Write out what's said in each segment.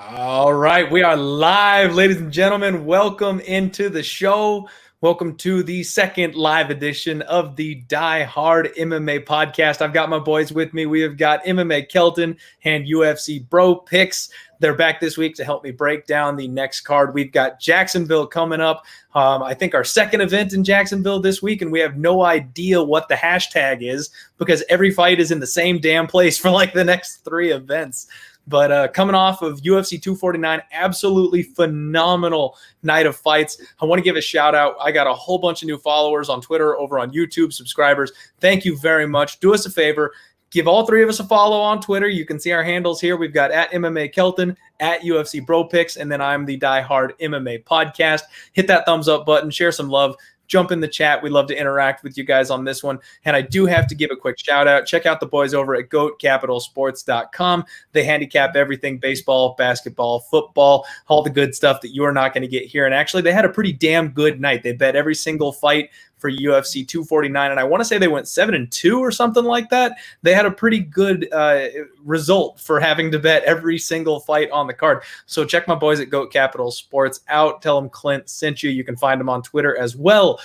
All right, we are live, ladies and gentlemen. Welcome into the show. Welcome to the second live edition of the Die Hard MMA podcast. I've got my boys with me. We have got MMA Kelton and UFC Bro Picks. They're back this week to help me break down the next card. We've got Jacksonville coming up. I think our second event in Jacksonville this week, and we have no idea what the hashtag is because every fight is in the same damn place for like the next three events. But coming off of UFC 249, absolutely phenomenal night of fights. I want to give a shout out. I got a whole bunch of new followers on Twitter, over on YouTube, subscribers. Thank you very much. Do us a favor. Give all three of us a follow on Twitter. You can see our handles here. We've got at MMA Kelton, at UFC Bro Picks, and then I'm the Die Hard MMA podcast. Hit that thumbs up button. Share some love. Jump in the chat. We love to interact with you guys on this one. And I do have to give a quick shout out. Check out the boys over at goatcapitalsports.com. They handicap everything: baseball, basketball, football, all the good stuff that you're not going to get here. And actually, they had a pretty damn good night. They bet every single fight for UFC 249, and I want to say they went 7-2 or something like that. They had a pretty good result for having to bet every single fight on the card. So check my boys at Goat Capital Sports out. Tell them Clint sent you. You can find them on Twitter as well.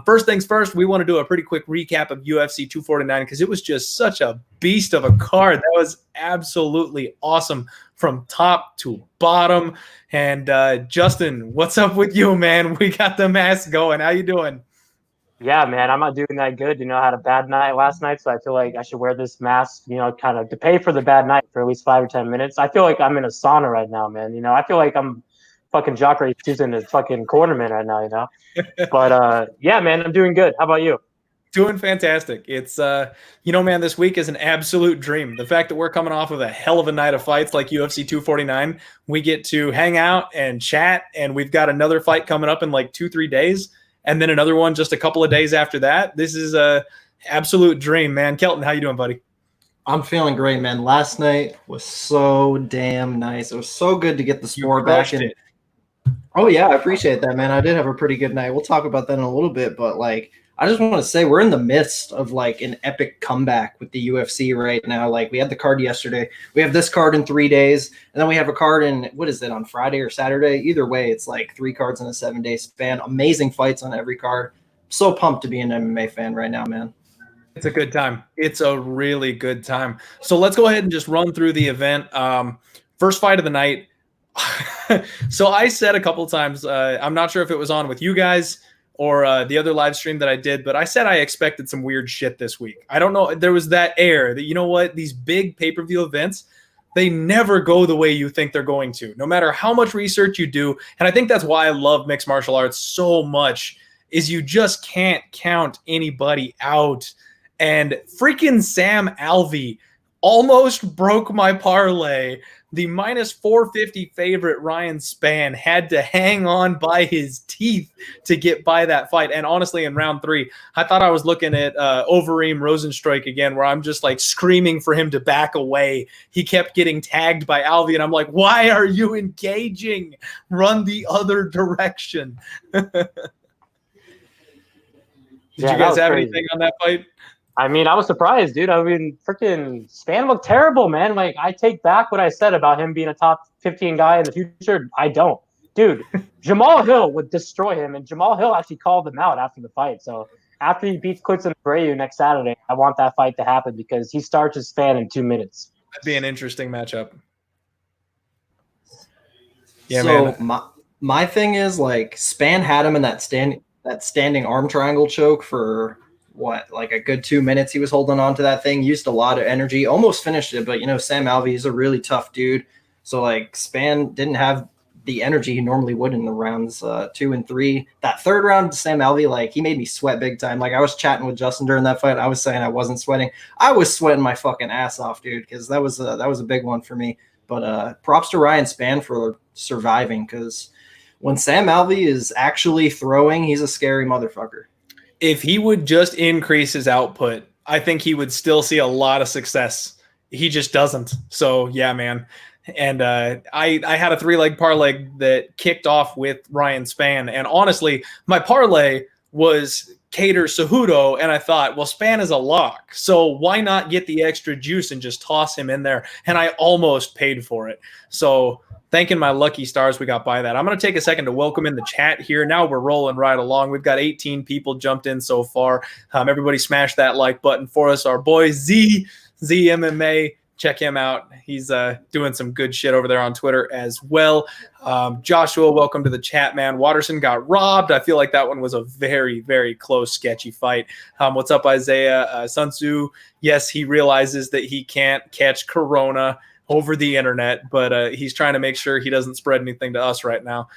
First things first, we want to do a pretty quick recap of UFC 249 because it was just such a beast of a card. That was absolutely awesome from top to bottom. And Justin, what's up with you, man? We got the mask going. How you doing? Yeah, man, I'm not doing that good. I had a bad night last night, so I feel like I should wear this mask, kind of to pay for the bad night for at least 5 or 10 minutes. I feel like I'm in a sauna right now, man. I feel like I'm fucking Jacare Souza in the fucking cornerman right now, But, yeah, man, I'm doing good. How about you? Doing fantastic. It's, man, this week is an absolute dream. The fact that we're coming off of a hell of a night of fights like UFC 249, we get to hang out and chat, and we've got another fight coming up in like 2-3 days. And then another one just a couple of days after that. This is a absolute dream, man. Kelton, how you doing, buddy? I'm feeling great, man. Last night was so damn nice. It was so good to get the sport back in. Oh, yeah, I appreciate that, man. I did have a pretty good night. We'll talk about that in a little bit, but I just want to say we're in the midst of an epic comeback with the UFC right now. We had the card yesterday. We have this card in 3 days, and then we have a card in, what is it, on Friday or Saturday? Either way, it's 3 cards in a 7-day span. Amazing fights on every card. So pumped to be an MMA fan right now, man. It's a good time. It's a really good time. So let's go ahead and just run through the event. First fight of the night. So I said a couple times, I'm not sure if it was on with you guys or the other live stream that I did, but I said I expected some weird shit this week. I don't know. There was that air that, you know what, these big pay-per-view events, they never go the way you think they're going to, no matter how much research you do. And I think that's why I love mixed martial arts so much, is you just can't count anybody out. And freaking Sam Alvey almost broke my parlay. The minus 450 favorite Ryan Spann had to hang on by his teeth to get by that fight. And honestly, in round 3, I thought I was looking at Overeem Rosenstruik again, where I'm just screaming for him to back away. He kept getting tagged by Alvey, and I'm like, why are you engaging? Run the other direction. Did you guys have anything on that fight? I mean, I was surprised, dude. I mean, freaking Spann looked terrible, man. I take back what I said about him being a top 15 guy in the future. I don't. Dude, Jamal Hill would destroy him, and Jamal Hill actually called him out after the fight. So after he beats Clifton Abreu next Saturday, I want that fight to happen because he starts his Spann in 2 minutes. That'd be an interesting matchup. Yeah, so man. My thing is, Spann had him in that standing arm triangle choke for a good 2 minutes. He was holding on to that thing, used a lot of energy, almost finished it. But Sam Alvey is a really tough dude, so Spann didn't have the energy he normally would in the rounds 2 and 3. That third round, Sam Alvey, he made me sweat big time. I was chatting with Justin during that fight. I was saying I wasn't sweating. I was sweating my fucking ass off, dude, because that was a big one for me. But props to Ryan Spann for surviving, because when Sam Alvey is actually throwing, he's a scary motherfucker. If he would just increase his output, I think he would still see a lot of success. He just doesn't. So, yeah, man. And I had a 3-leg parlay that kicked off with Ryan Spann. And honestly, my parlay was Cater Cejudo, and I thought, well, Span is a lock, so why not get the extra juice and just toss him in there? And I almost paid for it. So thanking my lucky stars we got by that. I'm going to take a second to welcome in the chat here. Now we're rolling right along. We've got 18 people jumped in so far. Everybody smash that like button for us. Our boy Z MMA. Check him out. He's doing some good shit over there on Twitter as well. Joshua, welcome to the chat, man. Watterson got robbed. I feel like that one was a very, very close, sketchy fight. What's up, Isaiah? Sun Tzu, yes, he realizes that he can't catch Corona over the internet, but he's trying to make sure he doesn't spread anything to us right now.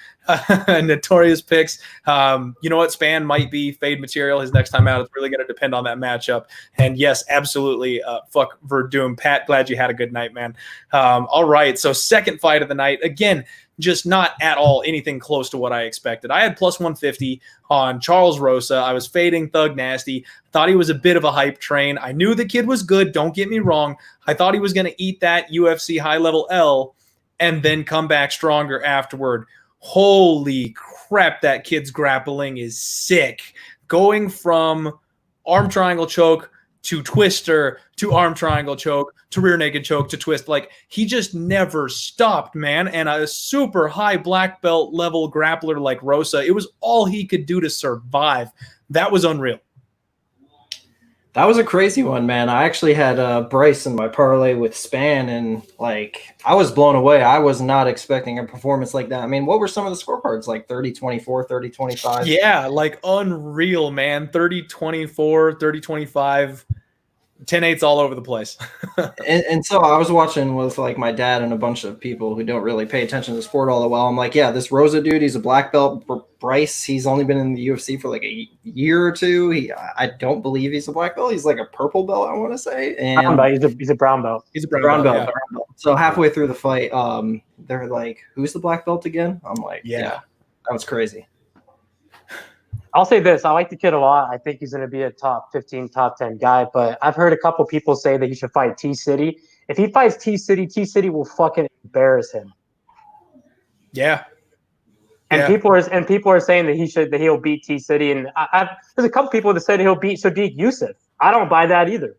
Notorious picks. You know what? Span might be fade material his next time out. It's really going to depend on that matchup. And yes, absolutely. Fuck Verdum. Pat, glad you had a good night, man. All right. So second fight of the night. Again, just not at all anything close to what I expected. I had plus 150 on Charles Rosa. I was fading Thug Nasty. Thought he was a bit of a hype train. I knew the kid was good. Don't get me wrong. I thought he was going to eat that UFC high-level L and then come back stronger afterward. Holy crap, that kid's grappling is sick. Going from arm triangle choke to twister to arm triangle choke to rear naked choke to twist. Like, he just never stopped, man. And a super high black belt level grappler like Rosa, it was all he could do to survive. That was unreal. That was a crazy one, man. I actually had Bryce in my parlay with Span, and like I was blown away. I was not expecting a performance like that. I mean, what were some of the scorecards? Like 30-24, 30-25? Yeah, like unreal, man. 30-24, 30-25. 10-8s all over the place. and so I was watching with like my dad and a bunch of people who don't really pay attention to the sport all that well. I'm like, yeah, this Rosa dude, he's a black belt. Bryce, he's only been in the UFC for like a year or two. I don't believe he's a black belt. He's like a purple belt, I want to say. And he's a brown belt. He's a brown belt. Yeah. Brown belt. So halfway through the fight, they're like, who's the black belt again? I'm like, yeah, that was crazy. I'll say this. I like the kid a lot. I think he's going to be a top 15, top 10 guy. But I've heard a couple people say that he should fight T-City. If he fights T-City, T-City will fucking embarrass him. Yeah. And people are saying that he'll beat T-City. And there's a couple people that said he'll beat Sadiq Youssef. I don't buy that either.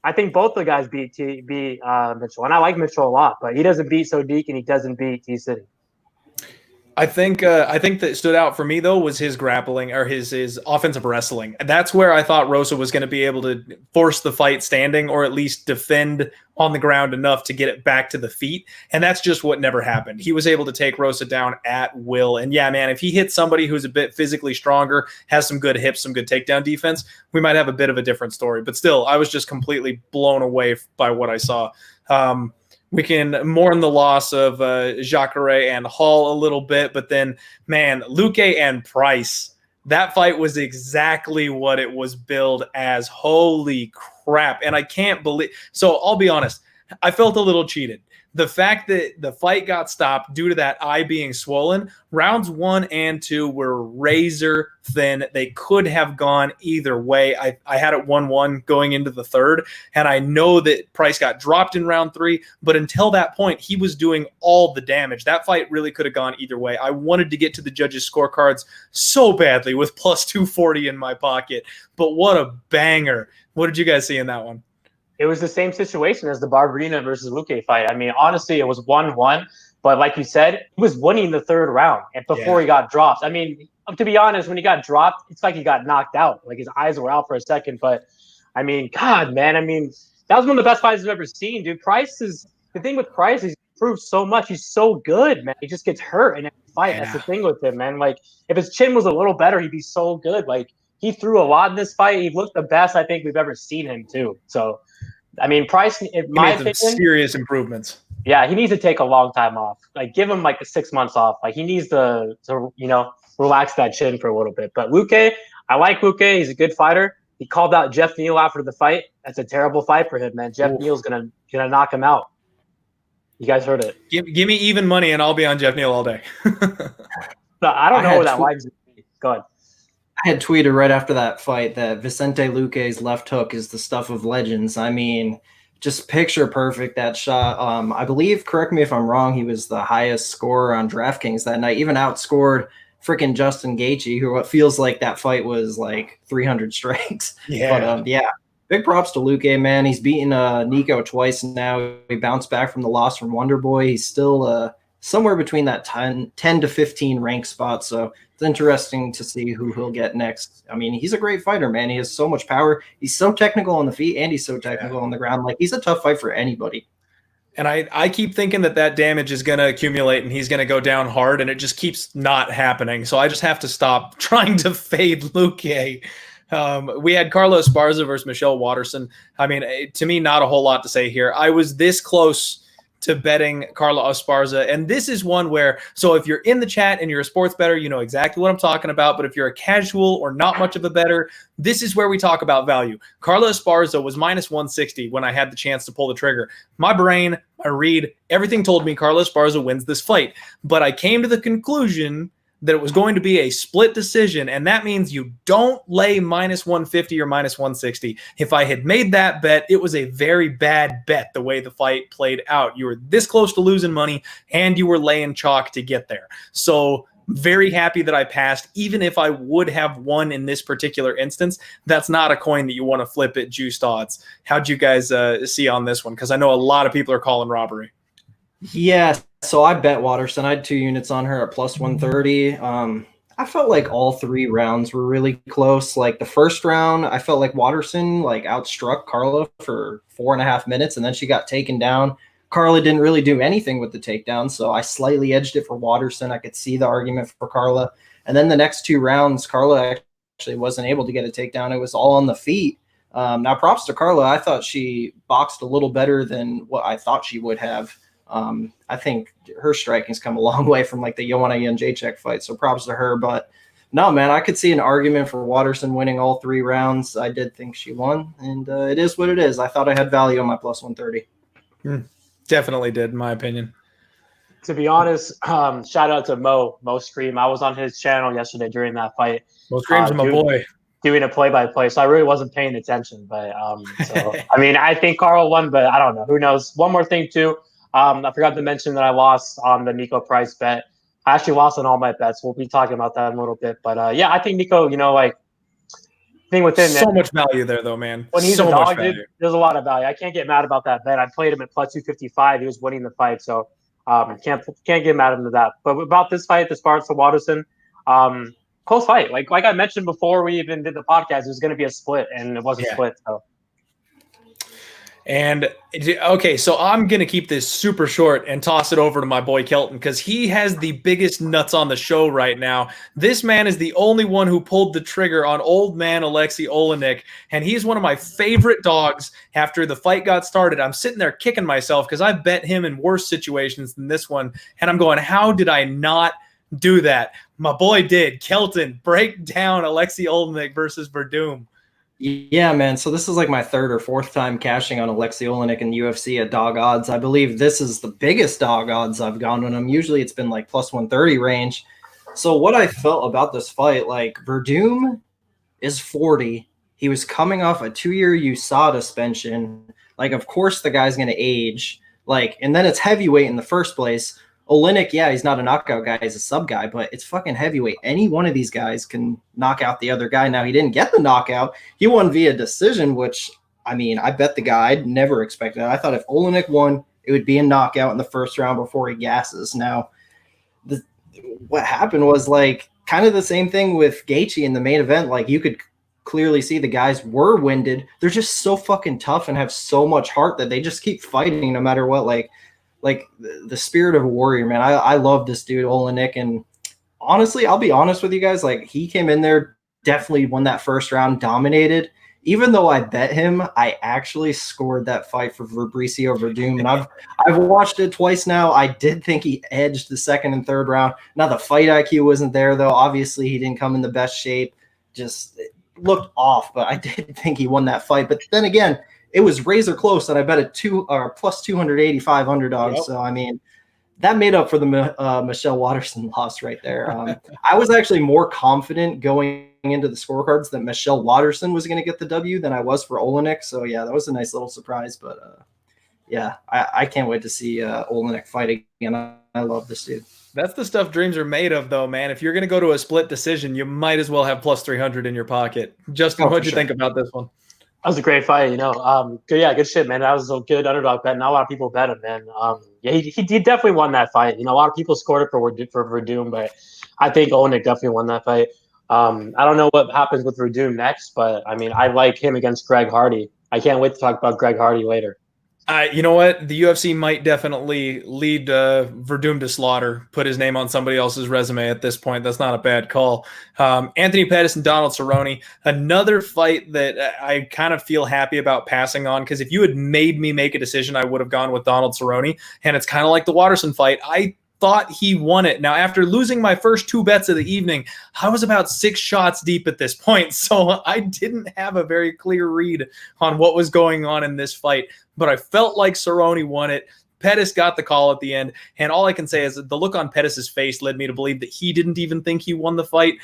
I think both the guys beat Mitchell. And I like Mitchell a lot. But he doesn't beat Sadiq and he doesn't beat T-City. I think that stood out for me though was his grappling or his offensive wrestling. That's where I thought Rosa was going to be able to force the fight standing or at least defend on the ground enough to get it back to the feet. And that's just what never happened. He was able to take Rosa down at will. And yeah, man, if he hits somebody who's a bit physically stronger, has some good hips, some good takedown defense, we might have a bit of a different story. But still, I was just completely blown away by what I saw. We can mourn the loss of Jacare and Hall a little bit, but then, man, Luque and Price, that fight was exactly what it was billed as. Holy crap. And I can't believe – so I'll be honest. I felt a little cheated. The fact that the fight got stopped due to that eye being swollen, rounds 1 and 2 were razor thin. They could have gone either way. I had it 1-1 going into the third, and I know that Price got dropped in round 3, but until that point, he was doing all the damage. That fight really could have gone either way. I wanted to get to the judges' scorecards so badly with plus 240 in my pocket, but what a banger. What did you guys see in that one? It was the same situation as the Barberina versus Luque fight. I mean, honestly, it was 1-1. But like you said, he was winning the third round and before he got dropped. I mean, to be honest, when he got dropped, it's like he got knocked out. Like his eyes were out for a second. But, I mean, God, man. I mean, that was one of the best fights I've ever seen, dude. The thing with Price is he proves so much. He's so good, man. He just gets hurt in every fight. That's the thing with him, man. Like, if his chin was a little better, he'd be so good. Like, he threw a lot in this fight. He looked the best I think we've ever seen him, too. So, I mean, Price, in my opinion, serious improvements. Yeah, he needs to take a long time off. Like, give him like 6 months off. Like, he needs to relax that chin for a little bit. But Luque, I like Luque. He's a good fighter. He called out Jeff Neal after the fight. That's a terrible fight for him, man. Jeff Neal's gonna knock him out. You guys heard it. Give me even money, and I'll be on Jeff Neal all day. No, I don't know where that line's gonna be. Go ahead. I had tweeted right after that fight that Vicente Luque's left hook is the stuff of legends. I mean, just picture perfect that shot. I believe, correct me if I'm wrong, he was the highest scorer on DraftKings that night, even outscored freaking Justin Gaethje, who it feels like that fight was like 300 strikes. Yeah. But yeah, big props to Luke, man. He's beaten Nico twice now. He bounced back from the loss from Wonder Boy. He's still somewhere between that 10 to 15 rank spot. So it's interesting to see who he'll get next. I mean, he's a great fighter, man. He has so much power. He's so technical on the feet, and he's so technical on the ground. Like, he's a tough fight for anybody. And I keep thinking that damage is going to accumulate and he's going to go down hard, and it just keeps not happening. So I just have to stop trying to fade Luque. We had Carla Esparza versus Michelle Waterson. I mean, to me, not a whole lot to say here. I was this close to betting Carla Esparza, and this is one where, so if you're in the chat and you're a sports bettor, you know exactly what I'm talking about. But if you're a casual or not much of a bettor, this is where we talk about value. Carla Esparza was minus 160 when I had the chance to pull the trigger. My brain, my read, everything told me Carla Esparza wins this fight, but I came to the conclusion that it was going to be a split decision, and that means you don't lay minus 150 or minus 160. If I had made that bet, it was a very bad bet the way the fight played out. You were this close to losing money, and you were laying chalk to get there. So very happy that I passed, even if I would have won in this particular instance. That's not a coin that you want to flip at juiced odds. How'd you guys see on this one? Because I know a lot of people are calling robbery. Yeah, so I bet Waterson. I had 2 units on her at plus 130. I felt like all 3 rounds were really close. Like the first round, I felt like Waterson like outstruck Carla for 4.5 minutes, and then she got taken down. Carla didn't really do anything with the takedown, so I slightly edged it for Waterson. I could see the argument for Carla. And then the next 2 rounds, Carla actually wasn't able to get a takedown. It was all on the feet. Now, props to Carla. I thought she boxed a little better than what I thought she would have. I think her striking's come a long way from like the Joanna Jędrzejczyk fight, so props to her. But no, man, I could see an argument for Waterson winning all 3 rounds. I did think she won, and it is what it is. I thought I had value on my plus 130. Definitely did, in my opinion. To be honest, shout out to Mo Scream. I was on his channel yesterday during that fight. Mo Scream's my boy. Doing a play-by-play, so I really wasn't paying attention. But so I mean, I think Carl won, but I don't know. Who knows? One more thing too. I forgot to mention that I lost on the Nico Price bet. I actually lost on all my bets. We'll be talking about that in a little bit. But yeah, I think Nico, like thing within so much value there, though, man. When he's so a dog, much value. Dude, there's a lot of value. I can't get mad about that bet. I played him at plus 255. He was winning the fight, so can't get mad at that. But about this fight, the Esparza Waterson, close fight. Like I mentioned before, we even did the podcast. It was going to be a split, and it wasn't split. So. And okay, so I'm going to keep this super short and toss it over to my boy Kelton because he has the biggest nuts on the show right now. This man is the only one who pulled the trigger on old man Alexei Olenek, and he's one of my favorite dogs after the fight got started. I'm sitting there kicking myself because I bet him in worse situations than this one, and I'm going, how did I not do that? My boy did. Kelton, break down Alexei Olenek versus Verdum. Yeah, man. So this is like my 3rd or 4th time cashing on Alexei Olenek in UFC at dog odds. I believe this is the biggest dog odds I've gone on him. Usually it's been like plus 130 range. So what I felt about this fight, like Verdum is 40. He was coming off a 2-year USADA suspension. Like, of course the guy's going to age. Like, and then it's heavyweight in the first place. Olenek, yeah, he's not a knockout guy. He's a sub guy, but it's fucking heavyweight. Any one of these guys can knock out the other guy. Now, he didn't get the knockout. He won via decision, which, I mean, I bet the guy. I'd never expected that. I thought if Olenek won, it would be a knockout in the first round before he gasses. Now, what happened was, like, kind of the same thing with Gaethje in the main event. Like, you could clearly see the guys were winded. They're just so fucking tough and have so much heart that they just keep fighting no matter what. Like the spirit of a warrior, man. I love this dude, Olenek. And honestly, I'll be honest with you guys. Like, he came in there, definitely won that first round, dominated. Even though I bet him, I actually scored that fight for Fabricio Verdum. And I've watched it twice now. I did think he edged the 2nd and 3rd round. Now, the fight IQ wasn't there, though. Obviously, he didn't come in the best shape. Just looked off. But I did think he won that fight. But then again, it was razor close, and I bet a plus 285 underdog. Yep. So, I mean, that made up for the Michelle Waterson loss right there. I was actually more confident going into the scorecards that Michelle Waterson was going to get the W than I was for Olenek. So, yeah, that was a nice little surprise. But, yeah, I can't wait to see Olenek fight again. I love this dude. That's the stuff dreams are made of, though, man. If you're going to go to a split decision, you might as well have plus 300 in your pocket. Justin, what'd you think about this one? That was a great fight, good shit, man. That was a good underdog bet. Not a lot of people bet him, man. He definitely won that fight. A lot of people scored it for Verdum, but I think Olenek definitely won that fight. I don't know what happens with Verdum next, but I like him against Greg Hardy. I can't wait to talk about Greg Hardy later. You know what? The UFC might definitely lead Verdum to slaughter, put his name on somebody else's resume at this point. That's not a bad call. Anthony Pettis and Donald Cerrone, another fight that I kind of feel happy about passing on, because if you had made me make a decision, I would have gone with Donald Cerrone. And it's kind of like the Waterson fight. I thought he won it. Now, after losing my first 2 bets of the evening, I was about 6 shots deep at this point, so I didn't have a very clear read on what was going on in this fight, but I felt like Cerrone won it. Pettis got the call at the end, and all I can say is that the look on Pettis' face led me to believe that he didn't even think he won the fight.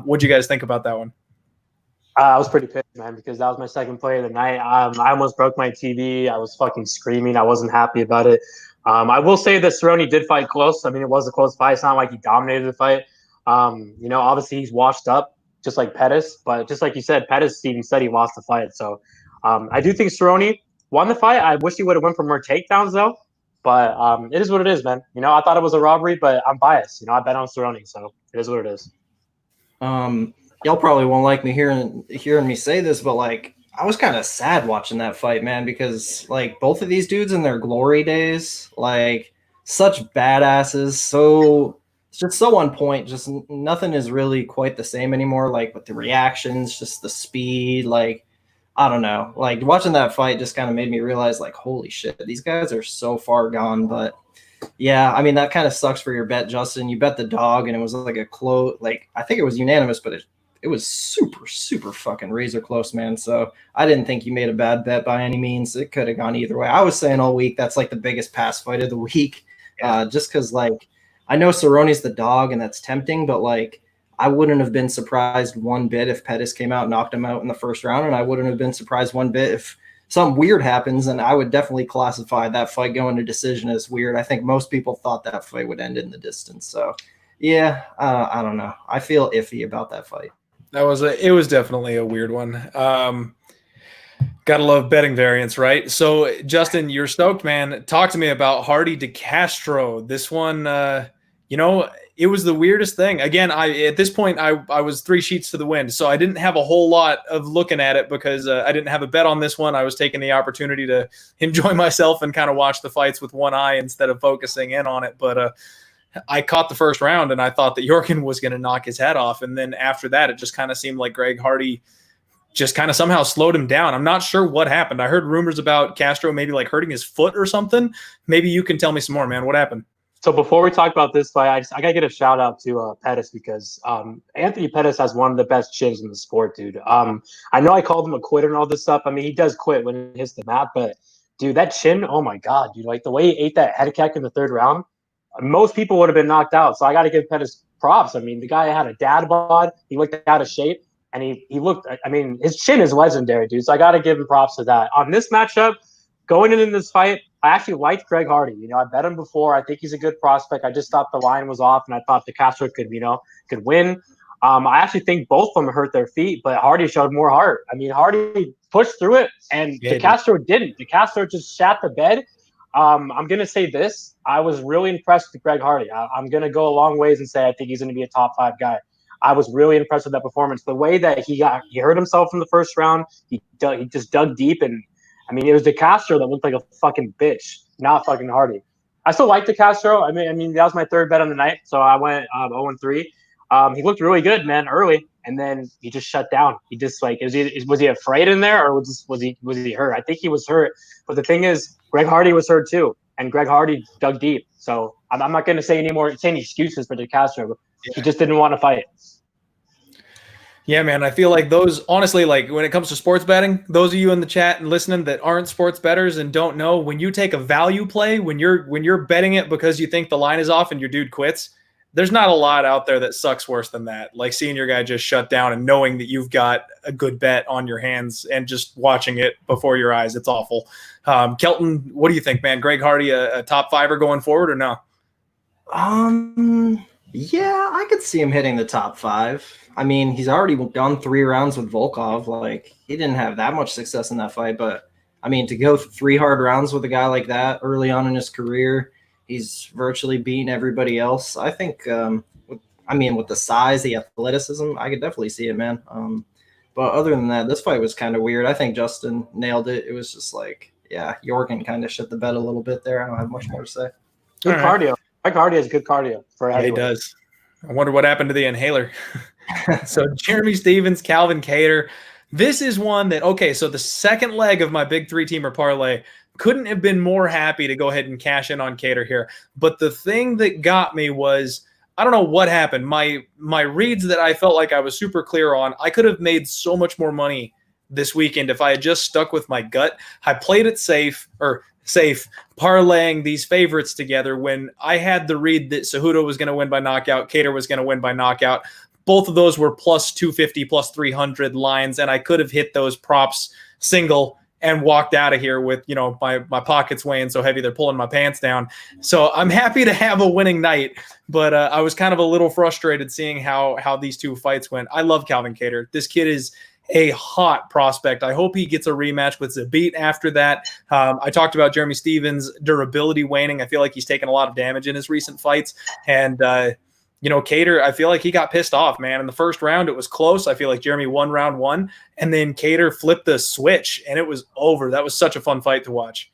What'd you guys think about that one? I was pretty pissed, man, because that was my second play of the night. I almost broke my TV. I was fucking screaming. I wasn't happy about it. I will say that Cerrone did fight close. It was a close fight. It's not like he dominated the fight. Obviously he's washed up, just like Pettis. But just like you said, Pettis even said he lost the fight. So I do think Cerrone won the fight. I wish he would have went for more takedowns, though. But it is what it is, man. I thought it was a robbery, but I'm biased. I bet on Cerrone, so it is what it is. Y'all probably won't like me hearing me say this, but I was kind of sad watching that fight, man, because both of these dudes in their glory days, such badasses, it's just so on point. Just nothing is really quite the same anymore. With the reactions, just the speed, I don't know. Watching that fight just kind of made me realize, holy shit, these guys are so far gone. But yeah, that kind of sucks for your bet, Justin. You bet the dog, and it was a close. I think it was unanimous, but it was super, super fucking razor close, man. So I didn't think you made a bad bet by any means. It could have gone either way. I was saying all week that's the biggest pass fight of the week, just because I know Cerrone's the dog and that's tempting, but I wouldn't have been surprised one bit if Pettis came out and knocked him out in the first round, and I wouldn't have been surprised one bit if something weird happens, and I would definitely classify that fight going to decision as weird. I think most people thought that fight would end in the distance. So yeah, I don't know. I feel iffy about that fight. It was definitely a weird one. Gotta love betting variance, right? So Justin, you're stoked, man. Talk to me about Hardy de Castro. This one, it was the weirdest thing. Again, at this point I was 3 sheets to the wind, so I didn't have a whole lot of looking at it because I didn't have a bet on this one. I was taking the opportunity to enjoy myself and kind of watch the fights with one eye instead of focusing in on it. But I caught the first round and I thought that Yorkin was going to knock his head off. And then after that, it just kind of seemed like Greg Hardy just kind of somehow slowed him down. I'm not sure what happened. I heard rumors about Castro maybe hurting his foot or something. Maybe you can tell me some more, man. What happened? So before we talk about this fight, I got to get a shout out to Pettis because Anthony Pettis has one of the best chins in the sport, dude. I know I called him a quitter and all this stuff. He does quit when he hits the mat, but dude, that chin, oh my God, dude, the way he ate that head kick in the 3rd round, most people would have been knocked out. So I got to give Pettis props. The guy had a dad bod. He looked out of shape, and he looked. His chin is legendary, dude. So I got to give him props to that. On this matchup, going into this fight, I actually liked Greg Hardy. I bet him before. I think he's a good prospect. I just thought the line was off, and I thought de Castro could win. I actually think both of them hurt their feet, but Hardy showed more heart. Hardy pushed through it, and de Castro didn't. De Castro just shat the bed. I'm going to say this. I was really impressed with Greg Hardy. I'm going to go a long ways and say I think he's going to be a top 5 guy. I was really impressed with that performance. The way that he hurt himself in the first round, he just dug deep. And, it was de Castro that looked like a fucking bitch, not fucking Hardy. I still like de Castro. That was my 3rd bet on the night, so I went 0-3. He looked really good, man, early, and then he just shut down. He just was he afraid in there, or was he hurt? I think he was hurt. But the thing is, Greg Hardy was hurt too, and Greg Hardy dug deep. So I'm not going to say any excuses for de Castro. He just didn't want to fight. Yeah, man. I feel like those, honestly, when it comes to sports betting, those of you in the chat and listening that aren't sports bettors and don't know, when you take a value play, when you're betting it because you think the line is off and your dude quits, there's not a lot out there that sucks worse than that. Like seeing your guy just shut down and knowing that you've got a good bet on your hands and just watching it before your eyes. It's awful. Kelton, what do you think, man? Greg Hardy, a top fiver going forward or no? Yeah, I could see him hitting the top 5. I mean, he's already done 3 rounds with Volkov. Like, he didn't have that much success in that fight, but I mean, to go 3 hard rounds with a guy like that early on in his career, he's virtually beaten everybody else. I think, with the size, the athleticism, I could definitely see it, man. But other than that, this fight was kind of weird. I think Justin nailed it. It was just like, yeah, Jorgen kind of shit the bed a little bit there. I don't have much more to say. Good cardio. My cardio is good cardio for yeah, he does. I wonder what happened to the inhaler. So Jeremy Stephens, Calvin Kattar. This is one that, okay, so the second leg of my big 3-teamer parlay, couldn't have been more happy to go ahead and cash in on Kattar here. But the thing that got me was, I don't know what happened. My reads that I felt like I was super clear on, I could have made so much more money this weekend if I had just stuck with my gut. I played it safe, parlaying these favorites together when I had the read that Cejudo was going to win by knockout, Kattar was going to win by knockout. Both of those were plus 250, plus 300 lines, and I could have hit those props single and walked out of here with, my pockets weighing so heavy they're pulling my pants down. So I'm happy to have a winning night, but I was kind of a little frustrated seeing how these 2 fights went. I love Calvin Kattar. This kid is a hot prospect. I hope he gets a rematch with Zabit after that. I talked about Jeremy Stephens' durability waning. I feel like he's taken a lot of damage in his recent fights. And, Kattar, I feel like he got pissed off, man. In the first round, it was close. I feel like Jeremy won round 1. And then Kattar flipped the switch, and it was over. That was such a fun fight to watch.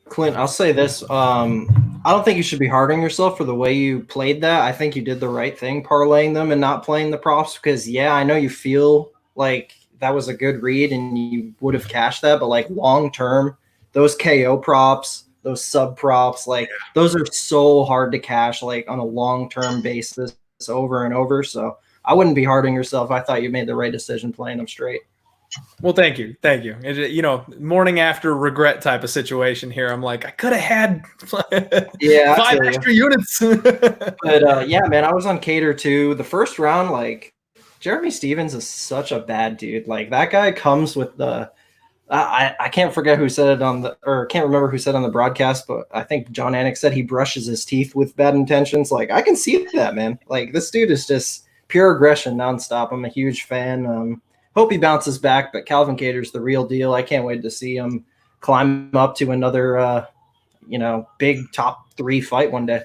Clint, I'll say this. I don't think you should be hard on yourself for the way you played that. I think you did the right thing parlaying them and not playing the props because, yeah, I know you feel like that was a good read and you would have cashed that, but like long term, those KO props, those sub props, like those are so hard to cash like on a long term basis over and over. So I wouldn't be hard on yourself. I thought you made the right decision playing them straight. Well, thank you. Morning after regret type of situation here. I'm like, I could have had 5 extra units. But yeah, man, I was on Kattar too. The first round, like Jeremy Stephens is such a bad dude. Like that guy comes with the. I can't forget who said it can't remember who said on the broadcast, but I think John Anik said he brushes his teeth with bad intentions. Like I can see that, man. Like this dude is just pure aggression nonstop. I'm a huge fan. Hope he bounces back, but Calvin Kattar's the real deal. I can't wait to see him climb up to another, big top 3 fight one day.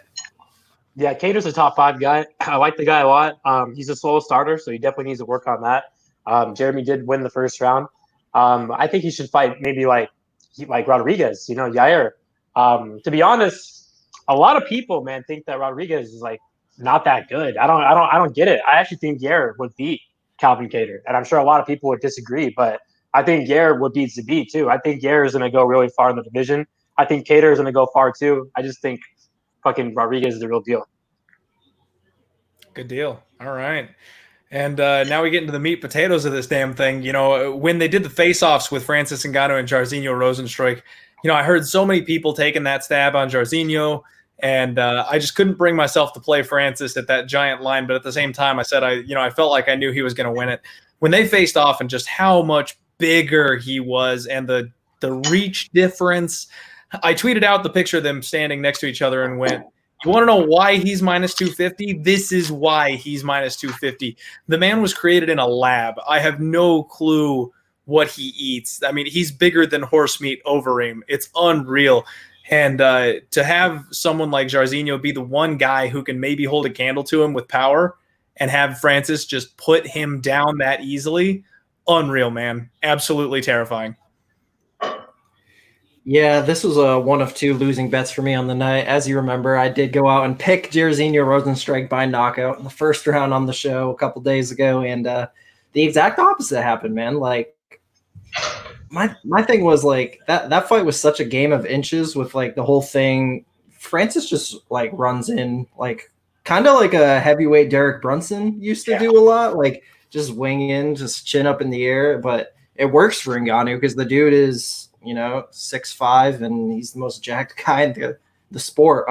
Yeah, Kattar's a top 5 guy. I like the guy a lot. He's a slow starter, so he definitely needs to work on that. Jeremy did win the first round. I think he should fight maybe like Rodriguez, Yair. To be honest, a lot of people, man, think that Rodriguez is like not that good. I don't get it. I actually think Yair would beat Calvin Kattar, and I'm sure a lot of people would disagree, but I think Yair would beat Zabit too. I think Yair is going to go really far in the division. I think Kattar is going to go far too. I just think fucking Rodriguez is the real deal. Good deal. All right. And now we get into the meat potatoes of this damn thing. When they did the face-offs with Francis Ngannou and Jairzinho Rozenstruik, I heard so many people taking that stab on Jairzinho, and I just couldn't bring myself to play Francis at that giant line. But at the same time, I said I felt like I knew he was going to win it. When they faced off and just how much bigger he was and the reach difference, I tweeted out the picture of them standing next to each other and went, you want to know why he's minus 250? This is why he's minus 250. The man was created in a lab. I have no clue what he eats. I mean, he's bigger than horse meat over him. It's unreal. And to have someone like Jairzinho be the one guy who can maybe hold a candle to him with power and have Francis just put him down that easily, unreal, man. Absolutely terrifying. Yeah, this was one of 2 losing bets for me on the night. As you remember, I did go out and pick Jairzinho Rozenstruik by knockout in the first round on the show a couple days ago, and the exact opposite happened, man. Like my thing was like that fight was such a game of inches with like the whole thing. Francis just like runs in like kind of like a heavyweight Derek Brunson used to do a lot, like just wing in, just chin up in the air. But it works for Ngannou because the dude is 6'5", and he's the most jacked guy in the sport.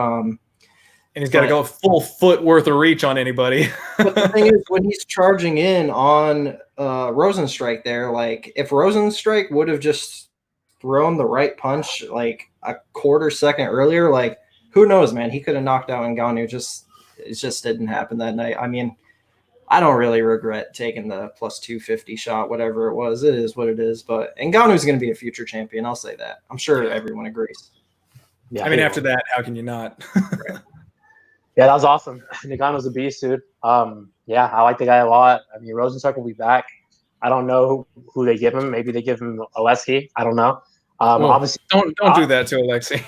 And he's got to go full foot worth of reach on anybody. But the thing is, when he's charging in on Rosenstrike there, like if Rosenstrike would have just thrown the right punch like a quarter second earlier, like who knows, man? He could have knocked out Ngannou. It just didn't happen that night. I mean, I don't really regret taking the plus 250 shot, whatever it was. It is what it is. But Ngannou's going to be a future champion. I'll say that. I'm sure everyone agrees. Yeah, I mean, after that, how can you not? Yeah, that was awesome. Ngannou's a beast, dude. Yeah, I like the guy a lot. I mean, Rosenstruck will be back. I don't know who they give him. Maybe they give him Arlovski. I don't know. Obviously, don't do that to Alexei.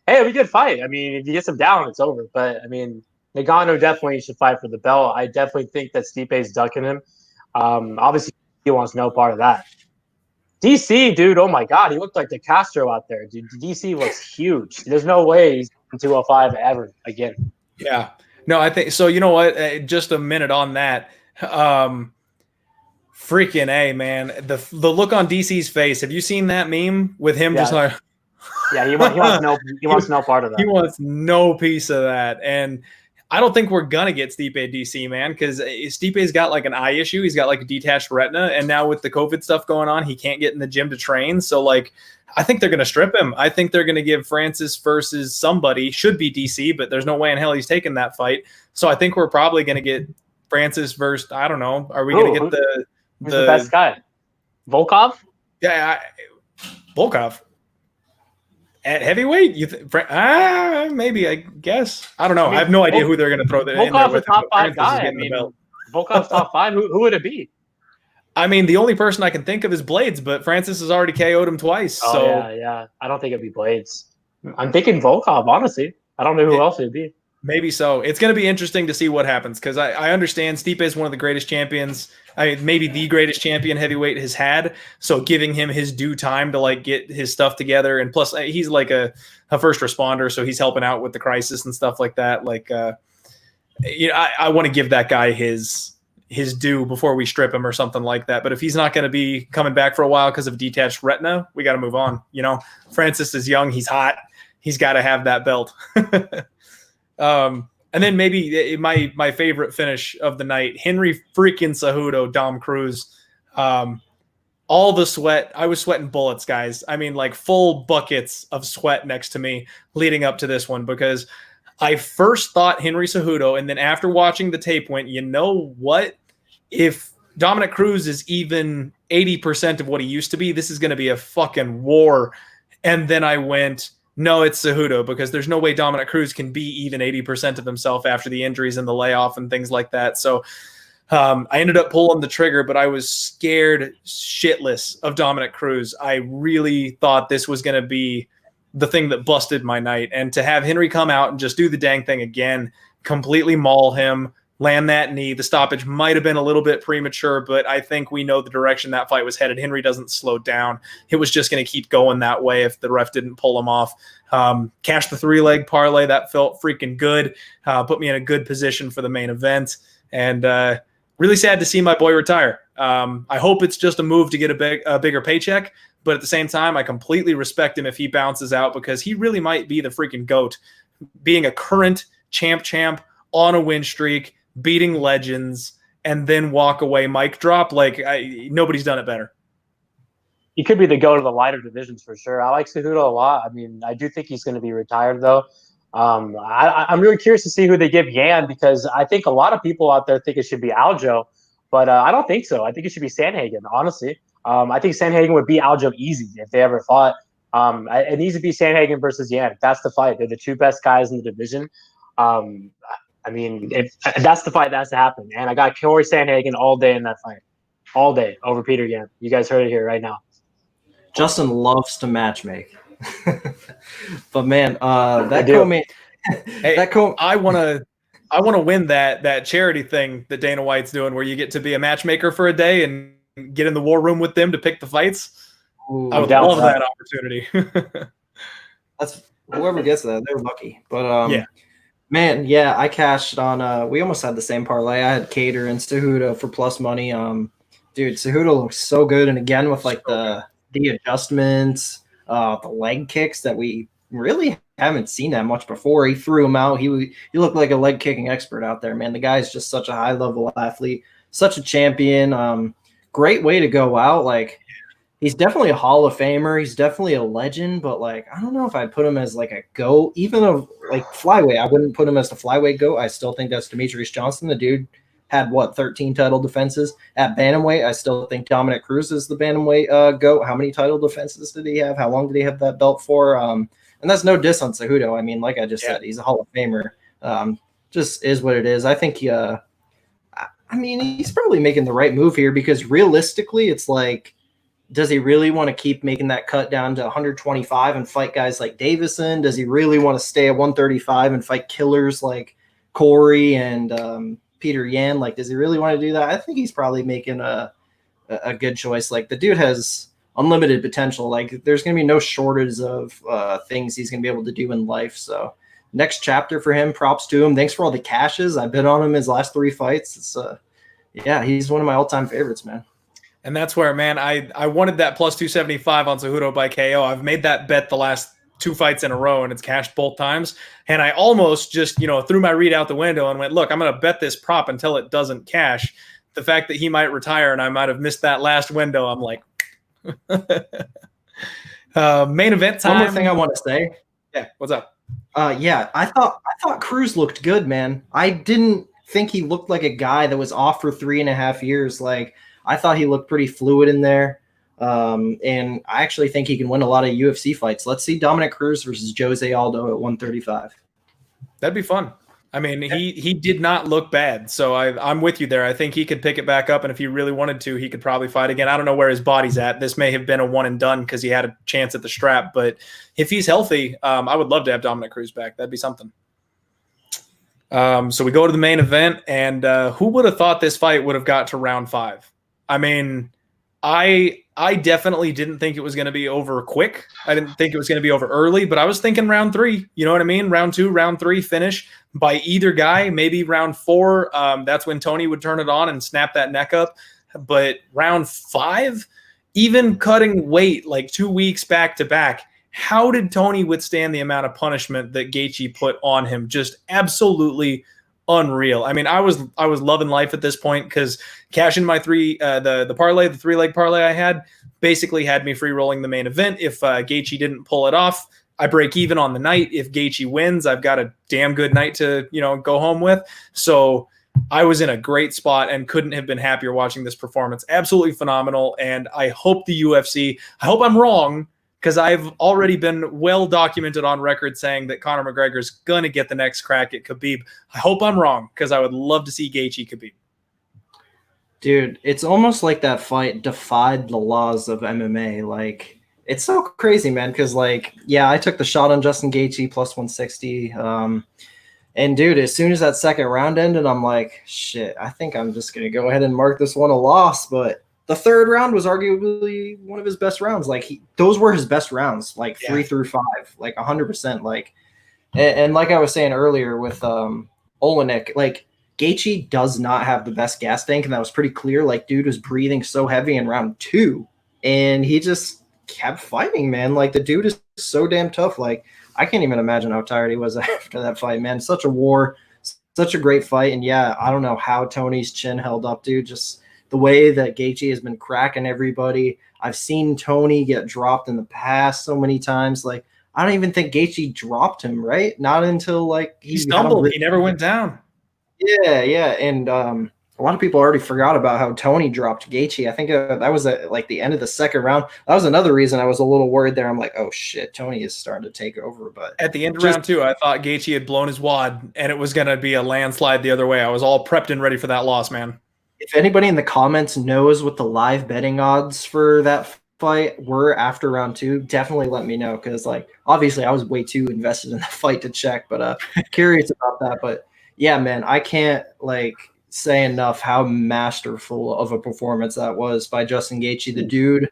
Hey, it'll be a good fight. I mean, if he gets him down, it's over. But I mean, Ngannou definitely should fight for the belt. I definitely think that Stipe's ducking him. Obviously, he wants no part of that. DC, dude, oh my God, he looked like the Castro out there. Dude, DC looks huge. There's no way he's in 205 ever again. Yeah. No, I think so. You know what? Just a minute on that. Freaking A, man. The look on DC's face. Have you seen that meme with him just like he wants no part of that. He wants no piece of that. And I don't think we're gonna get Stipe DC, man, because Stipe's got like an eye issue. He's got like a detached retina, and now with the COVID stuff going on, he can't get in the gym to train. So like, I think they're gonna strip him. I think they're gonna give Francis versus somebody. Should be DC, but there's no way in hell he's taking that fight. So I think we're probably gonna get Francis versus, I don't know. Are we gonna get the best guy? Volkov? Yeah, Volkov. At heavyweight, maybe, I guess. I don't know. I have no idea who they're going to throw in there with. Volkov's a top 5 guy. I mean, Volkov's top 5. Who would it be? I mean, the only person I can think of is Blades, but Francis has already KO'd him twice. Oh, so yeah. I don't think it'd be Blades. I'm thinking Volkov, honestly. I don't know who else it'd be. Maybe so. It's going to be interesting to see what happens because I understand Stipe is one of the greatest champions. Maybe the greatest champion heavyweight has had. So giving him his due time to like get his stuff together, and plus he's like a first responder, so he's helping out with the crisis and stuff like that. Like, I want to give that guy his due before we strip him or something like that. But if he's not going to be coming back for a while because of detached retina, we got to move on. You know, Francis is young, he's hot, he's got to have that belt. And then maybe my favorite finish of the night, Henry freaking Cejudo, Dom Cruz. All the sweat. I was sweating bullets, guys. I mean, like full buckets of sweat next to me leading up to this one because I first thought Henry Cejudo, and then after watching the tape went, you know what? If Dominic Cruz is even 80% of what he used to be, this is going to be a fucking war. And then I went, no, it's Cejudo, because there's no way Dominic Cruz can be even 80% of himself after the injuries and the layoff and things like that. So I ended up pulling the trigger, but I was scared shitless of Dominic Cruz. I really thought this was going to be the thing that busted my night. And to have Henry come out and just do the dang thing again, completely maul him, land that knee. The stoppage might have been a little bit premature, but I think we know the direction that fight was headed. Henry doesn't slow down. It was just going to keep going that way if the ref didn't pull him off. Cash the 3-leg parlay. That felt freaking good. Put me in a good position for the main event. And really sad to see my boy retire. I hope it's just a move to get a bigger paycheck, but at the same time, I completely respect him if he bounces out because he really might be the freaking GOAT. Being a current champ on a win streak, beating legends, and then walk away mic drop. Like, nobody's done it better. He could be the GOAT of the lighter divisions for sure. I like Cejudo a lot. I mean, I do think he's going to be retired, though. I'm really curious to see who they give Yan because I think a lot of people out there think it should be Aljo, but I don't think so. I think it should be Sandhagen, honestly. I think Sandhagen would beat Aljo easy if they ever fought. It needs to be Sandhagen versus Yan. That's the fight. They're the two best guys in the division. I mean, if that's the fight that has to happen. And I got Corey Sandhagen all day in that fight. All day over Peter Yan. You guys heard it here right now. Justin loves to matchmake. But man, that co-main. I want to win that charity thing that Dana White's doing where you get to be a matchmaker for a day and get in the war room with them to pick the fights. Ooh, I would love that opportunity. That's whoever gets that, they're lucky. But man, yeah, I cashed on. We almost had the same parlay. I had Cater and Cejudo for plus money. Dude, Cejudo looks so good, and again with like the adjustments, the leg kicks that we really haven't seen that much before. He threw him out. He looked like a leg kicking expert out there, man. The guy's just such a high level athlete, such a champion. Great way to go out. Like, he's definitely a Hall of Famer. He's definitely a legend, but like, I don't know if I'd put him as like a GOAT, even of like flyweight. I wouldn't put him as the flyweight GOAT. I still think that's Demetrius Johnson. The dude had 13 title defenses at bantamweight. I still think Dominic Cruz is the bantamweight GOAT. How many title defenses did he have? How long did he have that belt for? And that's no diss on Cejudo. I mean, like I just said, he's a Hall of Famer. Just is what it is. I think I mean, he's probably making the right move here because realistically, it's like, does he really want to keep making that cut down to 125 and fight guys like Davison? Does he really want to stay at 135 and fight killers like Corey and Peter Yan? Like, does he really want to do that? I think he's probably making a good choice. Like, the dude has unlimited potential. Like, there's going to be no shortage of things he's going to be able to do in life. So next chapter for him, props to him. Thanks for all the cashes. I've been on him his last 3 fights. It's yeah, he's one of my all-time favorites, man. And that's where, man, I wanted that plus 275 on Cejudo by KO. I've made that bet the last 2 fights in a row, and it's cashed both times. And I almost just, threw my read out the window and went, look, I'm going to bet this prop until it doesn't cash. The fact that he might retire and I might have missed that last window, I'm like, main event time. One more thing I want to say. Yeah, what's up? Yeah, I thought Cruz looked good, man. I didn't think he looked like a guy that was off for 3.5 years. Like, I thought he looked pretty fluid in there. And I actually think he can win a lot of UFC fights. Let's see Dominic Cruz versus Jose Aldo at 135. That'd be fun. I mean, he did not look bad. So I'm with you there. I think he could pick it back up. And if he really wanted to, he could probably fight again. I don't know where his body's at. This may have been a one and done because he had a chance at the strap. But if he's healthy, I would love to have Dominic Cruz back. That'd be something. So we go to the main event. And who would have thought this fight would have got to round 5? I mean, I definitely didn't think it was going to be over quick. I didn't think it was going to be over early, but I was thinking round 3. You know what I mean? Round 2, round 3 finish by either guy. Maybe round 4. That's when Tony would turn it on and snap that neck up. But round 5, even cutting weight like 2 weeks back to back, how did Tony withstand the amount of punishment that Gaethje put on him? Just absolutely unreal. I mean, I was loving life at this point because cashing my the parlay, the 3-leg parlay I had, basically had me free rolling the main event. If Gaethje didn't pull it off, I break even on the night. If Gaethje wins, I've got a damn good night to go home with. So I was in a great spot and couldn't have been happier watching this performance. Absolutely phenomenal. And I hope the UFC, I hope I'm wrong, because I've already been well documented on record saying that Conor McGregor's going to get the next crack at Khabib. I hope I'm wrong because I would love to see Gaethje Khabib. Dude, it's almost like that fight defied the laws of MMA. Like, it's so crazy, man, because, like, yeah, I took the shot on Justin Gaethje plus 160. And, dude, as soon as that second round ended, I'm like, shit, I think I'm just going to go ahead and mark this one a loss. But the third round was arguably one of his best rounds. Like, those were his best rounds, like 3 through 5, like 100%. Like, and like I was saying earlier with Olenek, like, Gaethje does not have the best gas tank, and that was pretty clear. Like, dude was breathing so heavy in round 2, and he just kept fighting, man. Like, the dude is so damn tough. Like, I can't even imagine how tired he was after that fight, man. Such a war, such a great fight. And yeah, I don't know how Tony's chin held up, dude. Just the way that Gaethje has been cracking everybody. I've seen Tony get dropped in the past so many times. Like, I don't even think Gaethje dropped him, right? Not until, like, he stumbled. He never went down. Yeah. And a lot of people already forgot about how Tony dropped Gaethje. I think that was at, like, the end of the second round. That was another reason I was a little worried there. I'm like, oh, shit, Tony is starting to take over. But at the end of round 2, I thought Gaethje had blown his wad, and it was going to be a landslide the other way. I was all prepped and ready for that loss, man. If anybody in the comments knows what the live betting odds for that fight were after round 2, definitely let me know, because, like, obviously I was way too invested in the fight to check, but curious about that. But yeah, man, I can't, like, say enough how masterful of a performance that was by Justin Gaethje. The dude's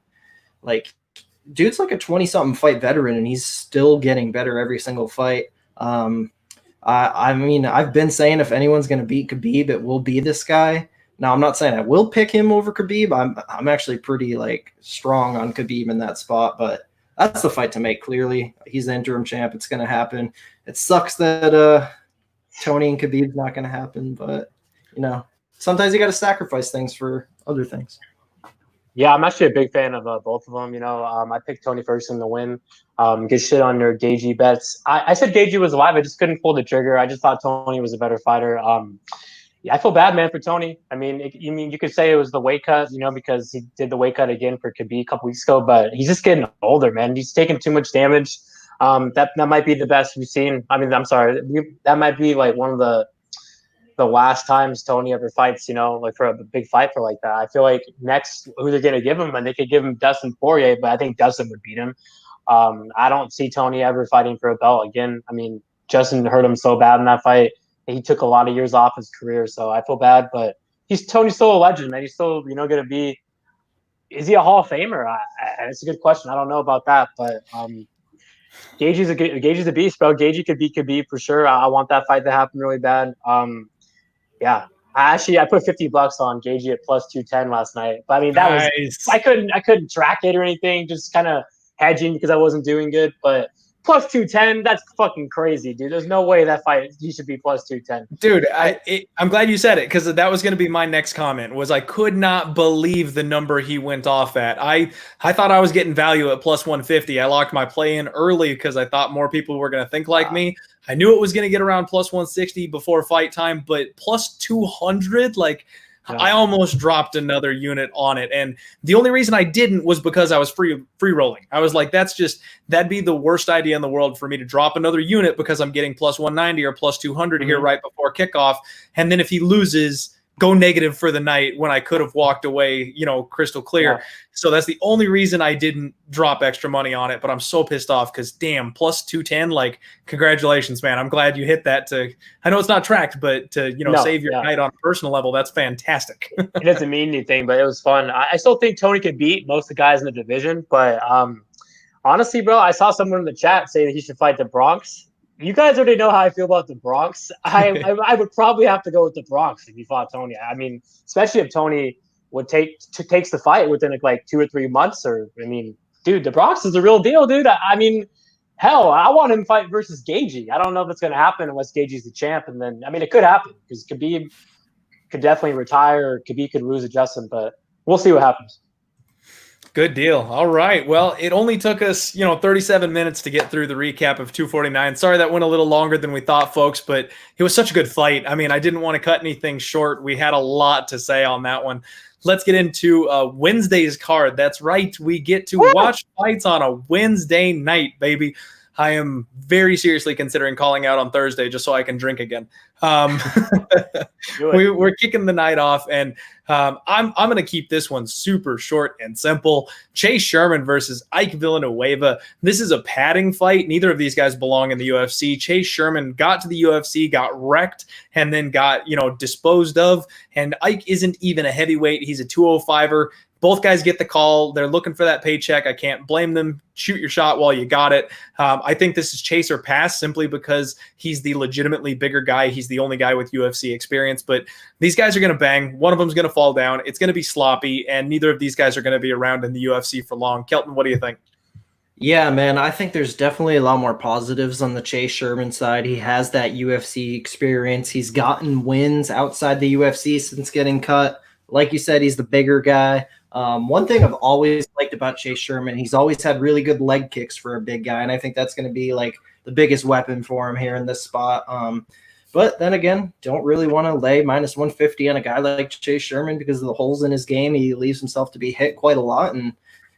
like a 20-something fight veteran, and he's still getting better every single fight. I mean, I've been saying if anyone's going to beat Khabib, it will be this guy. Now, I'm not saying I will pick him over Khabib. I'm actually pretty, like, strong on Khabib in that spot, but that's the fight to make. Clearly, he's the interim champ. It's going to happen. It sucks that Tony and Khabib's not going to happen, but sometimes you got to sacrifice things for other things. Yeah, I'm actually a big fan of both of them. I picked Tony Ferguson to win. Get shit on your Gaethje bets. I said Gaethje was alive. I just couldn't pull the trigger. I just thought Tony was a better fighter. Yeah, I feel bad, man, for Tony. I mean, you could say it was the weight cut, because he did the weight cut again for Khabib a couple weeks ago, but he's just getting older, man. He's taking too much damage. That might be the best we've seen. I mean, I'm sorry, that might be like one of the last times Tony ever fights, like for a big fight for like that. I feel like next who they're gonna give him, and they could give him Dustin Poirier, but I think Dustin would beat him. I don't see Tony ever fighting for a belt again. I mean, Justin hurt him so bad in that fight. He took a lot of years off his career, so I feel bad. But Tony's still a legend, man. He's still, gonna be. Is he a Hall of Famer? It's a good question. I don't know about that, but Gaethje's a beast, bro. Gaethje could be for sure. I want that fight to happen really bad. Yeah. I put $50 on Gaethje at plus 210 last night. But I mean, that was I couldn't track it or anything, just kind of hedging because I wasn't doing good. But plus 210, that's fucking crazy, dude. There's no way that fight he should be plus 210. Dude, I'm glad you said it, because that was going to be my next comment. Was I could not believe the number he went off at. I thought I was getting value at plus 150. I locked my play in early because I thought more people were going to think like me. I knew it was going to get around plus 160 before fight time, but plus 200, like. Yeah. I almost dropped another unit on it. And the only reason I didn't was because I was free rolling. I was like, that'd be the worst idea in the world for me to drop another unit because I'm getting plus 190 or plus 200 here right before kickoff. And then if he loses, go negative for the night when I could have walked away, crystal clear. Yeah. So that's the only reason I didn't drop extra money on it. But I'm so pissed off because damn, plus 210, like, congratulations, man. I'm glad you hit that I know it's not tracked, but to, save your night on a personal level, that's fantastic. It doesn't mean anything, but it was fun. I still think Tony could beat most of the guys in the division, but honestly, bro, I saw someone in the chat say that he should fight the Bronx. You guys already know how I feel about the Bronx. I would probably have to go with the Bronx if he fought Tony. I mean, especially if Tony takes the fight within like 2 or 3 months. Dude, the Bronx is the real deal, dude. I mean, hell, I want him to fight versus Gaethje. I don't know if it's going to happen unless Gaethje's the champ. And then, it could happen because Khabib could definitely retire or Khabib could lose to Justin, but we'll see what happens. Good deal. All right. Well, it only took us, 37 minutes to get through the recap of 249. Sorry that went a little longer than we thought, folks, but it was such a good fight. I mean, I didn't want to cut anything short. We had a lot to say on that one. Let's get into Wednesday's card. That's right. We get to watch fights on a Wednesday night, baby. I am very seriously considering calling out on Thursday just so I can drink again. We're kicking the night off, and I'm going to keep this one super short and simple. Chase Sherman versus Ike Villanueva. This is a padding fight. Neither of these guys belong in the UFC. Chase Sherman got to the UFC, got wrecked, and then got disposed of. And Ike isn't even a heavyweight. He's a 205er. Both guys get the call. They're looking for that paycheck. I can't blame them. Shoot your shot while you got it. I think this is chase or pass simply because he's the legitimately bigger guy. He's the only guy with UFC experience. But these guys are going to bang. One of them is going to fall down. It's going to be sloppy, and neither of these guys are going to be around in the UFC for long. Kelton, what do you think? Yeah, man, I think there's definitely a lot more positives on the Chase Sherman side. He has that UFC experience. He's gotten wins outside the UFC since getting cut. Like you said, he's the bigger guy. One thing I've always liked about Chase Sherman, he's always had really good leg kicks for a big guy, and I think that's going to be like the biggest weapon for him here in this spot. But then again, don't really want to lay minus 150 on a guy like Chase Sherman because of the holes in his game. He leaves himself to be hit quite a lot, and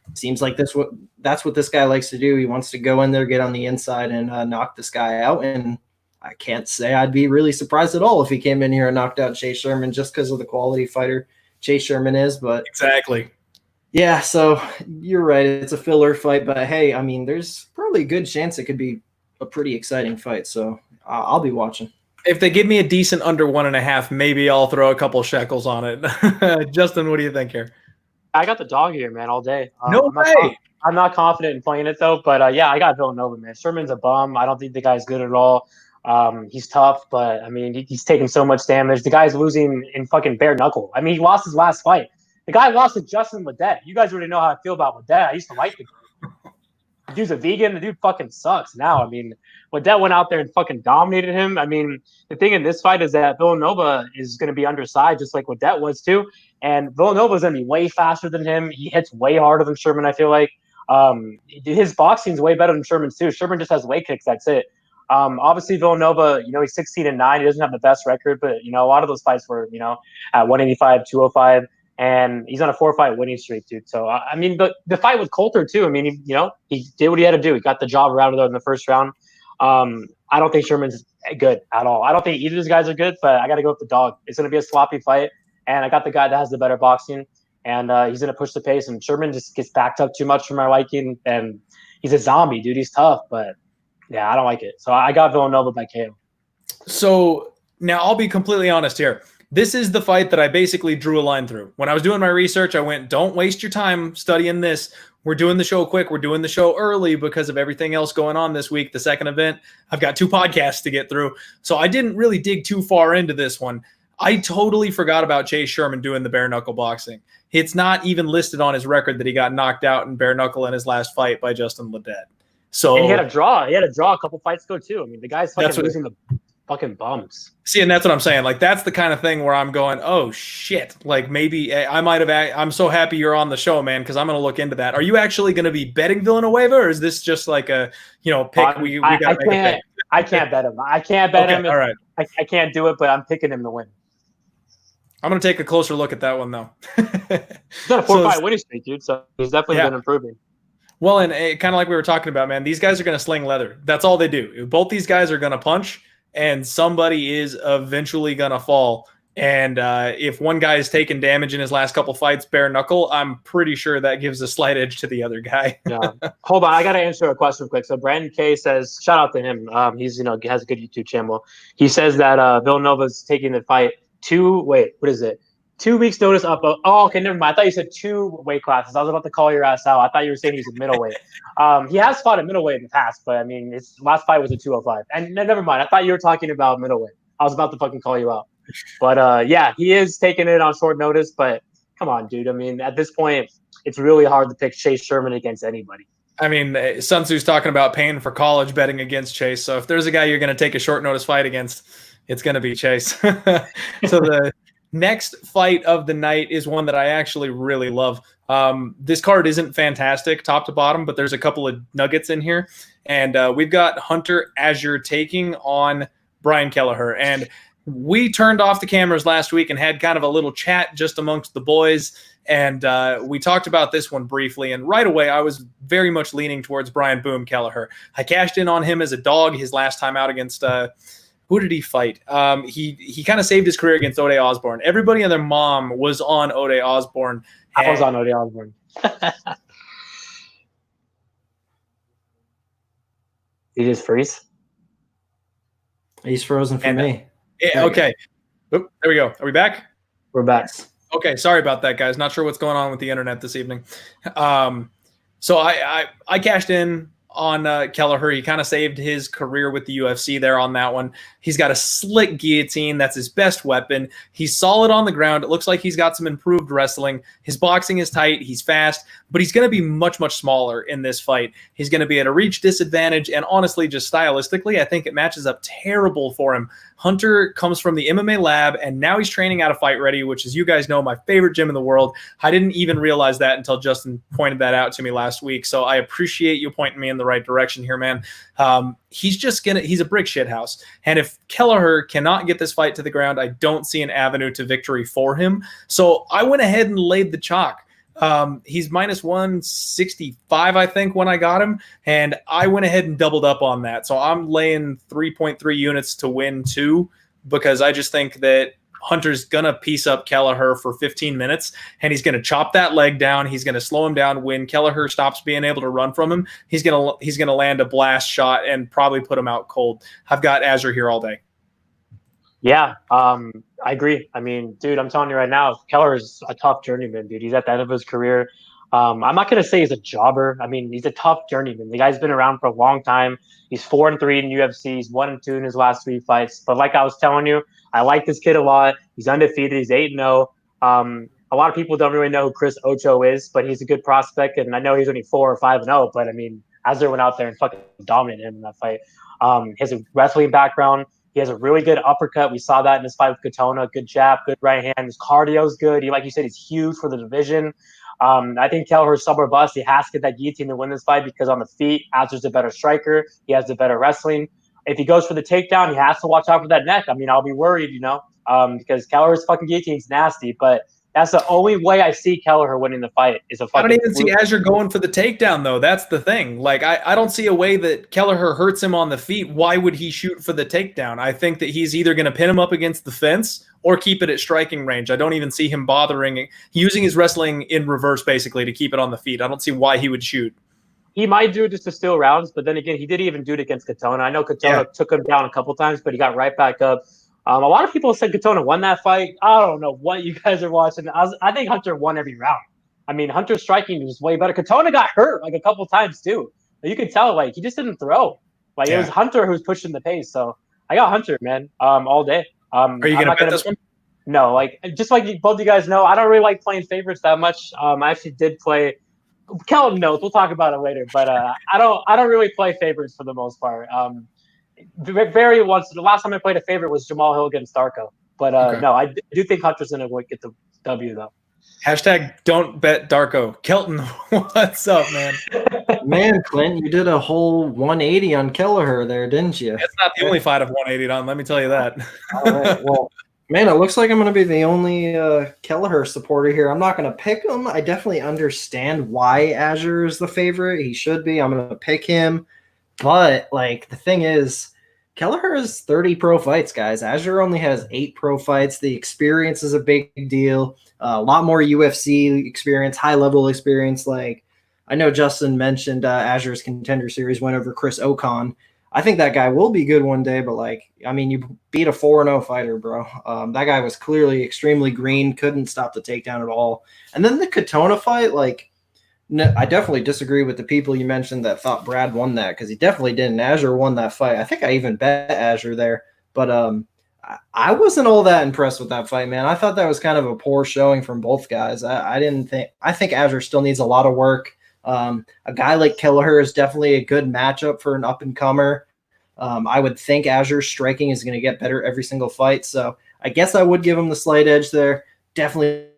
it seems like that's what this guy likes to do. He wants to go in there, get on the inside, and knock this guy out. And I can't say I'd be really surprised at all if he came in here and knocked out Chase Sherman just because of the quality fighter Chase Sherman is. But exactly. Yeah, so you're right. It's a filler fight, but hey, I mean, there's probably a good chance it could be a pretty exciting fight. So I'll be watching. If they give me a decent under 1.5, maybe I'll throw a couple shekels on it. Justin, what do you think here? I got the dog here, man, all day. No way. I'm not confident in playing it though, but yeah, I got Villanova, man. Sherman's a bum. I don't think the guy's good at all. He's tough, but I mean, he's taking so much damage. The guy's losing in fucking bare knuckle. I mean, he lost his last fight. The guy lost to Justin Ledet. You guys already know how I feel about Ledet. I used to like the guy. dude's a vegan. The dude fucking sucks now. I mean, Waddell went out there and fucking dominated him. I mean, the thing in this fight is that Villanova is going to be undersized, just like Waddell was too. And Villanova is going to be way faster than him. He hits way harder than Sherman, I feel like. His boxing's way better than Sherman's too. Sherman just has weight kicks. That's it. Obviously Villanova, he's 16-9. He doesn't have the best record, but a lot of those fights were, at 185, 205, and he's on a 4-fight winning streak, dude. So I mean, the fight with Coulter too. I mean, he did what he had to do. He got the job out of there in the first round. I don't think Sherman's good at all. I don't think either of these guys are good, but I got to go with the dog. It's going to be a sloppy fight, and I got the guy that has the better boxing, and he's going to push the pace. And Sherman just gets backed up too much for my liking, and he's a zombie, dude. He's tough, but yeah, I don't like it. So I got Villanova by KO. So now I'll be completely honest here. This is the fight that I basically drew a line through. When I was doing my research, I went, don't waste your time studying this. We're doing the show quick. We're doing the show early because of everything else going on this week. The second event, I've got 2 podcasts to get through. So I didn't really dig too far into this one. I totally forgot about Chase Sherman doing the bare knuckle boxing. It's not even listed on his record that he got knocked out in bare knuckle in his last fight by Justin Ledet. So and he had a draw. He had a draw a couple fights ago too. I mean, the guy's fucking losing the fucking bumps. See, and that's what I'm saying. Like, that's the kind of thing where I'm going, oh shit. Like, maybe I might have. I'm so happy you're on the show, man, because I'm going to look into that. Are you actually going to be betting Villanueva, or is this just like a pick? We got to make a pick. I can't bet him. I can't bet him. All right. I can't do it, but I'm picking him to win. I'm going to take a closer look at that one though. He's got a 4-fight winning streak, dude. So he's definitely been improving. Well, and kind of like we were talking about, man, these guys are going to sling leather. That's all they do. Both these guys are going to punch, and somebody is eventually going to fall. And if one guy is taking damage in his last couple fights, bare knuckle, I'm pretty sure that gives a slight edge to the other guy. Yeah. Hold on, I got to answer a question quick. So Brandon K says, shout out to him. He's has a good YouTube channel. He says that Villanova's taking the fight 2 weeks notice up. Oh, okay, never mind. I thought you said 2 weight classes. I was about to call your ass out. I thought you were saying he was a middleweight. He has fought at middleweight in the past, but I mean, his last fight was a 205. And never mind. I thought you were talking about middleweight. I was about to fucking call you out. But yeah, he is taking it on short notice. But come on, dude. I mean, at this point, it's really hard to pick Chase Sherman against anybody. I mean, Sun Tzu's talking about paying for college betting against Chase. So if there's a guy you're going to take a short notice fight against, it's going to be Chase. So the next fight of the night is one that I actually really love. This card isn't fantastic top to bottom, but there's a couple of nuggets in here. And we've got Hunter Azur taking on Brian Kelleher. And we turned off the cameras last week and had kind of a little chat just amongst the boys. And we talked about this one briefly. And right away, I was very much leaning towards Brian Boom Kelleher. I cashed in on him as a dog his last time out against who did he fight? He kind of saved his career against Ode Osborne. Everybody and their mom was on Ode Osborne. I was on Ode Osborne. He just freeze? He's frozen for me. Yeah, okay. Oop, there we go. Are we back? We're back. Okay, sorry about that, guys. Not sure what's going on with the internet this evening. So I cashed in on Kelleher. He kind of saved his career with the UFC there on that one. He's got a slick guillotine. That's his best weapon. He's solid on the ground. It looks like he's got some improved wrestling. His boxing is tight. He's fast, but he's going to be much, much smaller in this fight. He's going to be at a reach disadvantage, and honestly, just stylistically, I think it matches up terrible for him. Hunter comes from the MMA lab, and now he's training out of Fight Ready, which, as you guys know, my favorite gym in the world. I didn't even realize that until Justin pointed that out to me last week, so I appreciate you pointing me in the right direction here, man. He's a brick shit house, and if Kelleher cannot get this fight to the ground, I don't see an avenue to victory for him. So I went ahead and laid the chalk. He's minus 165, I think, when I got him, and I went ahead and doubled up on that. So I'm laying 3.3 units to win 2, because I just think that Hunter's gonna piece up Kelleher for 15 minutes, and he's gonna chop that leg down. He's gonna slow him down. When Kelleher stops being able to run from him, he's gonna land a blast shot and probably put him out cold. I've got Azur here all day. Yeah, I agree. I mean, dude, I'm telling you right now, Kelleher is a tough journeyman, dude. He's at the end of his career. I'm not going to say he's a jobber. I mean, he's a tough journeyman. The guy's been around for a long time. He's 4-3 in UFC. He's 1-2 in his last 3 fights. But like I was telling you, I like this kid a lot. He's undefeated. He's 8-0. A lot of people don't really know who Chris Ocho is, but he's a good prospect. And I know he's only 4 or 5-0. But I mean, Azur went out there and fucking dominated him in that fight. He has a wrestling background. He has a really good uppercut. We saw that in his fight with Katona. Good jab, good right hand. His cardio is good. Like you said, he's huge for the division. I think Kelleher's sub or bust. He has to get that guillotine to win this fight because on the feet, Azur's a better striker. He has the better wrestling. If he goes for the takedown, he has to watch out for that neck. I mean, I'll be worried, because Kelleher's fucking guillotine's nasty, but that's the only way I see Kelleher winning the fight is a fucking. I don't even see Azur going for the takedown, though. That's the thing. Like, I don't see a way that Kelleher hurts him on the feet. Why would he shoot for the takedown? I think that he's either going to pin him up against the fence or keep it at striking range. I don't even see him bothering using his wrestling in reverse, basically, to keep it on the feet. I don't see why he would shoot. He might do it just to steal rounds, but then again, he didn't even do it against Katona. I know Katona took him down a couple times, but he got right back up. A lot of people said Katona won that fight. I don't know what you guys are watching. I think Hunter won every round. I mean, Hunter's striking was way better. Katona got hurt like a couple times too. You can tell, like, he just didn't throw. Like, it was Hunter who was pushing the pace. So I got Hunter, man, all day. Are you going to bet this one? No, like, just like both you guys know, I don't really like playing favorites that much. I actually did play. Kelton knows. We'll talk about it later, but I don't really play favorites for the most part. Very once the last time I played a favorite was Jamal Hill against Darko, but no, I do think Hunter's gonna get the W though. Hashtag don't bet Darko. Kelton, what's up, man? Man, Clint, you did a whole 180 on Kelleher there, didn't you? That's not the only fight I've 180 on. Let me tell you that. All right, well. Man, it looks like I'm going to be the only Kelleher supporter here. I'm not going to pick him. I definitely understand why Azur is the favorite. He should be. I'm going to pick him. But, like, the thing is, Kelleher has 30 pro fights, guys. Azur only has 8 pro fights. The experience is a big deal. A lot more UFC experience, high-level experience. Like, I know Justin mentioned Azur's Contender Series went over Chris Ocon. I think that guy will be good one day, but, like, I mean, you beat a 4-0 fighter, bro. That guy was clearly extremely green, couldn't stop the takedown at all. And then the Katona fight, like, no, I definitely disagree with the people you mentioned that thought Brad won that, because he definitely didn't. Azur won that fight. I think I even bet Azur there, but I wasn't all that impressed with that fight, man. I thought that was kind of a poor showing from both guys. I think Azur still needs a lot of work. A guy like Kelleher is definitely a good matchup for an up-and-comer. I would think Azur's striking is going to get better every single fight, so I guess I would give him the slight edge there. Definitely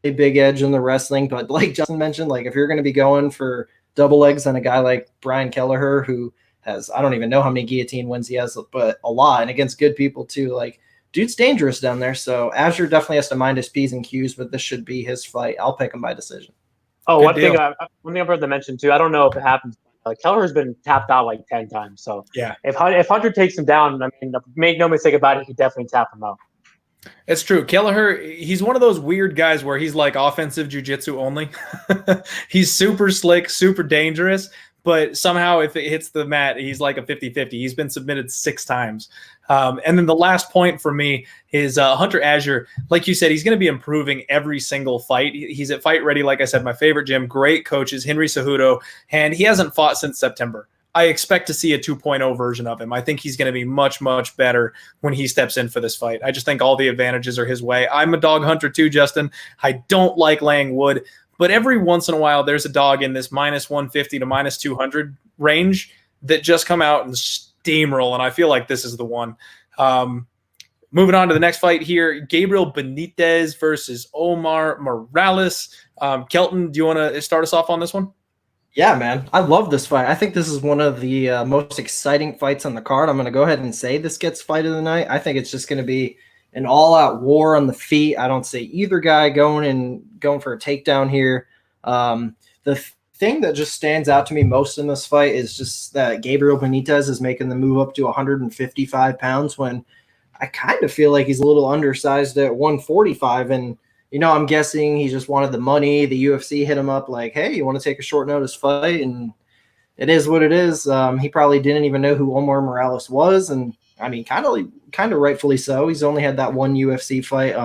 a big edge in the wrestling, but like Justin mentioned, like, if you're going to be going for double legs on a guy like Brian Kelleher, who has, I don't even know how many guillotine wins he has, but a lot, and against good people too. Like, dude's dangerous down there, so Azur definitely has to mind his P's and Q's, but this should be his fight. I'll pick him by decision. Oh, one thing I've heard to mention too, I don't know if it happens. Kelleher's been tapped out like 10 times. So yeah, if Hunter takes him down, I mean, make no mistake about it, he could definitely tap him out. It's true. Kelleher, he's one of those weird guys where he's like offensive jiu-jitsu only. He's super slick, super dangerous, but somehow if it hits the mat, he's like a 50-50. He's been submitted 6 times. And then the last point for me is Hunter Azur. Like you said, he's going to be improving every single fight. He's at Fight Ready, like I said, my favorite gym, great coaches, Henry Cejudo, and he hasn't fought since September. I expect to see a 2.0 version of him. I think he's going to be much, much better when he steps in for this fight. I just think all the advantages are his way. I'm a dog hunter too, Justin. I don't like laying wood, but every once in a while there's a dog in this minus 150 to minus 200 range that just come out and steamroll, and I feel like this is the one. Moving on to the next fight here, Gabriel Benitez versus Omar Morales. Kelton, do you want to start us off on this one? Yeah, man. I love this fight. I think this is one of the most exciting fights on the card. I'm going to go ahead and say this gets fight of the night. I think it's just going to be an all-out war on the feet. I don't see either guy going for a takedown here. The thing that just stands out to me most in this fight is just that Gabriel Benitez is making the move up to 155 pounds when I kind of feel like he's a little undersized at 145. And, you know, I'm guessing he just wanted the money. The UFC hit him up like, hey, you want to take a short notice fight? And it is what it is. He probably didn't even know who Omar Morales was. And, I mean, kind of rightfully so. He's only had that one UFC fight.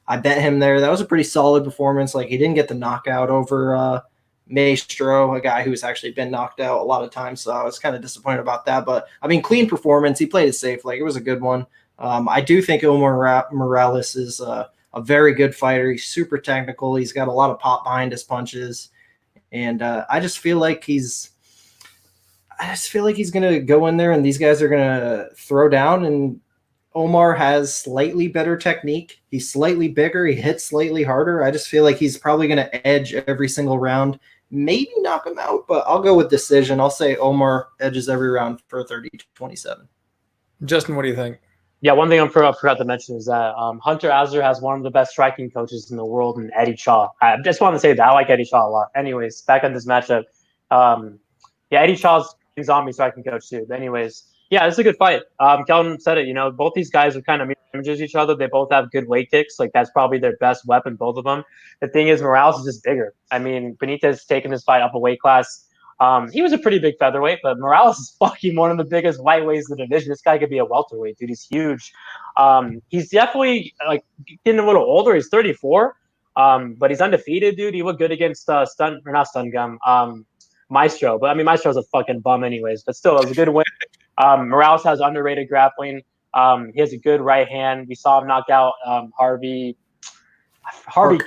I bet him there. That was a pretty solid performance. Like, he didn't get the knockout over Maestro, a guy who's actually been knocked out a lot of times. So I was kind of disappointed about that. But, I mean, clean performance. He played it safe. Like, it was a good one. I do think Omar Morales is a very good fighter. He's super technical. He's got a lot of pop behind his punches. And I just feel like he's going to go in there and these guys are going to throw down, and Omar has slightly better technique. He's slightly bigger. He hits slightly harder. I just feel like he's probably going to edge every single round, maybe knock him out, but I'll go with decision. I'll say Omar edges every round for 30-27. Justin, what do you think? Yeah, one thing I forgot to mention is that Hunter Azur has one of the best striking coaches in the world in Eddie Shaw. I just want to say that. I like Eddie Shaw a lot. Anyways, back on this matchup. Eddie Shaw's zombie striking coach too. But anyways, yeah, it's a good fight. Kelvin said it, both these guys are kind of mirror images of each other. They both have good weight kicks. Like, that's probably their best weapon, both of them. The thing is, Morales is just bigger. I mean, Benitez taking this fight up a weight class. He was a pretty big featherweight, but Morales is fucking one of the biggest lightweights in the division. This guy could be a welterweight, dude. He's huge. He's definitely getting a little older. He's 34, but he's undefeated, dude. He looked good against Maestro. But I mean, Maestro's a fucking bum, anyways. But still, it was a good win. Morales has underrated grappling. He has a good right hand. We saw him knock out Harvey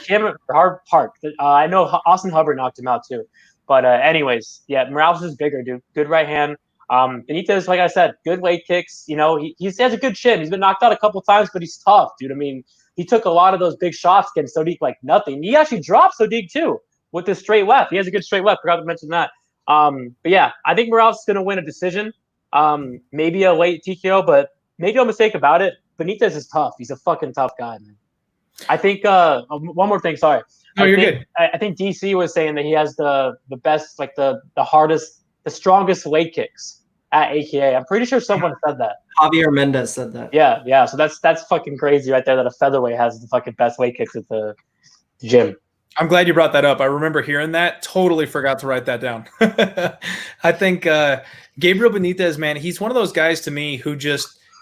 Kim or Park. I know Austin Hubbard knocked him out too. But anyways, yeah, Morales is bigger, dude. Good right hand. Benitez, like I said, good leg kicks. He has a good chin. He's been knocked out a couple times, but he's tough, dude. I mean, he took a lot of those big shots against Sodiq like nothing. He actually dropped Sodiq too with his straight left. He has a good straight left. Forgot to mention that. But yeah, I think Morales is going to win a decision. Maybe a late TKO, but maybe I'm mistaken about it. Benitez is tough. He's a fucking tough guy, man. I think one more thing. Sorry. No, you're good. I think DC was saying that he has the best, like the hardest, the strongest leg kicks at AKA. I'm pretty sure someone said that. Javier Mendez said that. Yeah. So that's fucking crazy right there that a featherweight has the fucking best leg kicks at the gym. I'm glad you brought that up. I remember hearing that. Totally forgot to write that down. I think Gabriel Benitez, man, he's one of those guys to me who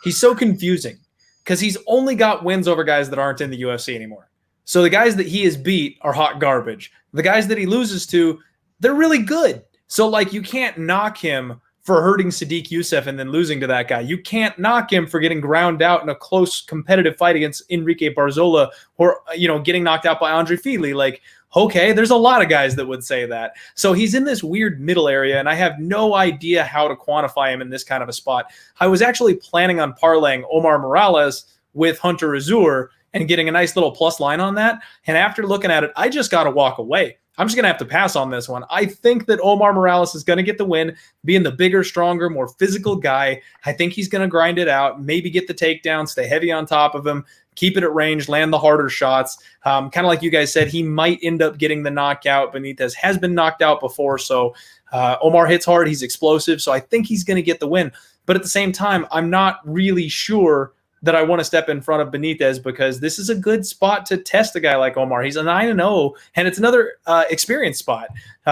he's so confusing because he's only got wins over guys that aren't in the UFC anymore. So the guys that he has beat are hot garbage. The guys that he loses to, they're really good. So you can't knock him for hurting Sodiq Yusuff and then losing to that guy. You can't knock him for getting ground out in a close competitive fight against Enrique Barzola or, getting knocked out by Andre Fili. Okay, there's a lot of guys that would say that. So he's in this weird middle area, and I have no idea how to quantify him in this kind of a spot. I was actually planning on parlaying Omar Morales with Hunter Azur and getting a nice little plus line on that. And after looking at it, I just got to walk away. I'm just going to have to pass on this one. I think that Omar Morales is going to get the win, being the bigger, stronger, more physical guy. I think he's going to grind it out, maybe get the takedown, stay heavy on top of him, keep it at range, land the harder shots. Kind of like you guys said, he might end up getting the knockout. Benitez has been knocked out before, so Omar hits hard. He's explosive, so I think he's going to get the win. But at the same time, I'm not really sure that I want to step in front of Benitez because this is a good spot to test a guy like Omar. He's a 9-0, and it's another experience spot.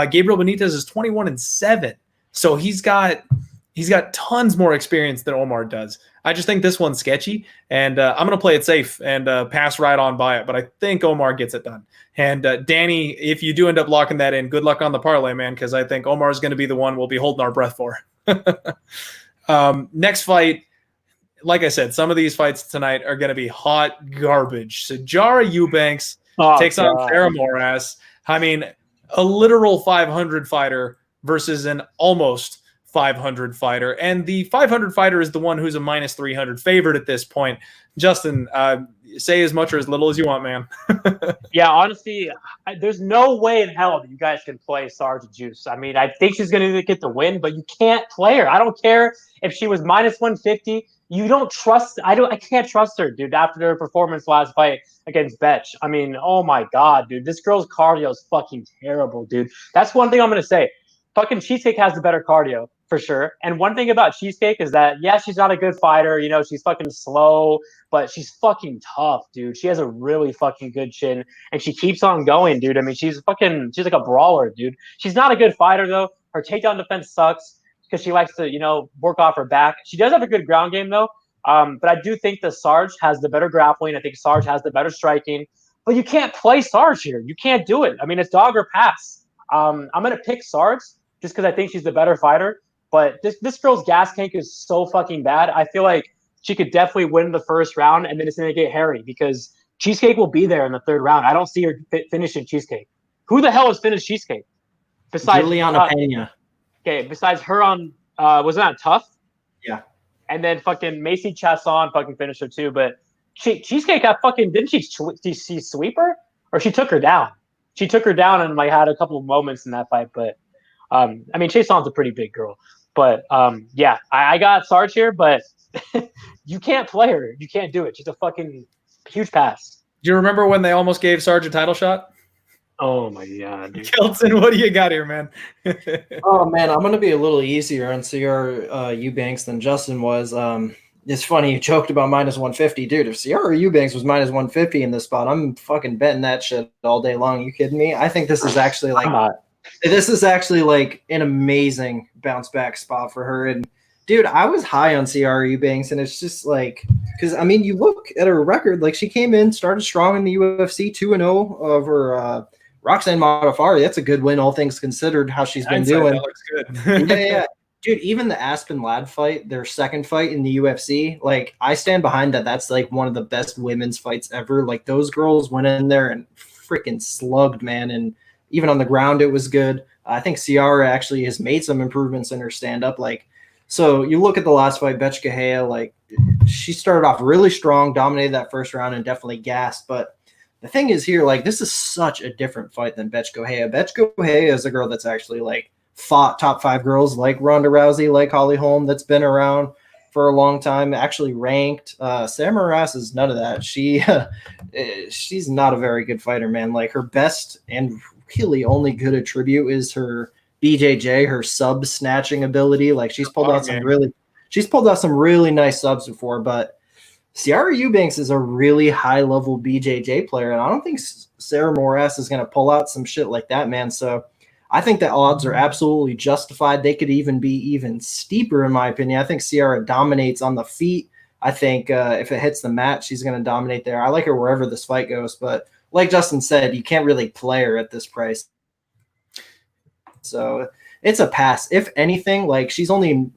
Gabriel Benitez is 21-7, so he's got tons more experience than Omar does. I just think this one's sketchy, and I'm going to play it safe and pass right on by it, but I think Omar gets it done. And Danny, if you do end up locking that in, good luck on the parlay, man, because I think Omar is going to be the one we'll be holding our breath for. Next fight, like I said, some of these fights tonight are going to be hot garbage. So Jara Eubanks takes on Sarah Moras. I mean, a literal 500 fighter versus an almost 500 fighter. And the 500 fighter is the one who's a minus 300 favorite at this point. Justin, say as much or as little as you want, man. Yeah, honestly, there's no way in hell that you guys can play Sarge Juice. I mean, I think she's going to get the win, but you can't play her. I don't care if she was minus 150. You don't trust. I can't trust her, dude. After her performance last fight against Betch, I mean, oh my god, dude, this girl's cardio is fucking terrible, dude. That's one thing I'm gonna say. Fucking Cheesecake has the better cardio for sure. And one thing about Cheesecake is that she's not a good fighter. She's fucking slow, but she's fucking tough, dude. She has a really fucking good chin, and she keeps on going, dude. I mean, she's like a brawler, dude. She's not a good fighter though. Her takedown defense sucks because she likes to, work off her back. She does have a good ground game, though. But I do think that Sarge has the better grappling. I think Sarge has the better striking. But you can't play Sarge here. You can't do it. I mean, it's dog or pass. I'm going to pick Sarge just because I think she's the better fighter. But this girl's gas tank is so fucking bad. I feel like she could definitely win the first round, and then it's going to get hairy because Cheesecake will be there in the third round. I don't see her finishing Cheesecake. Who the hell has finished Cheesecake? Besides Juliana Pena. Okay, besides her on, wasn't that Tough? Yeah. And then fucking Macy Chasson fucking finished her too. But Cheesecake got fucking, didn't she sweep her? Or she took her down? She took her down and like had a couple of moments in that fight. But I mean, Chason's a pretty big girl. But yeah, I got Sarge here, but you can't play her. You can't do it. She's a fucking huge pass. Do you remember when they almost gave Sarge a title shot? Oh my god, dude. Kelton, what do you got here, man? Oh man, I'm gonna be a little easier on Ciara Eubanks than Justin was. It's funny you joked about minus 150, dude. If Ciara Eubanks was minus 150 in this spot, I'm fucking betting that shit all day long. You kidding me? I think this is actually like an amazing bounce back spot for her. And dude, I was high on Ciara Eubanks, and it's just like, because I mean, you look at her record, like she came in, started strong in the UFC, 2-0 over Roxanne Modafferi. That's a good win, all things considered, how she's been doing. That looks good. yeah. Dude, even the Aspen Ladd fight, their second fight in the UFC, like I stand behind that. That's like one of the best women's fights ever. Like those girls went in there and freaking slugged, man. And even on the ground, it was good. I think Ciara actually has made some improvements in her stand-up. Like, so you look at the last fight, Betch Kelleher, like she started off really strong, dominated that first round, and definitely gassed. But the thing is here, like this is such a different fight than Betch Kelleher. Betch Kelleher is a girl that's actually like fought top 5 girls like Ronda Rousey, like Holly Holm, that's been around for a long time, actually ranked. Sarah Moras is none of that. She's not a very good fighter, man. Like her best and really only good attribute is her BJJ, her sub snatching ability. Like she's pulled out some really nice subs before, but Ciara Eubanks is a really high level BJJ player, and I don't think Sarah Moras is going to pull out some shit like that, man. So I think the odds are absolutely justified. They could even be even steeper, in my opinion. I think Ciara dominates on the feet. I think if it hits the mat, she's going to dominate there. I like her wherever this fight goes, but like Justin said, you can't really play her at this price. So it's a pass. If anything, like she's only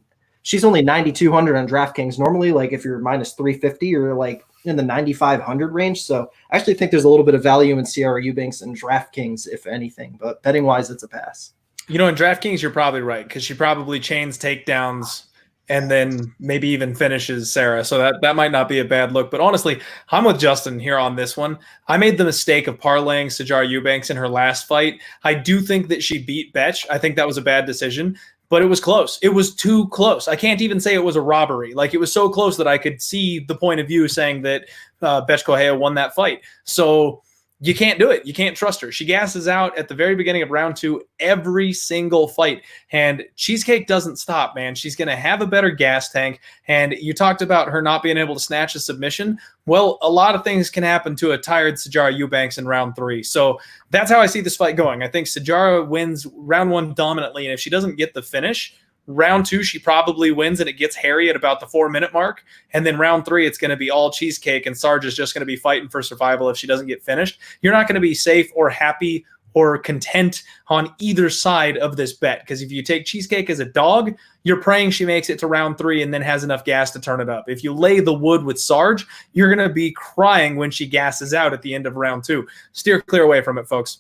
9,200 on DraftKings. Normally, like if you're minus 350, you're like in the 9,500 range. So I actually think there's a little bit of value in Ciara Eubanks and DraftKings, if anything. But betting wise, it's a pass. You know, in DraftKings, you're probably right because she probably chains takedowns and then maybe even finishes Sarah. So that might not be a bad look. But honestly, I'm with Justin here on this one. I made the mistake of parlaying Ciara Eubanks in her last fight. I do think that she beat Betch. I think that was a bad decision. But it was close. It was too close. I can't even say it was a robbery. Like it was so close that I could see the point of view saying that Betch Kelleher won that fight. So you can't do it. You can't trust her. She gasses out at the very beginning of round 2 every single fight. And Cheesecake doesn't stop, man. She's going to have a better gas tank. And you talked about her not being able to snatch a submission. Well, a lot of things can happen to a tired Ciara Eubanks in round 3. So that's how I see this fight going. I think Ciara wins round 1 dominantly. And if she doesn't get the finish, round 2, she probably wins and it gets hairy at about the 4-minute mark. And then round 3, it's going to be all Cheesecake and Sarge is just going to be fighting for survival if she doesn't get finished. You're not going to be safe or happy or content on either side of this bet. Because if you take Cheesecake as a dog, you're praying she makes it to round 3 and then has enough gas to turn it up. If you lay the wood with Sarge, you're going to be crying when she gasses out at the end of round 2. Steer clear away from it, folks.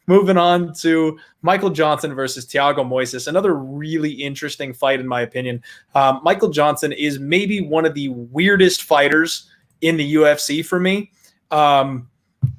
Moving on to Michael Johnson versus Thiago Moises, another really interesting fight in my opinion. Michael Johnson is maybe one of the weirdest fighters in the UFC for me.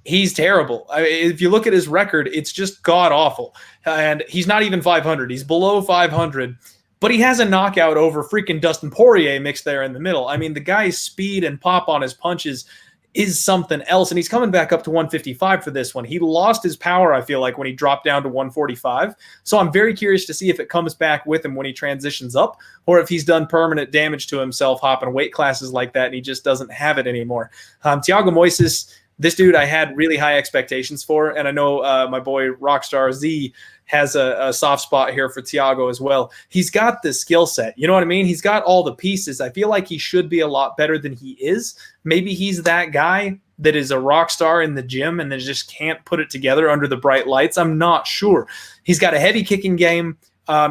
He's terrible. If you look at his record, it's just god-awful. And he's not even 500. He's below 500. But he has a knockout over freaking Dustin Poirier mixed there in the middle. I mean, the guy's speed and pop on his punches is something else. And he's coming back up to 155 for this one. He lost his power, I feel like, when he dropped down to 145. So I'm very curious to see if it comes back with him when he transitions up or if he's done permanent damage to himself hopping weight classes like that and he just doesn't have it anymore. Thiago Moises, this dude I had really high expectations for, and I know my boy Rockstar Z has a soft spot here for Thiago as well. He's got the skill set. You know what I mean? He's got all the pieces. I feel like he should be a lot better than he is. Maybe he's that guy that is a rock star in the gym and then just can't put it together under the bright lights. I'm not sure. He's got a heavy kicking game.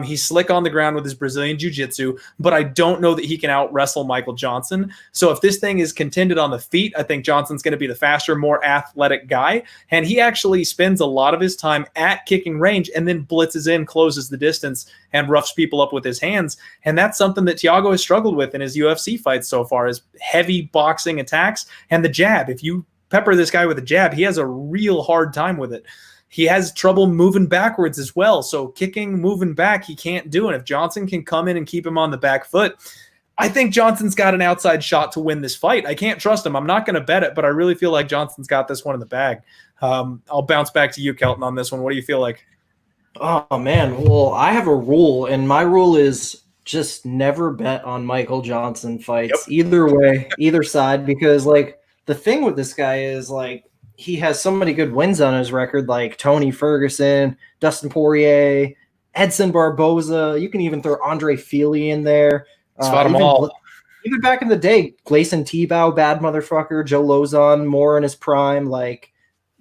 He's slick on the ground with his Brazilian jiu-jitsu, but I don't know that he can out-wrestle Michael Johnson. So if this thing is contended on the feet, I think Johnson's going to be the faster, more athletic guy. And he actually spends a lot of his time at kicking range and then blitzes in, closes the distance, and roughs people up with his hands. And that's something that Thiago has struggled with in his UFC fights so far, is heavy boxing attacks and the jab. If you pepper this guy with a jab, he has a real hard time with it. He has trouble moving backwards as well. So kicking, moving back, he can't do it. If Johnson can come in and keep him on the back foot, I think Johnson's got an outside shot to win this fight. I can't trust him. I'm not going to bet it, but I really feel like Johnson's got this one in the bag. I'll bounce back to you, Kelton, on this one. What do you feel like? Oh, man. Well, I have a rule, and my rule is just never bet on Michael Johnson fights. Yep. Either way, either side, because, like, the thing with this guy is, like, he has so many good wins on his record, like Tony Ferguson, Dustin Poirier, Edson Barboza. You can even throw Andre Fili in there. Spot them all. Even back in the day, Gleison Tebow, bad motherfucker, Joe Lozon, more in his prime. Like,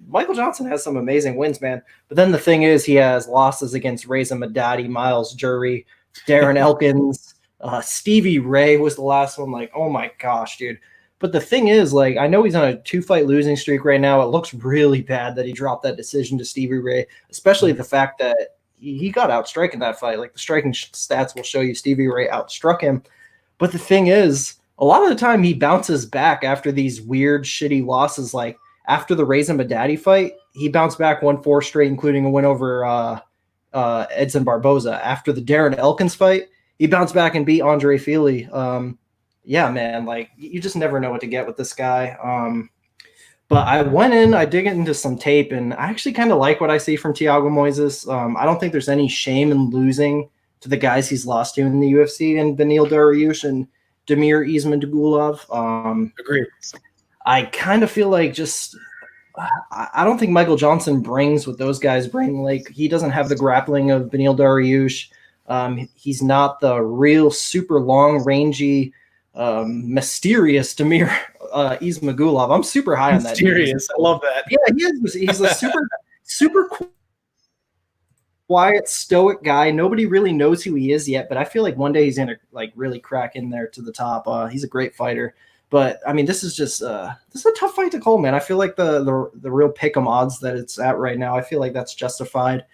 Michael Johnson has some amazing wins, man. But then the thing is, he has losses against Reza Madadi, Miles Jury, Darren Elkins, Stevie Ray was the last one. Like, oh my gosh, dude. But the thing is, like, I know he's on a 2-fight losing streak right now. It looks really bad that he dropped that decision to Stevie Ray, especially the fact that he got outstruck in that fight. Like, the striking stats will show you Stevie Ray outstruck him. But the thing is, a lot of the time he bounces back after these weird, shitty losses. Like, after the Reza Madadi fight, he bounced back 1-4 straight, including a win over Edson Barboza. After the Darren Elkins fight, he bounced back and beat Andre Fili. Yeah, man, like, you just never know what to get with this guy. But I went in, I dig into some tape, and I actually kind of like what I see from Thiago Moises. I don't think there's any shame in losing to the guys he's lost to in the UFC, and Beneil Dariush and Damir Ismagulov. Agreed. I kind of feel like I don't think Michael Johnson brings what those guys bring. Like, he doesn't have the grappling of Beneil Dariush. He's not the real super long, rangy, mysterious Damir Ismagulov. I'm super high on that. Mysterious. I love that. Yeah, he is. He's a super quiet, stoic guy. Nobody really knows who he is yet, but I feel like one day he's gonna, like, really crack in there to the top. He's a great fighter. But I mean, this is a tough fight to call, man. I feel like the real pick'em odds that it's at right now, I feel like that's justified.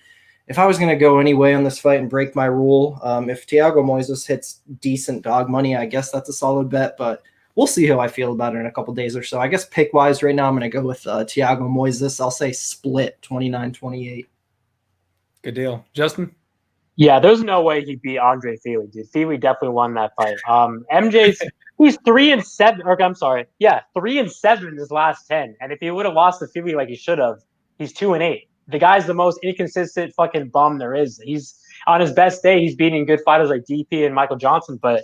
If I was going to go any way on this fight and break my rule, if Thiago Moises hits decent dog money, I guess that's a solid bet, but we'll see how I feel about it in a couple days or so. I guess pick-wise right now, I'm going to go with Thiago Moises. I'll say split 29-28. Good deal. Justin? Yeah, there's no way he beat Andre Fili, dude. Fili definitely won that fight. MJ's he's 3-7, or I'm sorry. Yeah, 3-7 in his last 10. And if he would have lost to Fili like he should have, he's 2-8. The guy's the most inconsistent fucking bum there is. He's on his best day, he's beating good fighters like DP and Michael Johnson, but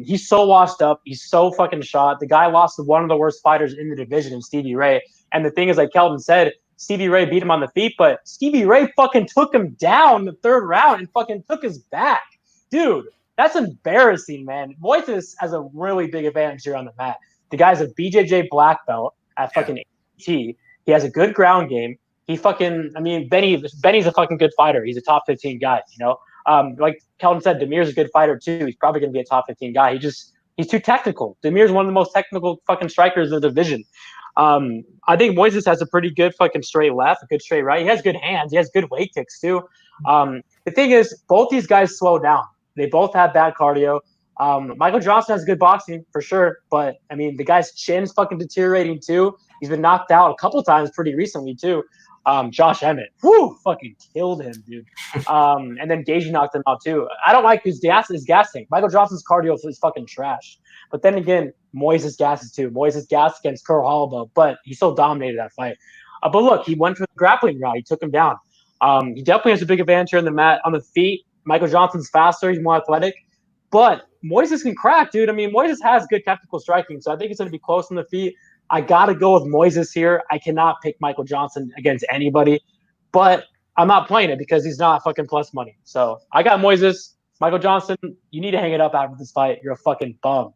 he's so washed up. He's so fucking shot. The guy lost to one of the worst fighters in the division, in Stevie Ray. And the thing is, like Kelvin said, Stevie Ray beat him on the feet, but Stevie Ray fucking took him down in the third round and fucking took his back. Dude, that's embarrassing, man. Moises has a really big advantage here on the mat. The guy's a BJJ black belt at fucking AT. He has a good ground game. He fucking, I mean, Benny's a fucking good fighter. He's a top 15 guy, you know? Like Kelvin said, Damir's a good fighter too. He's probably going to be a top 15 guy. He's too technical. Damir's one of the most technical fucking strikers in the division. I think Moises has a pretty good fucking straight left, a good straight right. He has good hands. He has good weight kicks too. The thing is, both these guys slow down. They both have bad cardio. Michael Johnson has good boxing for sure, but I mean, the guy's chin's fucking deteriorating too. He's been knocked out a couple times pretty recently too. Josh Emmett, fucking killed him, dude. And then Gagey knocked him out too. I don't like his gas tank. Michael Johnson's cardio is fucking trash. But then again, Moises gasses too. Moises gassed against Curl Holloway, but he still dominated that fight. But look, he went for the grappling route. He took him down. He definitely has a big advantage here on the mat. On the feet, Michael Johnson's faster. He's more athletic. But Moises can crack, dude. I mean, Moises has good technical striking, so I think it's going to be close on the feet. I got to go with Moises here. I cannot pick Michael Johnson against anybody, but I'm not playing it because he's not fucking plus money. So I got Moises. Michael Johnson, you need to hang it up after this fight. You're a fucking bum.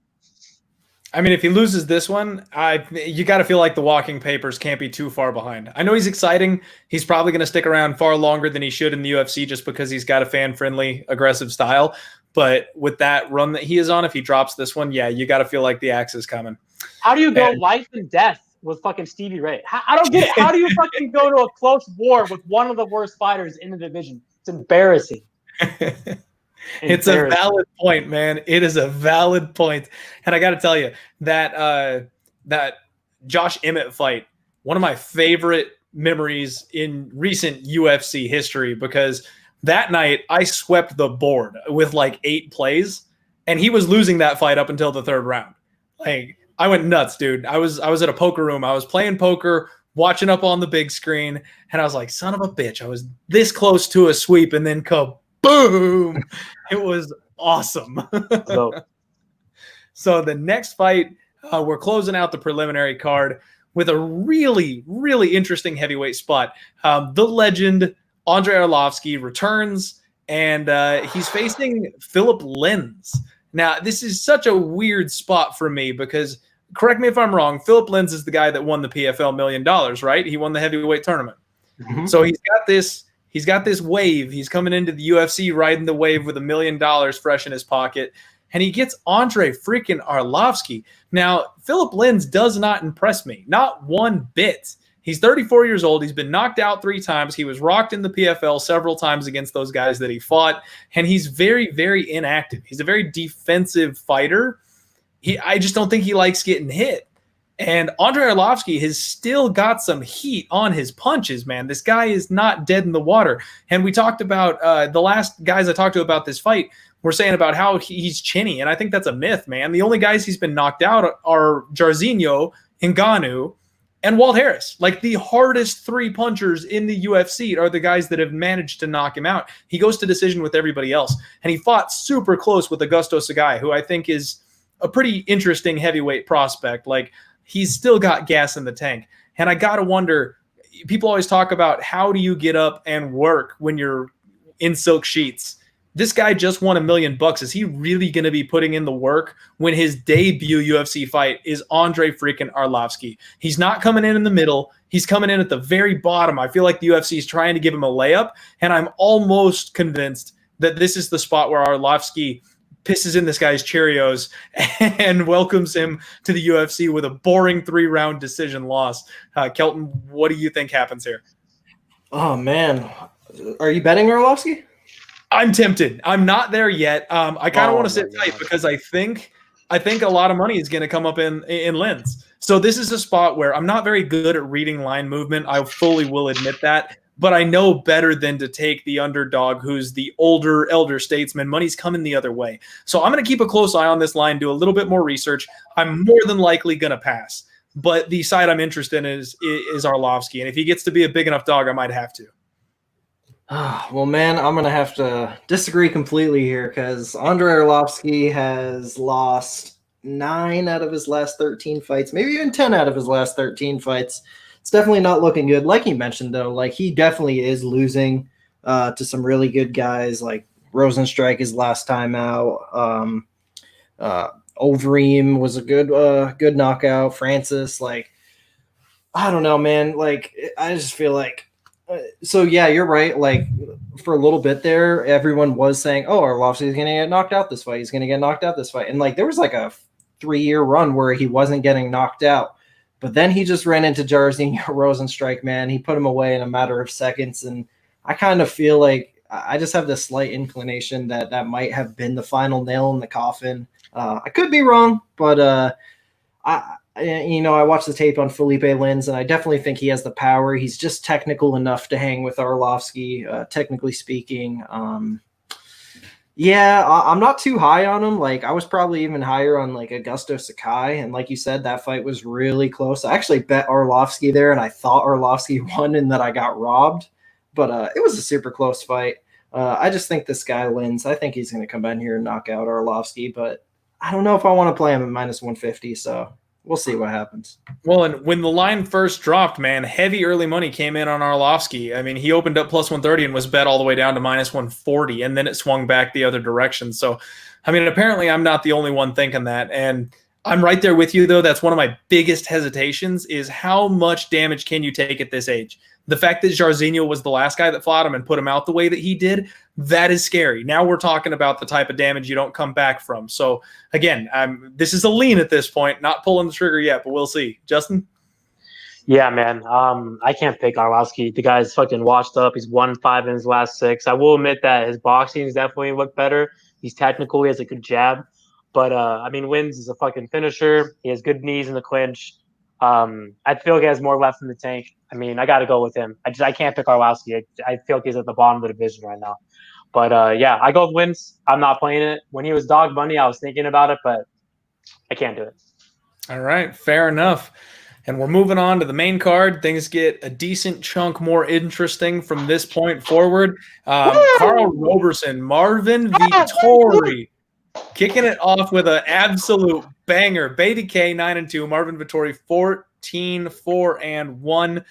I mean, if he loses this one, you got to feel like the walking papers can't be too far behind. I know he's exciting. He's probably going to stick around far longer than he should in the UFC just because he's got a fan-friendly, aggressive style. But with that run that he is on, if he drops this one, yeah, you got to feel like the axe is coming. How do you go life and death with fucking Stevie Ray? I don't get it. How do you fucking go to a close war with one of the worst fighters in the division? It's embarrassing. It's a valid point, man. It is a valid point. And I got to tell you that that Josh Emmett fight, one of my favorite memories in recent UFC history, because that night I swept the board with like 8 plays and he was losing that fight up until the 3rd round. Like, I went nuts, dude. I was at a poker room. I was playing poker, watching up on the big screen, and I was like, son of a bitch. I was this close to a sweep, and then kaboom. It was awesome. So the next fight, we're closing out the preliminary card with a really, really interesting heavyweight spot. The legend, Andre Arlovski, returns, and he's facing Philip Lins. Now, this is such a weird spot for me because, correct me if I'm wrong, Philip Lins is the guy that won the PFL $1 million, right? He won the heavyweight tournament. Mm-hmm. So he's got this wave. He's coming into the UFC riding the wave with $1 million fresh in his pocket, and he gets Andre freaking Arlovski. Now, Philip Lins does not impress me, not one bit. He's 34 years old. He's been knocked out 3 times. He was rocked in the PFL several times against those guys that he fought, and he's very, very inactive. He's a very defensive fighter. I just don't think he likes getting hit. And Andre Arlovski has still got some heat on his punches, man. This guy is not dead in the water. And we talked about the last guys I talked to about this fight were saying about how he's chinny, and I think that's a myth, man. The only guys he's been knocked out are Jairzinho, Ngannou, and Walt Harris. Like, the hardest 3 punchers in the UFC are the guys that have managed to knock him out. He goes to decision with everybody else. And he fought super close with Augusto Sagai, who I think is a pretty interesting heavyweight prospect. Like, he's still got gas in the tank. And I got to wonder, people always talk about how do you get up and work when you're in silk sheets? This guy just won $1 million. Is he really going to be putting in the work when his debut UFC fight is Andre freaking Arlovski? He's not coming in the middle. He's coming in at the very bottom. I feel like the UFC is trying to give him a layup, and I'm almost convinced that this is the spot where Arlovski pisses in this guy's Cheerios and welcomes him to the UFC with a boring 3-round decision loss. Kelton, what do you think happens here? Oh, man. Are you betting Arlovski? I'm tempted. I'm not there yet. I kind of want to sit tight because I think a lot of money is going to come up in Lins. So this is a spot where I'm not very good at reading line movement. I fully will admit that, but I know better than to take the underdog who's the elder statesman. Money's coming the other way. So I'm going to keep a close eye on this line, do a little bit more research. I'm more than likely going to pass, but the side I'm interested in is Arlovski. And if he gets to be a big enough dog, I might have to. Well, man, I'm going to have to disagree completely here because Andre Arlovski has lost 9 out of his last 13 fights, maybe even 10 out of his last 13 fights. It's definitely not looking good. Like you mentioned, though, like he definitely is losing to some really good guys like Rosenstrike his last time out. Overeem was a good knockout. Francis, like, I don't know, man. Like, I just feel like, so yeah, you're right. Like, for a little bit there, everyone was saying, "Oh, Arlovski's going to get knocked out this fight. He's going to get knocked out this fight." And like, there was like a 3-year run where he wasn't getting knocked out, but then he just ran into Jairzinho Rosenstrike. Man, he put him away in a matter of seconds, and I kind of feel like I just have this slight inclination that might have been the final nail in the coffin. I could be wrong, but I watched the tape on Felipe Lins, and I definitely think he has the power. He's just technical enough to hang with Arlovski, technically speaking. I'm not too high on him. Like, I was probably even higher on like Augusto Sakai, and like you said, that fight was really close. I actually bet Arlovski there, and I thought Arlovski won, and that I got robbed. But it was a super close fight. I just think this guy Lins, I think he's going to come in here and knock out Arlovski, but I don't know if I want to play him at minus 150. So we'll see what happens. Well, and when the line first dropped, man, heavy early money came in on Arlovski. I mean, he opened up plus 130 and was bet all the way down to minus 140, and then it swung back the other direction. So, I mean, apparently I'm not the only one thinking that. And I'm right there with you, though. That's one of my biggest hesitations is how much damage can you take at this age? The fact that Jairzinho was the last guy that fought him and put him out the way that he did, that is scary. Now we're talking about the type of damage you don't come back from. So, again, this is a lean at this point. Not pulling the trigger yet, but we'll see. Justin? Yeah, man. I can't pick Arlovski. The guy's fucking washed up. He's won 5 in his last 6. I will admit that his boxing has definitely looked better. He's technical. He has a good jab. But, Wins is a fucking finisher. He has good knees in the clinch. I feel like he has more left in the tank. I got to go with him. I can't pick Arlovski. I feel like he's at the bottom of the division right now. But, I go with Wins. I'm not playing it. When he was dog money, I was thinking about it, but I can't do it. All right, fair enough. And we're moving on to the main card. Things get a decent chunk more interesting from this point forward. Carl Roberson, Marvin Vettori, kicking it off with an absolute banger. Baby K 9-2, Marvin Vettori 14-4-1.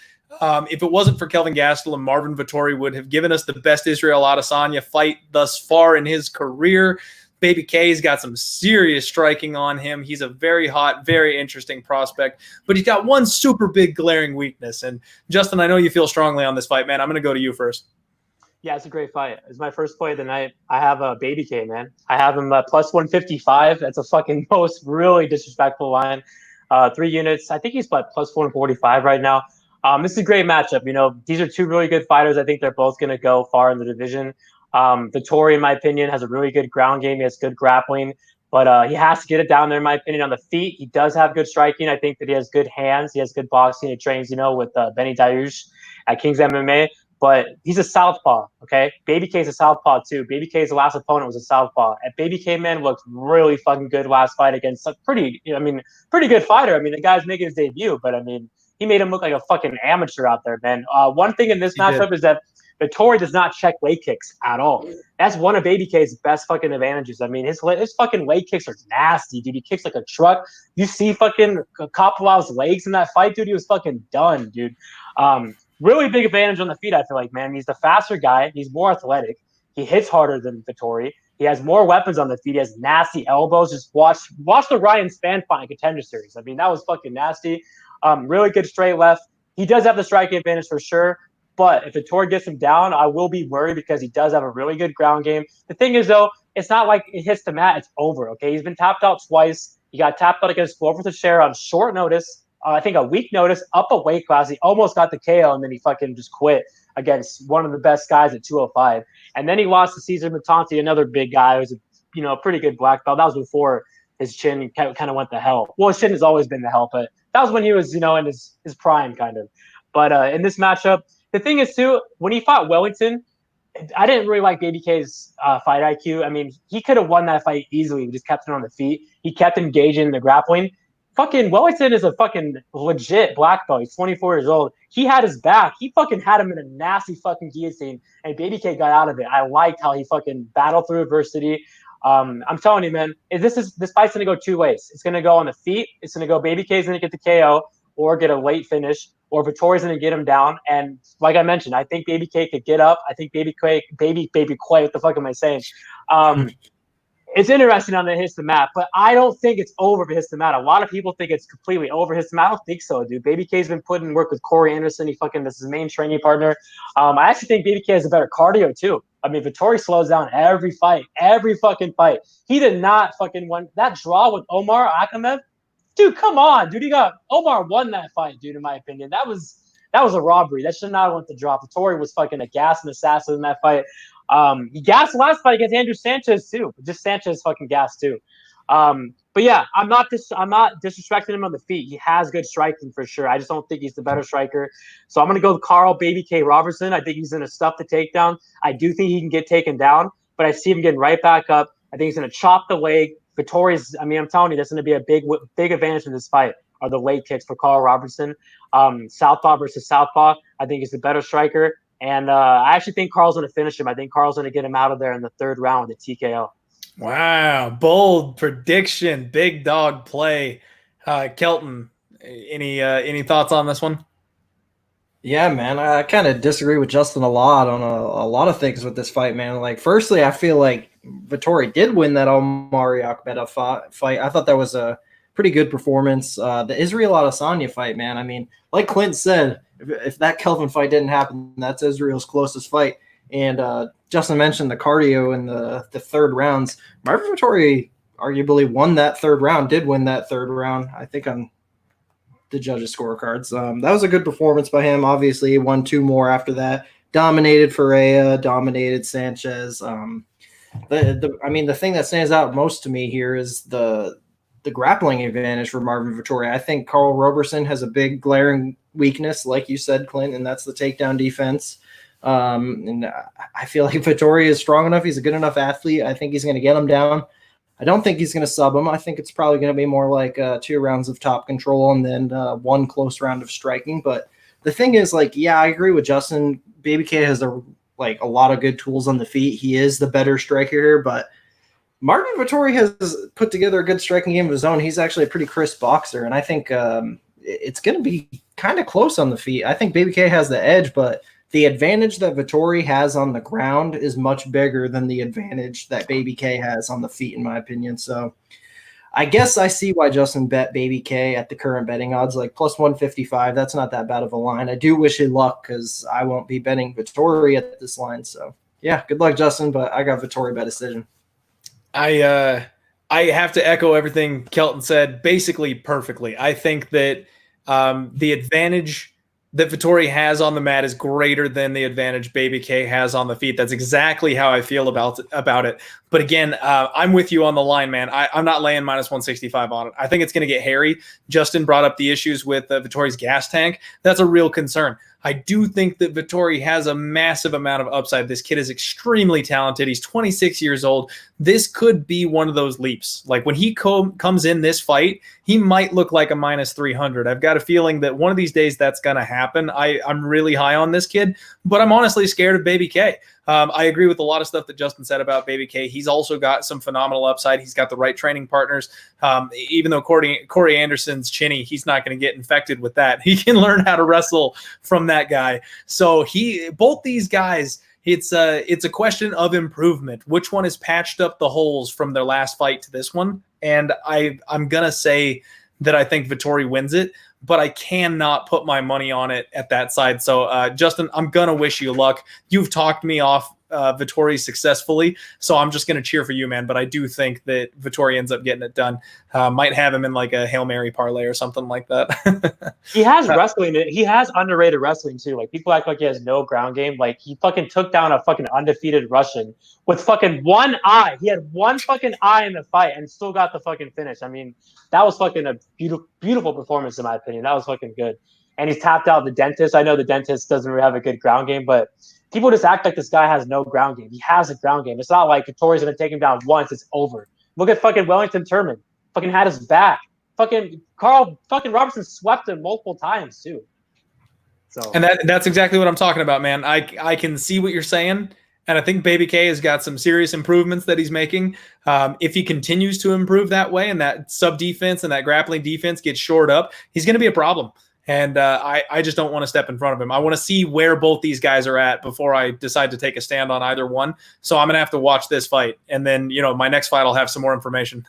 If it wasn't for Kelvin Gastelum, Marvin Vettori would have given us the best Israel Adesanya fight thus far in his career. Baby K's got some serious striking on him. He's a very hot, very interesting prospect, but he's got one super big glaring weakness. And Justin, I know you feel strongly on this fight, man. I'm going to go to you first. Yeah, it's a great fight. It's my first play of the night. I have a Baby K, man. I have him plus 155. That's a fucking most really disrespectful line. 3 units. I think he's plus 145 right now. This is a great matchup. You know, these are 2 really good fighters. I think they're both going to go far in the division. Vettori, in my opinion, has a really good ground game. He has good grappling, but he has to get it down there, in my opinion, on the feet. He does have good striking. I think that he has good hands. He has good boxing. He trains, with Benitez at King's MMA, but he's a southpaw, okay? Baby K is a southpaw, too. Baby K's last opponent was a southpaw. And Baby K, man, looked really fucking good last fight against a pretty good fighter. The guy's making his debut, but, he made him look like a fucking amateur out there, man. One thing in this matchup is that Vettori does not check leg kicks at all. That's one of Baby K's best fucking advantages. His fucking leg kicks are nasty, dude. He kicks like a truck. You see fucking Koplov's legs in that fight, dude. He was fucking done, dude. Really big advantage on the feet, I feel like, man. He's the faster guy. He's more athletic. He hits harder than Vettori. He has more weapons on the feet. He has nasty elbows. Just watch the Ryan Spann fight in Contender Series. That was fucking nasty. Really good straight left. He does have the striking advantage for sure. But if Vettori gets him down, I will be worried because he does have a really good ground game. The thing is, though, it's not like it hits the mat, it's over, okay? He's been tapped out twice. He got tapped out against Glover Teixeira on short notice. I think a week notice, up a weight class. He almost got the KO, and then he fucking just quit against one of the best guys at 205. And then he lost to Cesar Matanti, another big guy who's a pretty good black belt. That was before his chin kind of went to hell. Well, his chin has always been to hell, but that was when he was, in his prime, kind of. But in this matchup, the thing is, too, when he fought Wellington, I didn't really like Baby K's fight IQ. He could have won that fight easily. He just kept him on the feet. He kept engaging in the grappling. Fucking Wellington is a fucking legit black belt. He's 24 years old. He had his back. He fucking had him in a nasty fucking guillotine, and Baby K got out of it. I liked how he fucking battled through adversity. I'm telling you, man, this fight's going to go 2 ways. It's going to go on the feet. It's going to go Baby K's going to get the KO or get a late finish, or Vettori's going to get him down. And like I mentioned, I think Baby K could get up. I think Baby Quay, what the fuck am I saying? It's interesting on the hits the mat, but I don't think it's over if it hits the mat. A lot of people think it's completely over hits the mat. I don't think so, dude. Baby K's been putting work with Corey Anderson. This is his main training partner. I actually think Baby K has a better cardio too. Vettori slows down every fucking fight. He did not fucking win that draw with Omar Akhamed. Dude, come on, dude. Omar won that fight, dude, in my opinion. That was a robbery. That should not have went to draw. Vettori was fucking a gas and assassin in that fight. He gassed the last fight against Andrew Sanchez too. Just Sanchez fucking gassed too. But yeah, I'm not disrespecting him on the feet. He has good striking for sure. I just don't think he's the better striker. So I'm gonna go with Carl Baby K Roberson. I think he's gonna stuff the takedown. I do think he can get taken down, but I see him getting right back up. I think he's gonna chop the leg. Vettori's, I'm telling you, that's going to be a big advantage in this fight, are the leg kicks for Carl Roberson. Southpaw versus Southpaw, I think he's the better striker. And I actually think Carl's going to finish him. I think Carl's going to get him out of there in the 3rd round with the TKO. Wow. Bold prediction. Big dog play. Kelton, any thoughts on this one? Yeah, man, I kind of disagree with Justin a lot on a lot of things with this fight, man. Like, firstly, I feel like Vettori did win that Omari Akbeta fight. I thought that was a pretty good performance. The Israel Adesanya fight, man. I mean, like Clint said, if that Kelvin fight didn't happen, that's Israel's closest fight. And Justin mentioned the cardio in the third rounds. Marvin Vettori arguably won that third round, did win that third round, I think, on the judges' scorecards. That was a good performance by him. Obviously, he won 2 more after that. Dominated Ferreira, dominated Sanchez. The thing that stands out most to me here is the grappling advantage for Marvin Vettori. I think Carl Roberson has a big glaring weakness, like you said, Clint, and that's the takedown defense. And I feel like Vettori is strong enough. He's a good enough athlete. I think he's going to get him down. I don't think he's going to sub him. I think it's probably going to be more like 2 rounds of top control and then 1 close round of striking. But the thing is, like, yeah, I agree with Justin. Baby K has a lot of good tools on the feet. He is the better striker here, but Marvin Vettori has put together a good striking game of his own. He's actually a pretty crisp boxer, and I think it's going to be kind of close on the feet. I think Baby K has the edge, but the advantage that Vettori has on the ground is much bigger than the advantage that Baby K has on the feet, in my opinion. So I guess I see why Justin bet Baby K at the current betting odds, like plus 155. That's not that bad of a line. I do wish you luck because I won't be betting Vettori at this line. So, yeah, good luck, Justin, but I got Vettori by decision. I have to echo everything Kelton said basically perfectly. I think that the advantage that Vettori has on the mat is greater than the advantage Baby K has on the feet. That's exactly how I feel about it. But again, I'm with you on the line, man. I'm not laying minus 165 on it. I think it's going to get hairy. Justin brought up the issues with Vettori's gas tank. That's a real concern. I do think that Vettori has a massive amount of upside. This kid is extremely talented. He's 26 years old. This could be one of those leaps. Like when he comes in this fight, he might look like a minus 300. I've got a feeling that one of these days that's going to happen. I'm really high on this kid, but I'm honestly scared of Baby K. I agree with a lot of stuff that Justin said about Baby K. He's also got some phenomenal upside. He's got the right training partners. Even though Corey Anderson's chinny, he's not going to get infected with that. He can learn how to wrestle from that guy. So both these guys, it's a question of improvement. Which one has patched up the holes from their last fight to this one? And I'm going to say that I think Vettori wins it, but I cannot put my money on it at that side. So, Justin, I'm going to wish you luck. You've talked me off Vettori successfully, so I'm just going to cheer for you, man. But I do think that Vettori ends up getting it done. Might have him in like a Hail Mary parlay or something like that. He has wrestling. He has underrated wrestling too. Like people act like he has no ground game. Like he fucking took down a fucking undefeated Russian with fucking one eye. He had one fucking eye in the fight and still got the fucking finish. I mean, that was fucking a beautiful performance in my opinion. That was fucking good. And he's tapped out the dentist. I know the dentist doesn't really have a good ground game, but people just act like this guy has no ground game. He has a ground game. It's not like Vettori's going to take him down once. It's over. Look at fucking Wellington Turman. Fucking had his back. Fucking Carl fucking Roberson swept him multiple times too. So and that's exactly what I'm talking about, man. I can see what you're saying. And I think Baby K has got some serious improvements that he's making. If he continues to improve that way and that sub defense and that grappling defense gets shored up, he's going to be a problem. And I just don't want to step in front of him. I want to see where both these guys are at before I decide to take a stand on either one. So I'm going to have to watch this fight. And then, my next fight, I'll have some more information.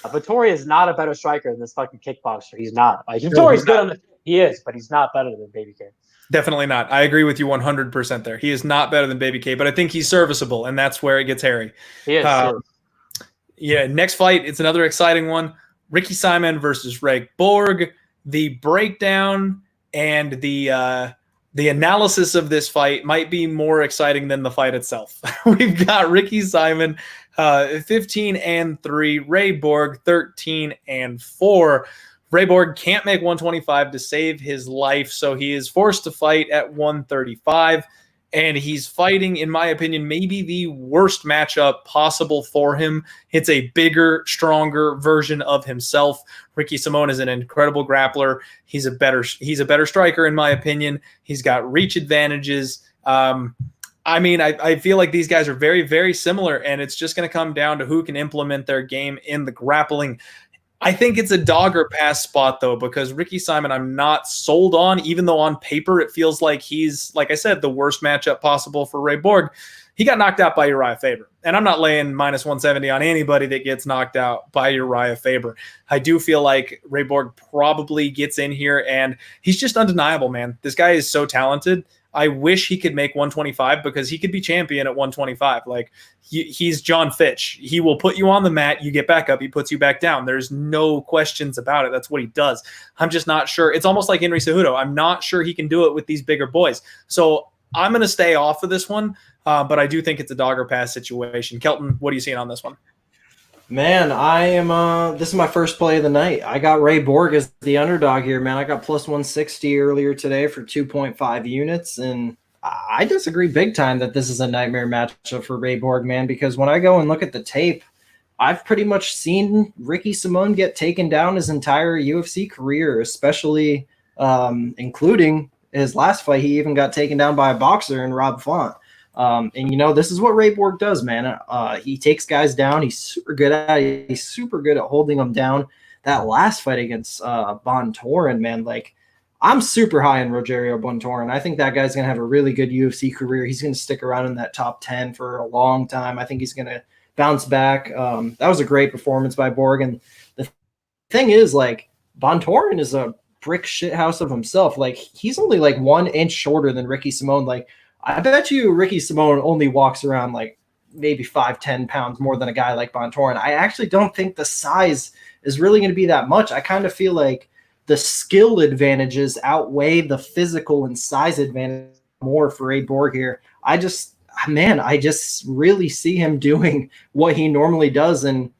Vettori is not a better striker than this fucking kickboxer. He's not. Like Vettori's good on the he is, but he's not better than Baby K. Definitely not. I agree with you 100% there. He is not better than Baby K, but I think he's serviceable, and that's where it gets hairy. He is. Yeah, next fight, it's another exciting one. Ricky Simon versus Ray Borg. The breakdown and the analysis of this fight might be more exciting than the fight itself. We've got Ricky Simon 15-3, Ray Borg 13-4. Ray Borg can't make 125 to save his life, so he is forced to fight at 135. And he's fighting, in my opinion, maybe the worst matchup possible for him. It's a bigger, stronger version of himself. Ricky Simon is an incredible grappler. He's a better striker, in my opinion. He's got reach advantages. I feel like these guys are very, very similar, and it's just going to come down to who can implement their game in the grappling. I think it's a dog or pass spot, though, because Ricky Simon I'm not sold on, even though on paper it feels like he's, like I said, the worst matchup possible for Ray Borg. he got knocked out by Uriah Faber. And I'm not laying minus 170 on anybody that gets knocked out by Uriah Faber. I do feel like Ray Borg probably gets in here, and he's just undeniable, man. This guy is so talented. I wish he could make 125 because he could be champion at 125. Like, he's John Fitch. He will put you on the mat, you get back up, he puts you back down. There's no questions about it. That's what he does. I'm just not sure. It's almost like Henry Cejudo. I'm not sure he can do it with these bigger boys. So I'm going to stay off of this one, but I do think it's a dog or pass situation. Kelton, what are you seeing on this one? Man, I am this is my first play of the night. I got Ray Borg as the underdog here, man. I got plus 160 earlier today for 2.5 units, and I disagree big time that this is a nightmare matchup for Ray Borg, man, because when I go and look at the tape, I've pretty much seen Ricky Simón get taken down his entire UFC career, especially including his last fight. He even got taken down by a boxer in Rob Font. And this is what Ray Borg does, man. He takes guys down. He's super good at it. He's super good at holding them down. That last fight against Bontorin, man, like, I'm super high on Rogerio Bontorin. I think that guy's going to have a really good UFC career. He's going to stick around in that top 10 for a long time. I think he's going to bounce back. That was a great performance by Borg. And the thing is, like, Bontorin is a brick shithouse of himself. Like, he's only like 1 inch shorter than Ricky Simón. Like, I bet you Ricky Simón only walks around like maybe 5-10 pounds more than a guy like Bontorin. I actually don't think the size is really going to be that much. I kind of feel like the skill advantages outweigh the physical and size advantage more for Ray Borg here. I just really see him doing what he normally does. And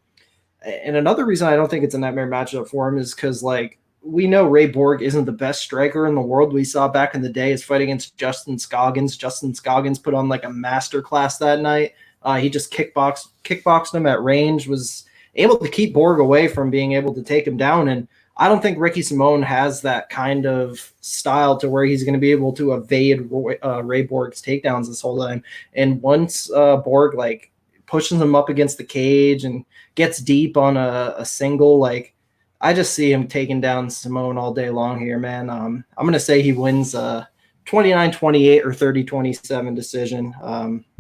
another reason I don't think it's a nightmare matchup for him is because, like, we know Ray Borg isn't the best striker in the world. We saw back in the day his fight against Justin Scoggins. Justin Scoggins put on like a master class that night. He just kickboxed him at range, was able to keep Borg away from being able to take him down. And I don't think Ricky Simón has that kind of style to where he's going to be able to evade Ray Borg's takedowns this whole time. And once Borg like pushes him up against the cage and gets deep on a single, like, I just see him taking down Simón all day long here, man. I'm going to say he wins 29-28 or 30-27 decision.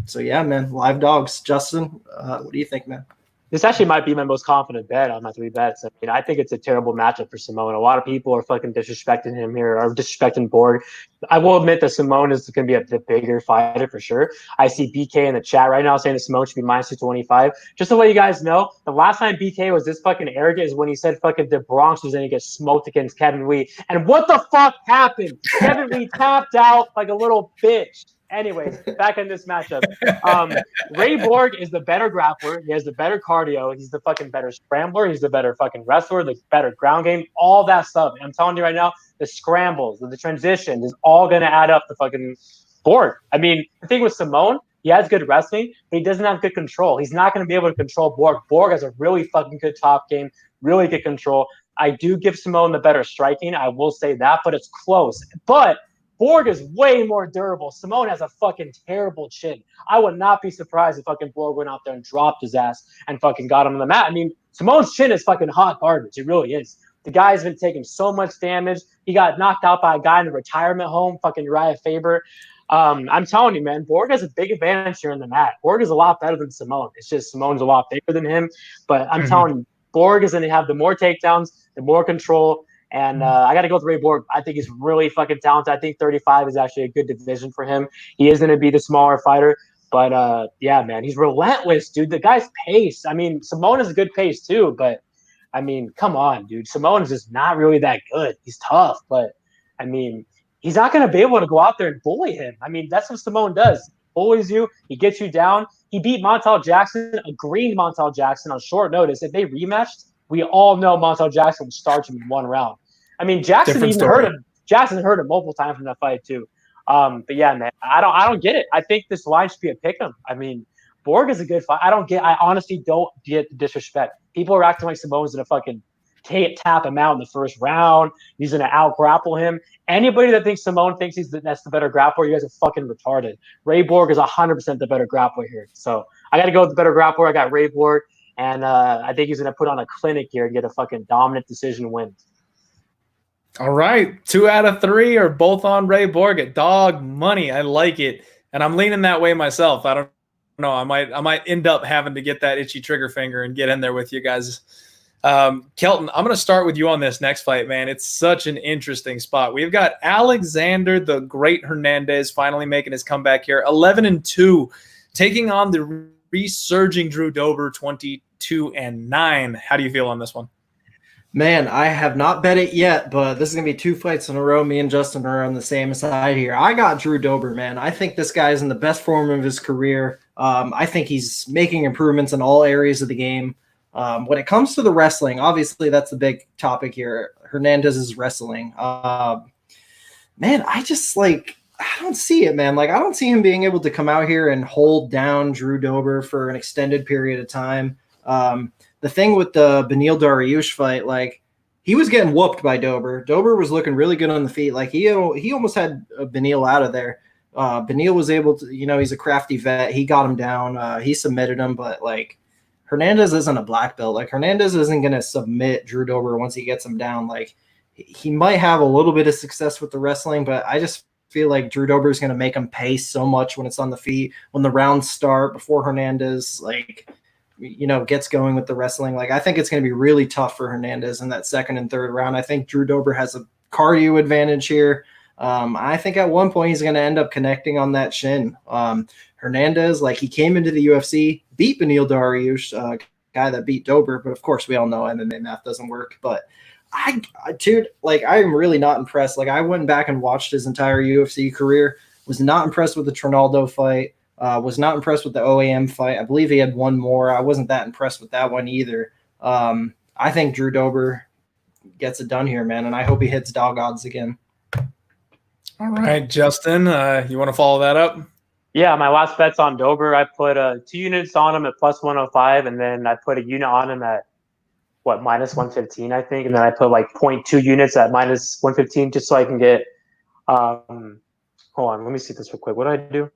So, yeah, man, live dogs. Justin, what do you think, man? This actually might be my most confident bet on my 3 bets. I mean, I think it's a terrible matchup for Simón. A lot of people are fucking disrespecting him here, or disrespecting Borg. I will admit that Simón is going to be the bigger fighter for sure. I see BK in the chat right now saying that Simón should be minus 225. Just to let you guys know, the last time BK was this fucking arrogant is when he said fucking the Bronx was going to get smoked against Kevin Lee. And what the fuck happened? Kevin Lee tapped out like a little bitch. Anyways, back in this matchup. Ray Borg is the better grappler. He has the better cardio. He's the fucking better scrambler. He's the better fucking wrestler, the better ground game, all that stuff. And I'm telling you right now, the scrambles, the transitions is all going to add up to fucking Borg. I mean, the thing with Simón, he has good wrestling, but he doesn't have good control. He's not going to be able to control Borg. Borg has a really fucking good top game, really good control. I do give Simón the better striking. I will say that, but it's close. But Borg is way more durable. Simón has a fucking terrible chin. I would not be surprised if fucking Borg went out there and dropped his ass and fucking got him on the mat. I mean, Simón's chin is fucking hot garbage. It really is. The guy's been taking so much damage. He got knocked out by a guy in a retirement home, fucking Uriah Faber. I'm telling you, man, Borg has a big advantage here in the mat. Borg is a lot better than Simón. It's just Simón's a lot bigger than him. But I'm telling you, Borg is going to have the more takedowns, the more control. And I got to go with Ray Borg. I think he's really fucking talented. I think 35 is actually a good division for him. He is going to be the smaller fighter. But, yeah, man, he's relentless, dude. The guy's pace. I mean, Simón is a good pace, too. But, I mean, come on, dude. Simón is just not really that good. He's tough. But, I mean, he's not going to be able to go out there and bully him. I mean, that's what Simón does. He bullies you. He gets you down. He beat Montel Jackson, a green Montel Jackson on short notice. If they rematched, we all know Montel Jackson would start him in 1 round. I mean, Jackson hurt him multiple times in that fight too. But yeah, man, I don't get it. I think this line should be a pick'em. I mean, Borg is a good fight. I honestly don't get the disrespect. People are acting like Simón's gonna fucking tap him out in the first round. He's gonna out grapple him. Anybody that thinks Simón thinks that's the better grappler, you guys are fucking retarded. Ray Borg is 100% the better grappler here. So I got to go with the better grappler. I got Ray Borg, and I think he's gonna put on a clinic here and get a fucking dominant decision win. All right. 2 out of 3 are both on Ray Borg at dog money. I like it. And I'm leaning that way myself. I don't know. I might end up having to get that itchy trigger finger and get in there with you guys. Kelton, I'm going to start with you on this next fight, man. It's such an interesting spot. We've got Alexander the Great Hernandez finally making his comeback here, 11-2, taking on the resurging Drew Dober, 22-9. How do you feel on this one? Man, I have not bet it yet, but this is going to be 2 fights in a row. Me and Justin are on the same side here. I got Drew Dober, man. I think this guy is in the best form of his career. I think he's making improvements in all areas of the game. When it comes to the wrestling, obviously that's the big topic here. Hernandez's wrestling. Man, I don't see it, man. Like, I don't see him being able to come out here and hold down Drew Dober for an extended period of time. The thing with the Beneil Dariush fight, like, he was getting whooped by Dober. Dober was looking really good on the feet. Like, he almost had Beneil out of there. Beneil was able to, he's a crafty vet. He got him down. He submitted him, but, like, Hernandez isn't a black belt. Like, Hernandez isn't going to submit Drew Dober once he gets him down. Like, he might have a little bit of success with the wrestling, but I just feel like Drew Dober is going to make him pay so much when it's on the feet, when the rounds start, before Hernandez, like, gets going with the wrestling. Like, I think it's going to be really tough for Hernandez in that second and third round. I think Drew Dober has a cardio advantage here. I think at one point he's going to end up connecting on that shin. Hernandez, like, he came into the UFC, beat Beneil Dariush, guy that beat Dober, but of course we all know MMA math doesn't work. But dude, like, I'm really not impressed. Like, I went back and watched his entire UFC career, was not impressed with the Trinaldo fight. Was not impressed with the OAM fight. I believe he had one more. I wasn't that impressed with that one either. I think Drew Dober gets it done here, man, and I hope he hits dog odds again. All right, Justin, you want to follow that up? Yeah, my last bet's on Dober. I put 2 units on him at plus 105, and then I put a unit on him at, minus 115, I think. And then I put, 0.2 units at minus 115 just so I can get hold on, let me see this real quick. What do I do?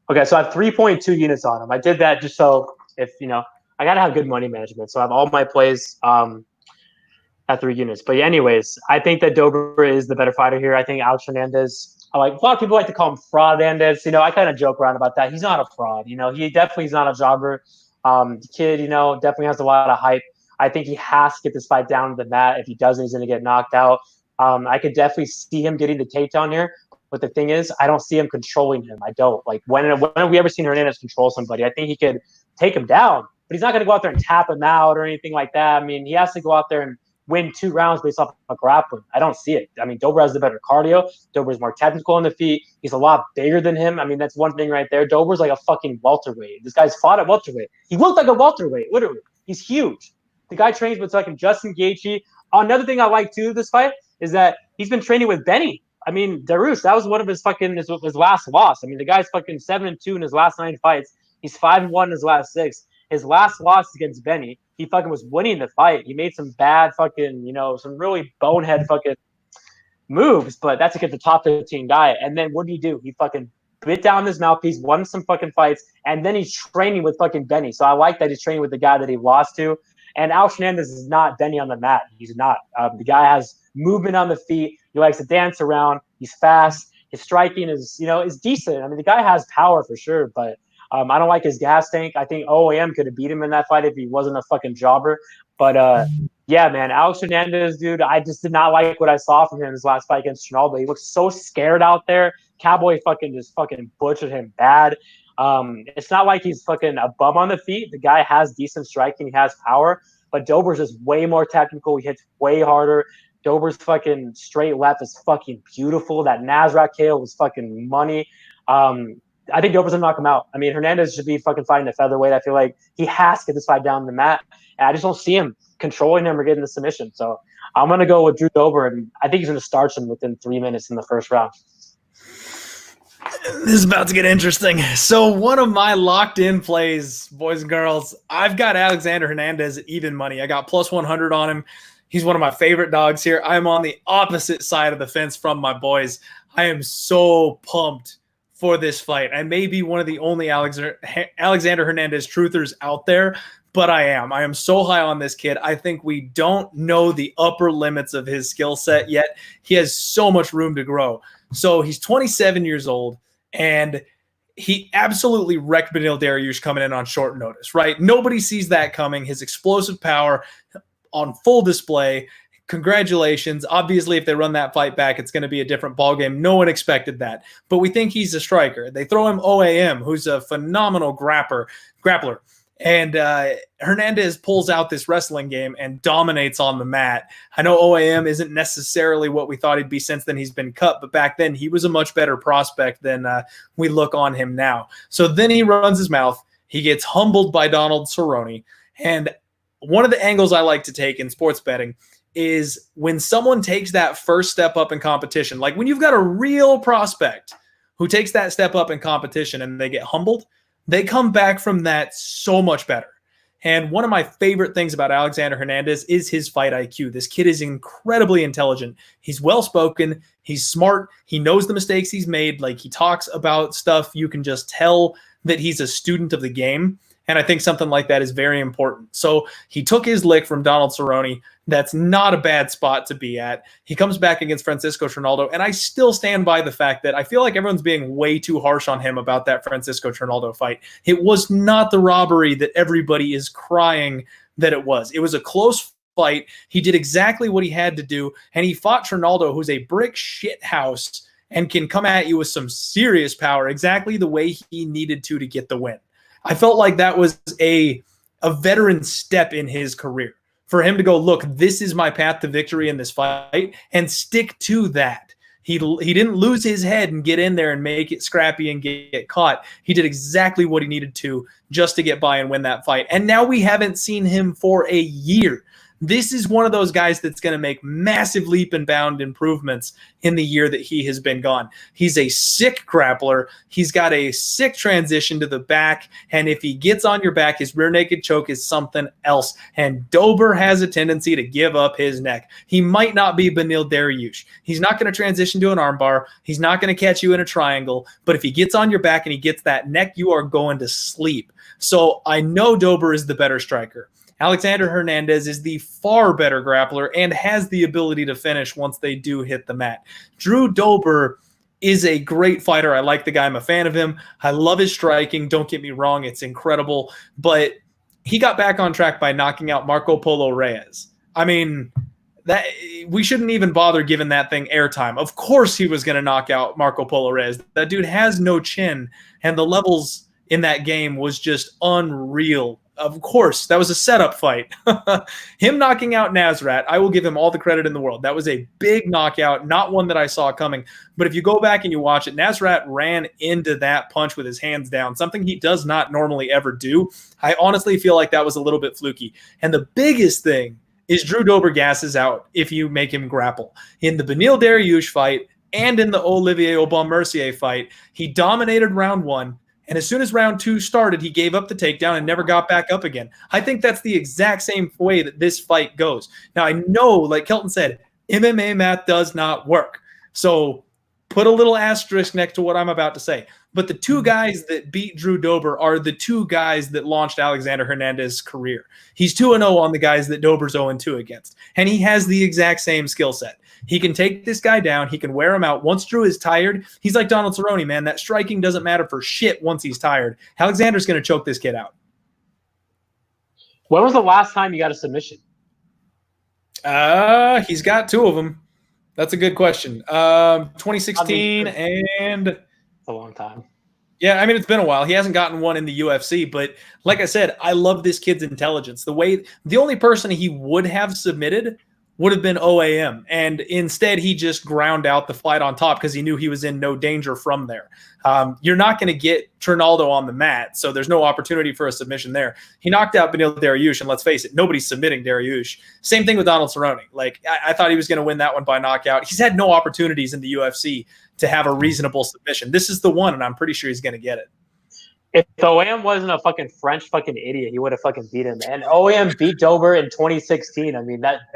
Okay, so I have 3.2 units on him. I did that just so if, I got to have good money management. So I have all my plays at 3 units. But anyways, I think that Dober is the better fighter here. I think Alex Hernandez, a lot of people like to call him Fraud Hernandez. I kind of joke around about that. He's not a fraud. He definitely is not a jobber. The kid, definitely has a lot of hype. I think he has to get this fight down to the mat. If he doesn't, he's going to get knocked out. I could definitely see him getting the takedown here. But the thing is, I don't see him controlling him. I don't. Like, when have we ever seen Hernandez control somebody? I think he could take him down, but he's not going to go out there and tap him out or anything like that. I mean, he has to go out there and win 2 rounds based off of grappling. I don't see it. I mean, Dober has the better cardio. Dober's more technical on the feet. He's a lot bigger than him. I mean, that's one thing right there. Dober's like a fucking welterweight. This guy's fought at welterweight. He looked like a welterweight, literally. He's huge. The guy trains with fucking Justin Gaethje. Another thing I like, too, this fight is that he's been training with Benny. I mean, Dariush, that was one of his last loss. I mean, the guy's fucking 7-2 in his last 9 fights. He's 5-1 in his last 6. His last loss against Benny, he fucking was winning the fight. He made some bad fucking, some really bonehead fucking moves, but that's against the top 15 guy. And then what did he do? He fucking bit down his mouthpiece, won some fucking fights, and then he's training with fucking Benny. So I like that he's training with the guy that he lost to. And Alex Hernandez is not Benny on the mat. He's not. The guy has movement on the feet. He likes to dance around. He's fast. His striking is decent. I mean, the guy has power for sure, but I don't like his gas tank. I think OAM could have beat him in that fight if he wasn't a fucking jobber. But yeah, man, Alex Hernandez, dude, I just did not like what I saw from him in his last fight against Ronaldo. He looked so scared out there. Cowboy just butchered him bad. It's not like he's fucking a bum on the feet. The guy has decent striking. He has power. But Dober's just way more technical. He hits way harder. Dober's fucking straight left is fucking beautiful. That Nasrat KO was fucking money. I think Dober's going to knock him out. I mean, Hernandez should be fucking fighting the featherweight. I feel like he has to get this fight down the mat. And I just don't see him controlling him or getting the submission. So I'm going to go with Drew Dober, and I think he's going to starch him within 3 minutes in the first round. This is about to get interesting. So one of my locked-in plays, boys and girls, I've got Alexander Hernandez at even money. I got plus 100 on him. He's one of my favorite dogs here. I'm on the opposite side of the fence from my boys. I am so pumped for this fight. I may be one of the only Alexander Hernandez truthers out there, but I am. I am so high on this kid. I think we don't know the upper limits of his skill set yet. He has so much room to grow. So he's 27 years old, and he absolutely wrecked Beneil Dariush coming in on short notice, right? Nobody sees that coming. His explosive power on full display. Congratulations. Obviously, if they run that fight back, it's going to be a different ballgame. No one expected that. But we think he's a striker. They throw him OAM, who's a phenomenal grappler. And Hernandez pulls out this wrestling game and dominates on the mat. I know OAM isn't necessarily what we thought he'd be since then he's been cut, but back then he was a much better prospect than we look on him now. So then he runs his mouth. He gets humbled by Donald Cerrone. And one of the angles I like to take in sports betting is when someone takes that first step up in competition, like when you've got a real prospect who takes that step up in competition and they get humbled, they come back from that so much better. And one of my favorite things about Alexander Hernandez is his fight IQ. This kid is incredibly intelligent. He's well-spoken. He's smart. He knows the mistakes he's made. Like, he talks about stuff. You can just tell that he's a student of the game. And I think something like that is very important. So he took his lick from Donald Cerrone. That's not a bad spot to be at. He comes back against Francisco Trinaldo, and I still stand by the fact that I feel like everyone's being way too harsh on him about that Francisco Trinaldo fight. It was not the robbery that everybody is crying that it was. It was a close fight. He did exactly what he had to do, and he fought Trinaldo, who's a brick shit house and can come at you with some serious power, exactly the way he needed to get the win. I felt like that was a veteran step in his career for him to go, look, this is my path to victory in this fight, and stick to that. He didn't lose his head and get in there and make it scrappy and get caught. He did exactly what he needed to just to get by and win that fight. And now we haven't seen him for a year. This is one of those guys that's going to make massive leap and bound improvements in the year that he has been gone. He's a sick grappler. He's got a sick transition to the back. And if he gets on your back, his rear naked choke is something else. And Dober has a tendency to give up his neck. He might not be Beneil Dariush. He's not going to transition to an armbar. He's not going to catch you in a triangle. But if he gets on your back and he gets that neck, you are going to sleep. So I know Dober is the better striker. Alexander Hernandez is the far better grappler and has the ability to finish once they do hit the mat. Drew Dober is a great fighter. I like the guy. I'm a fan of him. I love his striking. Don't get me wrong. It's incredible. But he got back on track by knocking out Marco Polo Reyes. I mean, that we shouldn't even bother giving that thing airtime. Of course he was going to knock out Marco Polo Reyes. That dude has no chin, and the levels in that game was just unreal. Of course, that was a setup fight. Him knocking out Nasrat, I will give him all the credit in the world. That was a big knockout, not one that I saw coming. But if you go back and you watch it, Nasrat ran into that punch with his hands down, something he does not normally ever do. I honestly feel like that was a little bit fluky. And the biggest thing is Drew Dober gasses out if you make him grapple. In the Beneil Dariush fight and in the Olivier Aubin-Mercier fight, he dominated round one. And as soon as round two started, he gave up the takedown and never got back up again. I think that's the exact same way that this fight goes. Now, I know, like Kelton said, MMA math does not work. So put a little asterisk next to what I'm about to say. But the two guys that beat Drew Dober are the two guys that launched Alexander Hernandez's career. He's 2-0 on the guys that Dober's 0-2 against. And he has the exact same skill set. He can take this guy down. He can wear him out. Once Drew is tired, he's like Donald Cerrone, man. That striking doesn't matter for shit once he's tired. Alexander's going to choke this kid out. When was the last time you got a submission? He's got two of them. That's a good question. 2016 and a long time. Yeah, I mean, it's been a while. He hasn't gotten one in the UFC, but like I said, I love this kid's intelligence. The only person he would have submitted would have been OAM, and instead he just ground out the fight on top because he knew he was in no danger from there. You're not going to get Trinaldo on the mat, so there's no opportunity for a submission there. He knocked out Beneil Dariush, and let's face it, nobody's submitting Dariush. Same thing with Donald Cerrone. Like, I thought he was going to win that one by knockout. He's had no opportunities in the UFC to have a reasonable submission. This is the one, and I'm pretty sure he's going to get it. If OAM wasn't a fucking French fucking idiot, he would have fucking beat him. And OAM beat Dober in 2016. I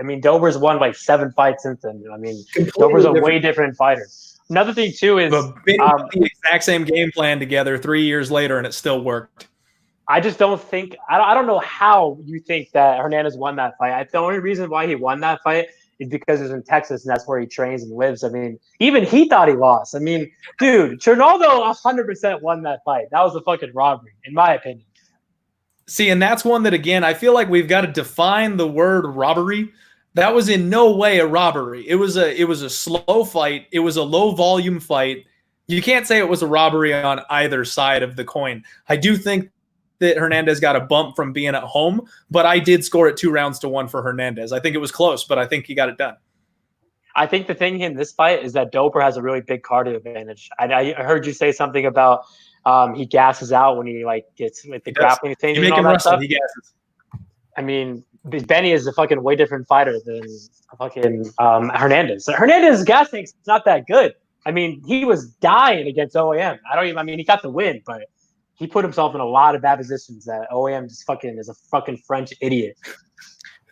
mean, Dober's won like 7 fights since then. I mean, Dober's a way different fighter. Another thing too is the exact same game plan together 3 years later, and it still worked. I just don't think I don't know how you think that Hernandez won that fight. The only reason why he won that fight is because he's in Texas and that's where he trains and lives. I mean, even he thought he lost. I mean, dude, Ronaldo 100% won that fight. That was a fucking robbery, in my opinion. See, and that's one that, again, I feel like we've got to define the word robbery. That was in no way a robbery. It was a slow fight. It was a low volume fight. You can't say it was a robbery on either side of the coin. I do think that Hernandez got a bump from being at home, but I did score it 2-1 for Hernandez. I think it was close, but I think he got it done. I think the thing in this fight is that Dober has a really big cardio advantage. I heard you say something about he gasses out when he gets with the grappling thing. You make him wrestle, he gasses. I mean, Benny is a fucking way different fighter than fucking Hernandez. Hernandez's gas tank's not that good. I mean, he was dying against OAM. He got the win, but he put himself in a lot of bad positions that OAM just fucking is a fucking French idiot.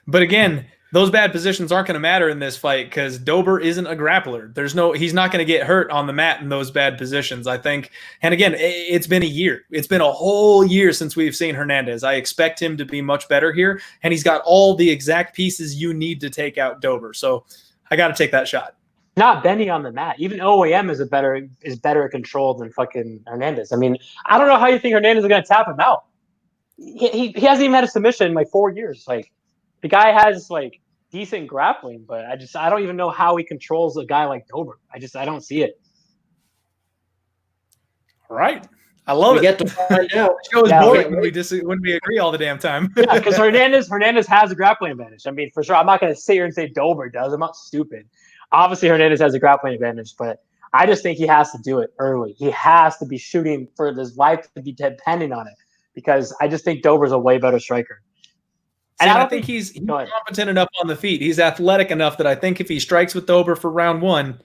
But again, those bad positions aren't going to matter in this fight because Dober isn't a grappler. He's not going to get hurt on the mat in those bad positions, I think. And again, it's been a year. It's been a whole year since we've seen Hernandez. I expect him to be much better here, and he's got all the exact pieces you need to take out Dober. So I got to take that shot. Not Benny on the mat. Even OAM is better controlled than fucking Hernandez. I mean, I don't know how you think Hernandez is going to tap him out. He hasn't even had a submission in 4 years. The guy has decent grappling, but I don't even know how he controls a guy like Dober. I don't see it. All right. I love it. We get to find out. The show is boring when we agree all the damn time. Yeah, because Hernandez has a grappling advantage. I mean, for sure. I'm not going to sit here and say Dober does. I'm not stupid. Obviously, Hernandez has a grappling advantage, but I just think he has to do it early. He has to be shooting for his life to be dependent on it because I just think Dober's a way better striker. And I think he's competent enough on the feet. He's athletic enough that I think if he strikes with Dober for round 1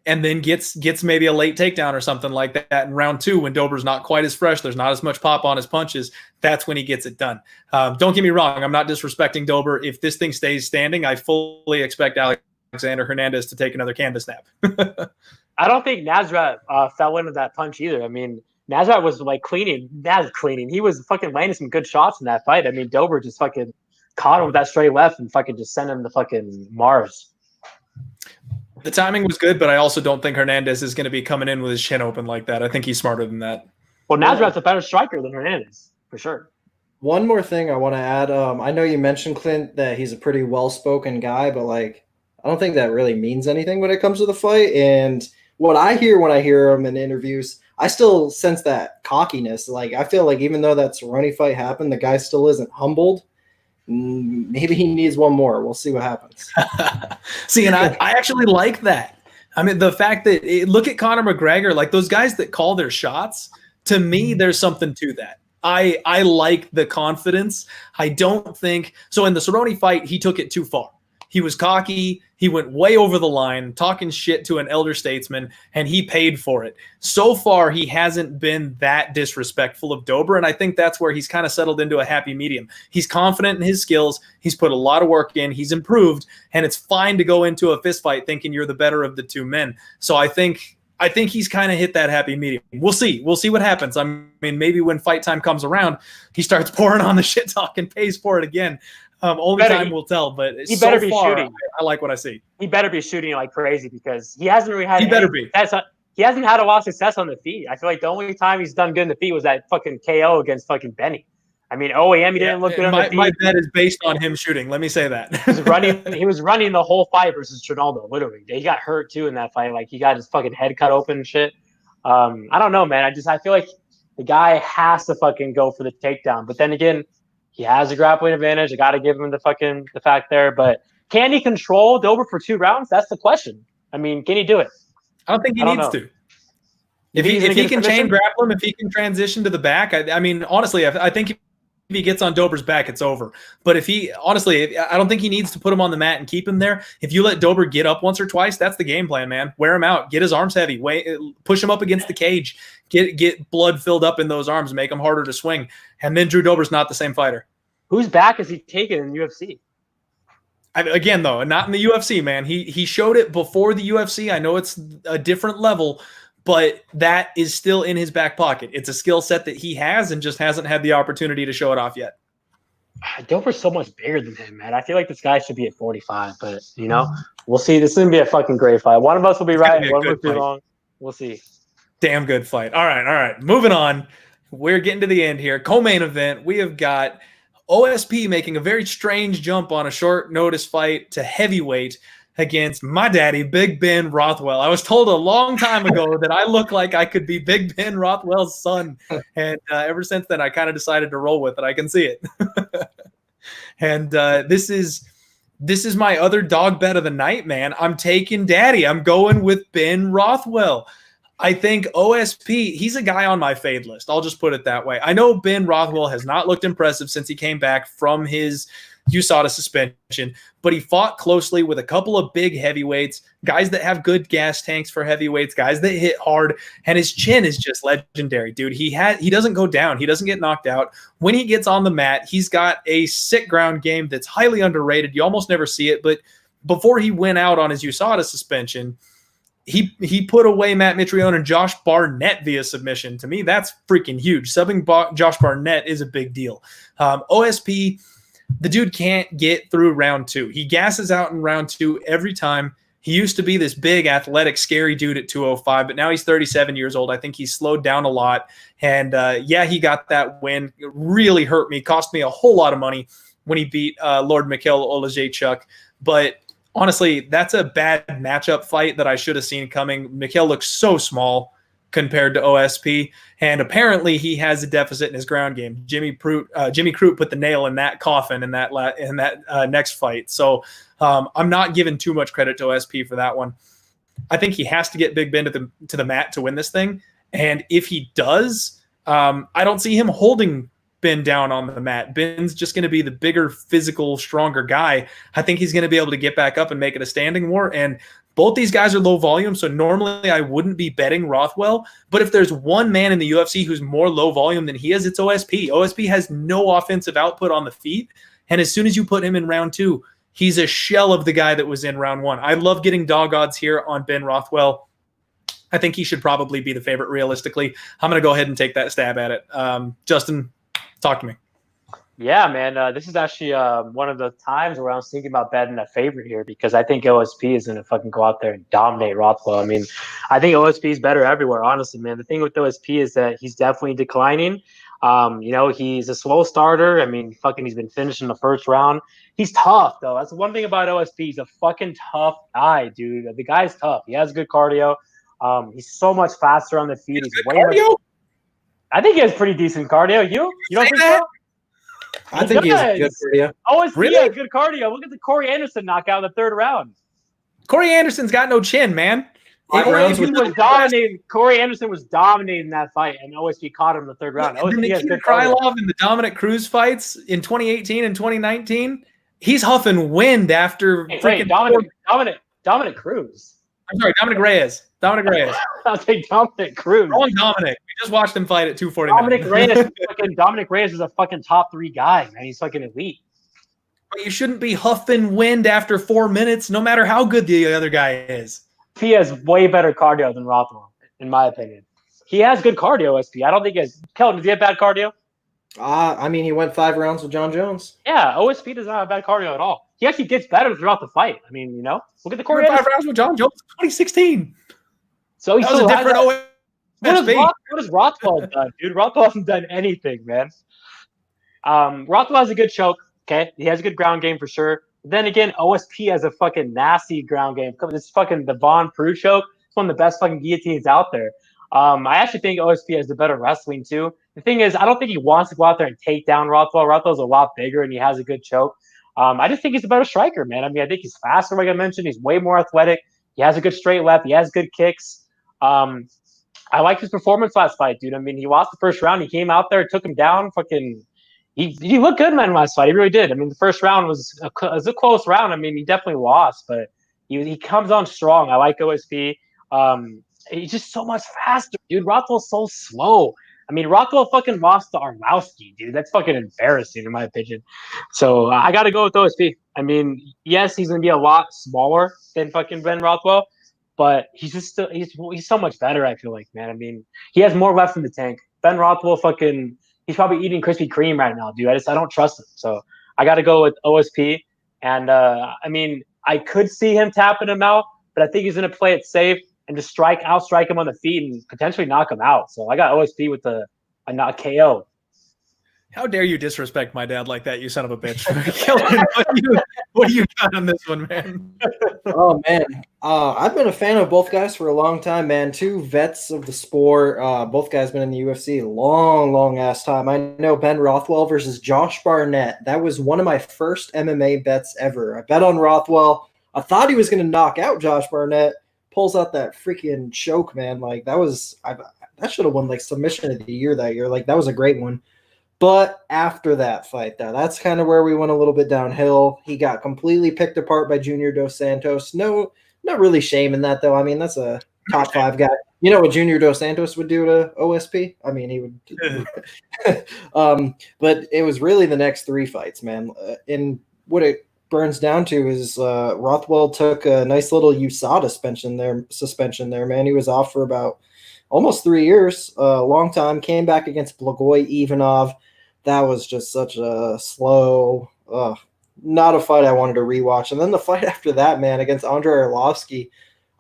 and then gets maybe a late takedown or something like that in round 2 when Dober's not quite as fresh, there's not as much pop on his punches, that's when he gets it done. Don't get me wrong. I'm not disrespecting Dober. If this thing stays standing, I fully expect Alexander Hernandez to take another canvas snap. I don't think Nasrat fell into that punch either. I mean, Nasrat was cleaning. He was fucking landing some good shots in that fight. I mean, Dober just fucking caught him with that straight left and fucking just sent him to fucking Mars. The timing was good, but I also don't think Hernandez is going to be coming in with his chin open like that. I think he's smarter than that. Well, Nasrat's a better striker than Hernandez, for sure. One more thing I want to add. I know you mentioned, Clint, that he's a pretty well-spoken guy, but I don't think that really means anything when it comes to the fight. And what I hear when I hear him in interviews, I still sense that cockiness. I feel like even though that Cerrone fight happened, the guy still isn't humbled. Maybe he needs one more. We'll see what happens. See, and I actually like that. I mean, the fact that look at Conor McGregor, those guys that call their shots, to me, there's something to that. I like the confidence. I don't think so. In the Cerrone fight, he took it too far. He was cocky. He went way over the line, talking shit to an elder statesman, and he paid for it. So far, he hasn't been that disrespectful of Dober, and I think that's where he's kind of settled into a happy medium. He's confident in his skills. He's put a lot of work in. He's improved, and it's fine to go into a fist fight thinking you're the better of the two men. So I think he's kind of hit that happy medium. We'll see. We'll see what happens. I mean, maybe when fight time comes around, he starts pouring on the shit talk and pays for it again. Only time will tell, but he better be shooting. I like what I see. He better be shooting like crazy because he hasn't really had. He hasn't had a lot of success on the feet. I feel like the only time he's done good in the feet was that fucking KO against fucking Benny. I mean, OAM, he didn't look good on the feet. My bet is based on him shooting. Let me say that. He was running the whole fight versus Ronaldo, literally. He got hurt too in that fight. He got his fucking head cut open and shit. I don't know, man. I feel like the guy has to fucking go for the takedown. But then again, he has a grappling advantage. I got to give him the fact there. But can he control Dober for 2 rounds? That's the question. I mean, can he do it? I don't think he needs to. If he can chain grapple him, if he can transition to the back, I mean, honestly, I think if he gets on Dober's back, it's over. But I don't think he needs to put him on the mat and keep him there. If you let Dober get up once or twice, that's the game plan, man. Wear him out. Get his arms heavy. Push him up against the cage. Get blood filled up in those arms. Make him harder to swing. And then Drew Dober's not the same fighter. Whose back is he taking in the UFC? Again, though, not in the UFC, man. He showed it before the UFC. I know it's a different level, but that is still in his back pocket. It's a skill set that he has and just hasn't had the opportunity to show it off yet. Dober's so much bigger than him, man. I feel like this guy should be at 45, but we'll see. This is gonna be a fucking great fight. One of us will be right, one of us will be wrong. We'll see. Damn good fight. All right. Moving on. We're getting to the end here. Co-main event. We have got OSP making a very strange jump on a short notice fight to heavyweight against my daddy, Big Ben Rothwell. I was told a long time ago that I look like I could be Big Ben Rothwell's son. And ever since then, I kind of decided to roll with it. I can see it. And this is my other dog bet of the night, man. I'm taking daddy. I'm going with Ben Rothwell. I think OSP, he's a guy on my fade list. I'll just put it that way. I know Ben Rothwell has not looked impressive since he came back from his USADA suspension, but he fought closely with a couple of big heavyweights, guys that have good gas tanks for heavyweights, guys that hit hard, and his chin is just legendary, dude. He doesn't go down. He doesn't get knocked out. When he gets on the mat, he's got a sick ground game that's highly underrated. You almost never see it, but before he went out on his USADA suspension, he put away Matt Mitrione and Josh Barnett via submission. To me, that's freaking huge. Subbing Josh Barnett is a big deal. OSP, the dude can't get through round two. He gasses out in round two every time. He used to be this big, athletic, scary dude at 205, but now he's 37 years old. I think he's slowed down a lot. And he got that win. It really hurt me. Cost me a whole lot of money when he beat Lord Mikhail Olajaychuk. But honestly, that's a bad matchup fight that I should have seen coming. Mikhail looks so small compared to OSP, and apparently he has a deficit in his ground game. Jimmy Crute put the nail in that coffin in that next fight. So I'm not giving too much credit to OSP for that one. I think he has to get Big Ben to the mat to win this thing, and if he does, I don't see him holding Ben down on the mat. Ben's just going to be the bigger, physical, stronger guy. I think he's going to be able to get back up and make it a standing war. And both these guys are low volume, so normally I wouldn't be betting Rothwell. But if there's one man in the UFC who's more low volume than he is, it's OSP. OSP has no offensive output on the feet, and as soon as you put him in round two, he's a shell of the guy that was in round one. I love getting dog odds here on Ben Rothwell. I think he should probably be the favorite realistically. I'm going to go ahead and take that stab at it. Justin, talk to me. Yeah, man. This is actually one of the times where I was thinking about betting a favorite here because I think OSP is going to fucking go out there and dominate Rothwell. I mean, I think OSP is better everywhere, honestly, man. The thing with OSP is that he's definitely declining. He's a slow starter. I mean, he's been finishing the first round. He's tough, though. That's the one thing about OSP. He's a fucking tough guy, dude. The guy's tough. He has good cardio. He's so much faster on the feet. He's way cardio? I think he has pretty decent cardio. You don't think so? I think he has good cardio. OSP has good cardio. Look at the Corey Anderson knockout in the third round. Corey Anderson's got no chin, man. Corey Anderson was dominating that fight, and OSP caught him in the third round. OSP has good Krylov and the Dominic Cruz fights in 2018 and 2019. He's huffing wind after Dominic Cruz. I'm sorry, Dominic Reyes. I'll take Dominic Cruz. Wrong Dominic. We just watched him fight at 249. Dominic Reyes is a fucking top 3 guy, man. He's fucking elite. But you shouldn't be huffing wind after 4 minutes, no matter how good the other guy is. He has way better cardio than Rothwell, in my opinion. He has good cardio, SP. I don't think he has. Kelvin, does he have bad cardio? He went 5 rounds with John Jones. Yeah, OSP does not have bad cardio at all. He actually gets better throughout the fight. I mean, look at the Corey. 5 rounds with John Jones in 2016. So he's a different OSP. What has Rothwell done, dude? Rothwell hasn't done anything, man. Rothwell has a good choke. Okay, he has a good ground game for sure. But then again, OSP has a fucking nasty ground game. This fucking the Von Prue choke. It's one of the best fucking guillotines out there. I actually think OSP has the better wrestling too. The thing is, I don't think he wants to go out there and take down Rothwell. Rothwell's a lot bigger and he has a good choke. I just think he's a better striker, man. I mean, I think he's faster, like I mentioned. He's way more athletic. He has a good straight left. He has good kicks. I like his performance last fight, dude. I mean, he lost the first round. He came out there, took him down. He looked good, man, last fight. He really did. I mean, the first round was a close round. I mean, he definitely lost, but he comes on strong. I like OSP. He's just so much faster, dude. Rothwell's so slow. I mean, Rothwell fucking lost to Arlovski, dude. That's fucking embarrassing, in my opinion. So I got to go with OSP. I mean, yes, he's going to be a lot smaller than fucking Ben Rothwell, but he's just he's so much better, I feel like, man. I mean, he has more left in the tank. Ben Rothwell fucking, he's probably eating Krispy Kreme right now, dude. I don't trust him. So I got to go with OSP. And I mean, I could see him tapping him out, but I think he's going to play it safe and just outstrike him on the feet and potentially knock him out. So I got OSP with a not KO. How dare you disrespect my dad like that, you son of a bitch. What do you got on this one, man? Oh, man. I've been a fan of both guys for a long time, man. Two vets of the sport. Both guys been in the UFC a long ass time. I know Ben Rothwell versus Josh Barnett. That was one of my first MMA bets ever. I bet on Rothwell. I thought he was going to knock out Josh Barnett. Pulls out that freaking choke, man. Like, that should have won, like, submission of the year that year. Like, that was a great one. But after that fight, that's kind of where we went a little bit downhill. He got completely picked apart by Junior Dos Santos. No, not really shame in that, though. I mean, that's a top 5 guy. You know what Junior Dos Santos would do to OSP? I mean, he would. But it was really the next 3 fights, man. And what it burns down to is Rothwell took a nice little USADA suspension there, man. He was off for about almost 3 years, a long time. Came back against Blagoy Ivanov. That was just such a slow, not a fight I wanted to rewatch. And then the fight after that, man, against Andre Arlovski,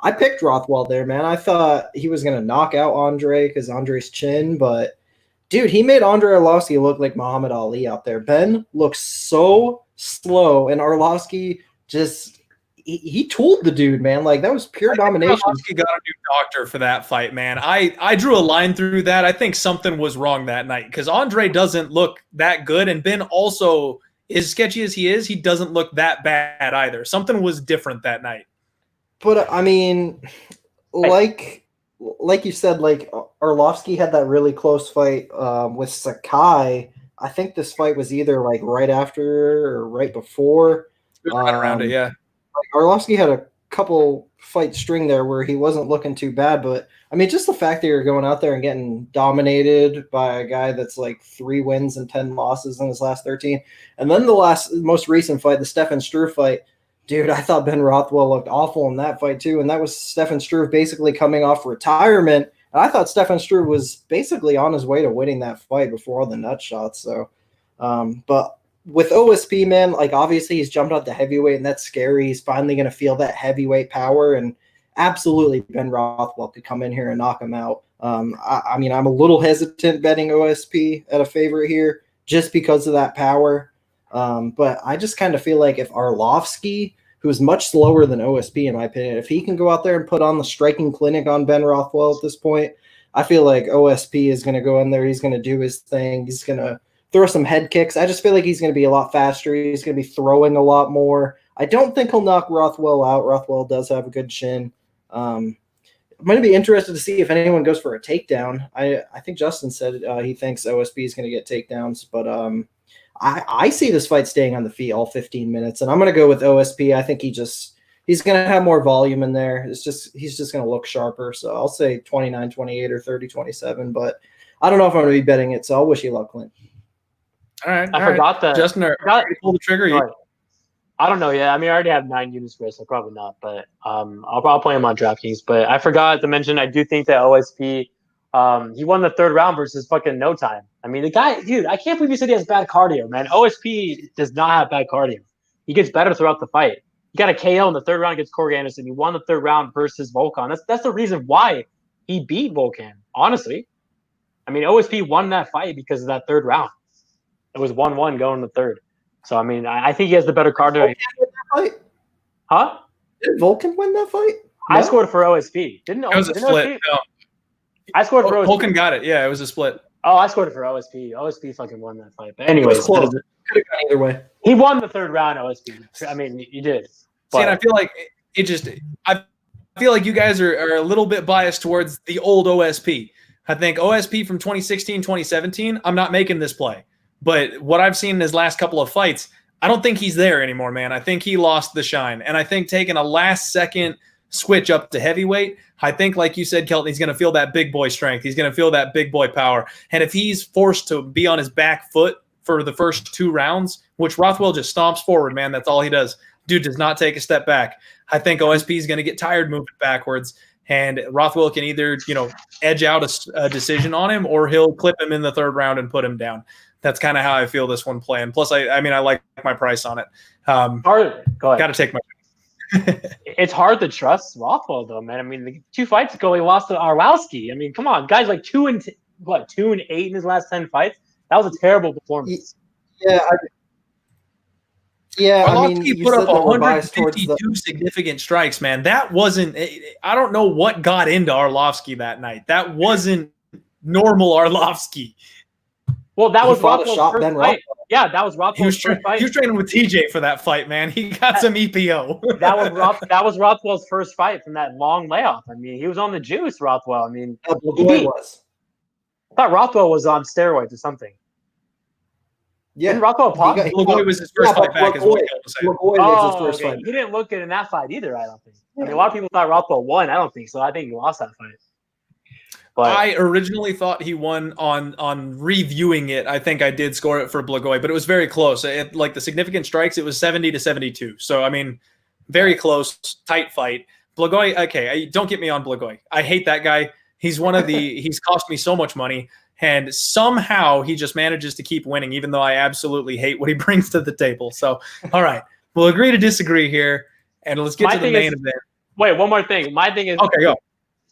I picked Rothwell there, man. I thought he was going to knock out Andre because Andre's chin, but dude, he made Andre Arlovski look like Muhammad Ali out there. Ben looks so slow, and Arlovski just he tooled the dude, man. Like, that was pure domination. Arlovski got a new doctor for that fight, man. I drew a line through that. I think something was wrong that night because Andre doesn't look that good, and Ben also, as sketchy as he is, he doesn't look that bad either. Something was different that night. But I mean, like you said, like Arlovski had that really close fight with Sakai. I think this fight was either like right after or right before. It was right around it, yeah. Arlovski had a couple fight string there where he wasn't looking too bad, but I mean, just the fact that you're going out there and getting dominated by a guy that's like 3 wins and 10 losses in his last 13, and then the most recent fight, the Stefan Struve fight, dude, I thought Ben Rothwell looked awful in that fight too, and that was Stefan Struve basically coming off retirement, and I thought Stefan Struve was basically on his way to winning that fight before all the nut shots. So, but with OSP, man, like obviously he's jumped up to heavyweight, and that's scary. He's finally going to feel that heavyweight power, and absolutely Ben Rothwell could come in here and knock him out. I mean, I'm a little hesitant betting OSP at a favorite here just because of that power. But I just kind of feel like if Arlovski, who's much slower than OSP in my opinion, if he can go out there and put on the striking clinic on Ben Rothwell at this point, I feel like OSP is going to go in there. He's going to do his thing. He's going to throw some head kicks. I just feel like he's going to be a lot faster. He's going to be throwing a lot more. I don't think he'll knock Rothwell out. Rothwell does have a good chin. I'm going to be interested to see if anyone goes for a takedown. I think Justin said he thinks OSP is going to get takedowns, but I see this fight staying on the feet all 15 minutes, and I'm going to go with OSP. I think he's going to have more volume in there. He's just going to look sharper. So I'll say 29-28 or 30-27, but I don't know if I'm going to be betting it, so I'll wish you luck, Clint. All right. I forgot that. Justin, pull the trigger. Sorry. I don't know. Yeah, I mean, I already have 9 units for it, so probably not. But I'll play him on DraftKings. But I forgot to mention, I do think that OSP, he won the 3rd round versus fucking No Time. I mean, the guy, dude, I can't believe you said he has bad cardio, man. OSP does not have bad cardio. He gets better throughout the fight. He got a KO in the 3rd round against Corey Anderson. He won the 3rd round versus Volkan. That's the reason why he beat Volkan, honestly. I mean, OSP won that fight because of that 3rd round. It was 1-1 going to the 3rd. So, I mean, I think he has the better cardio. Huh? Did Volkan win that fight? No? I scored for OSP. It was a split. No. I scored for OSP. Volkan got it. Yeah, it was a split. Oh, I scored it for OSP. OSP fucking won that fight. But anyways, could have gone either way. He won the 3rd round, OSP. I mean, he did. See, and I feel like I feel like you guys are a little bit biased towards the old OSP. I think OSP from 2016, 2017, I'm not making this play. But what I've seen in his last couple of fights, I don't think he's there anymore, man. I think he lost the shine. And I think taking a last-second switch up to heavyweight, I think, like you said, Kelton, he's going to feel that big boy strength. He's going to feel that big boy power. And if he's forced to be on his back foot for the first 2 rounds, which Rothwell just stomps forward, man, that's all he does. Dude does not take a step back. I think OSP is going to get tired moving backwards. and Rothwell can either, edge out a decision on him, or he'll clip him in the third round and put him down. That's kind of how I feel this one playing. Plus, I like my price on it. Hard. Go ahead. Got to take my. It's hard to trust Rothwell, though, man. I mean, the 2 fights ago, he lost to Arlovski. I mean, come on, guys, like 2-8 in his last 10 fights. That was a terrible performance. Yeah, Arlovski put up 152 significant strikes, man. That wasn't. I don't know what got into Arlovski that night. That wasn't normal Arlovski. Well, that was Rothwell's first fight. Yeah, that was Rothwell's first fight. He was training with TJ for that fight, man. He got some EPO. that was Rothwell's first fight from that long layoff. I mean, he was on the juice, Rothwell. I mean, I thought Rothwell was on steroids or something. Yeah, didn't Rothwell pop? Blagoy was his first fight back, is what was his first fight. He didn't look good in that fight either, I don't think. I mean, a lot of people thought Rothwell won. I don't think so. I think he lost that fight. But I originally thought he won on reviewing it. I think I did score it for Blagoy, but it was very close. Like the significant strikes, it was 70-72. So, I mean, very close, tight fight. Blagoy, okay, don't get me on Blagoy. I hate that guy. He's he's cost me so much money. And somehow he just manages to keep winning, even though I absolutely hate what he brings to the table. So, all right, we'll agree to disagree here, and let's get to the main event. Wait, one more thing. My thing is, okay, go.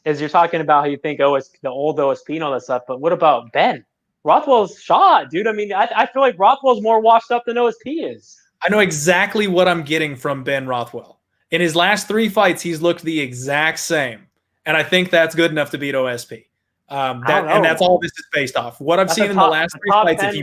Is you're talking about how you think the old OSP and all that stuff, but what about Ben? Rothwell's shot, dude. I mean, I feel like Rothwell's more washed up than OSP is. I know exactly what I'm getting from Ben Rothwell. In his last 3 fights, he's looked the exact same, and I think that's good enough to beat OSP. And that's all this is based off. What I've seen in the last 3 fights, if he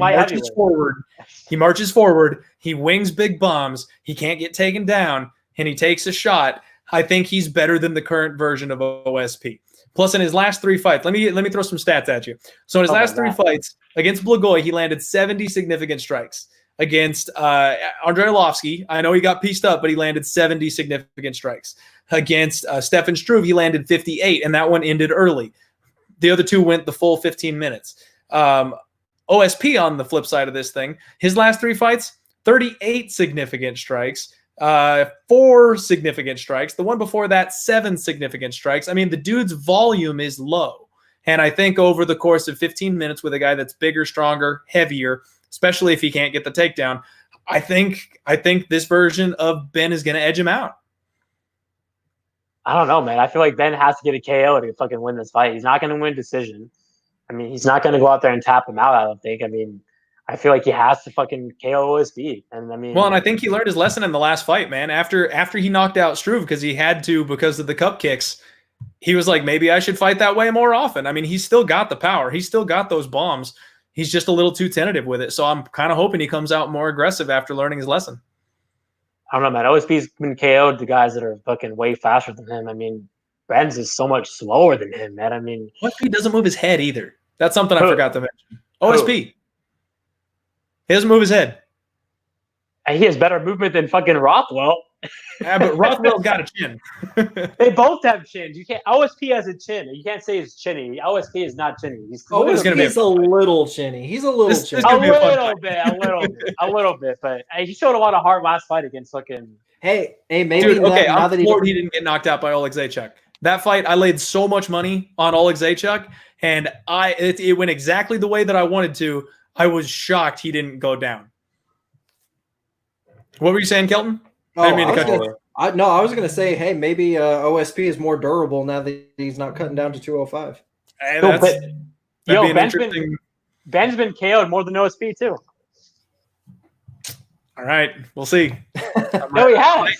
marches forward, he wings big bombs, he can't get taken down, and he takes a shot, I think he's better than the current version of OSP. Plus, in his last 3 fights, let me throw some stats at you. So in his last 3 fights, against Blagoy, he landed 70 significant strikes. Against Andrei Arlovski, I know he got pieced up, but he landed 70 significant strikes. Against Stefan Struve, he landed 58, and that one ended early. The other 2 went the full 15 minutes. OSP, on the flip side of this thing, his last 3 fights, 38 significant strikes, 4 significant strikes. The one before that, 7 significant strikes. I mean, the dude's volume is low. And I think over the course of 15 minutes with a guy that's bigger, stronger, heavier, especially if he can't get the takedown, I think this version of Ben is going to edge him out. I don't know, man. I feel like Ben has to get a KO to fucking win this fight. He's not going to win decision. I mean, he's not going to go out there and tap him out, I don't think. I mean, I feel like he has to fucking KO OSP. And I mean, well, and I think he learned his lesson in the last fight, man. After he knocked out Struve, because he had to because of the cup kicks, he was like, maybe I should fight that way more often. I mean, he's still got the power. He's still got those bombs. He's just a little too tentative with it. So I'm kind of hoping he comes out more aggressive after learning his lesson. I don't know, man. OSP's been KO'd to guys that are fucking way faster than him. I mean, Ben's is so much slower than him, man. I mean, OSP doesn't move his head either. That's something I forgot to mention. OSP. He doesn't move his head. And he has better movement than fucking Rothwell. Yeah, but Rothwell's got a chin. They both have chins. You can't. OSP has a chin. You can't say he's chinny. OSP is not chinny. He's a little chinny. He's a little chinny. A little bit. But he showed a lot of heart last fight against fucking. Hey, maybe. Dude, okay, I'm floored he didn't get knocked out by Oleg Zaechuk. That fight, I laid so much money on Oleg Zaechuk, and it went exactly the way that I wanted to. I was shocked he didn't go down. What were you saying, Kelton? I was going to say, hey, maybe OSP is more durable now that he's not cutting down to 205. Hey, Ben's been KO'd more than OSP too. All right, we'll see. No, he has.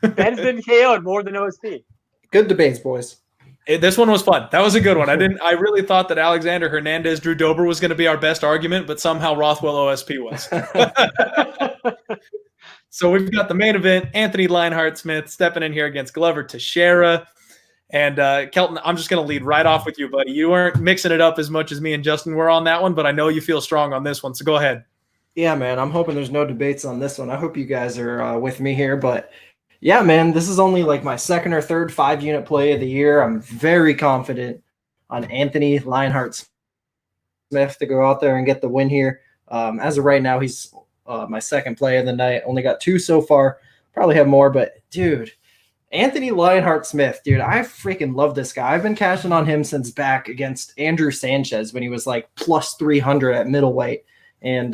Ben's been KO'd more than OSP. Good debates, boys. This one was fun. That was a good one. I really thought that Alexander Hernandez, Drew Dober was going to be our best argument, but somehow Rothwell OSP was. So we've got the main event, Anthony Lionheart-Smith stepping in here against Glover Teixeira. And Kelton, I'm just going to lead right off with you, buddy. You weren't mixing it up as much as me and Justin were on that one, but I know you feel strong on this one, so go ahead. Yeah, man, I'm hoping there's no debates on this one. I hope you guys are with me here, but yeah, man, this is only like my second or third 5-unit play of the year. I'm very confident on Anthony Lionheart-Smith to go out there and get the win here. As of right now, he's my second play of the night. Only got 2 so far. Probably have more, but dude, Anthony Lionheart-Smith, dude, I freaking love this guy. I've been cashing on him since back against Andrew Sanchez when he was like plus 300 at middleweight. And,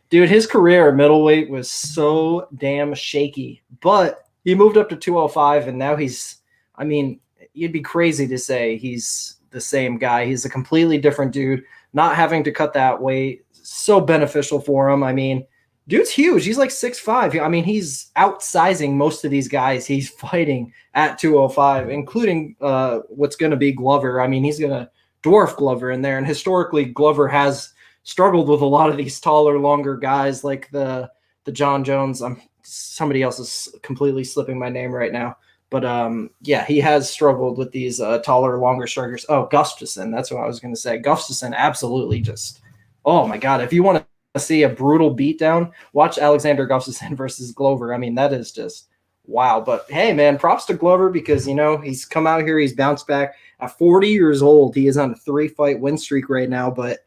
dude, his career at middleweight was so damn shaky. But he moved up to 205, and now you'd be crazy to say he's the same guy. He's a completely different dude. Not having to cut that weight, so beneficial for him. I mean, dude's huge. He's like 6'5". I mean, he's outsizing most of these guys he's fighting at 205, including what's going to be Glover. I mean, he's going to dwarf Glover in there. And historically, Glover has struggled with a lot of these taller, longer guys like the John Jones. Somebody else is completely slipping my name right now. But, yeah, he has struggled with these taller, longer strikers. Oh, Gustafsson. That's what I was going to say. Gustafsson absolutely just – oh, my God. If you want to see a brutal beatdown, watch Alexander Gustafsson versus Glover. I mean, that is just wow. But hey, man, props to Glover because, he's come out here, he's bounced back. At 40 years old, he is on a 3-fight win streak right now. But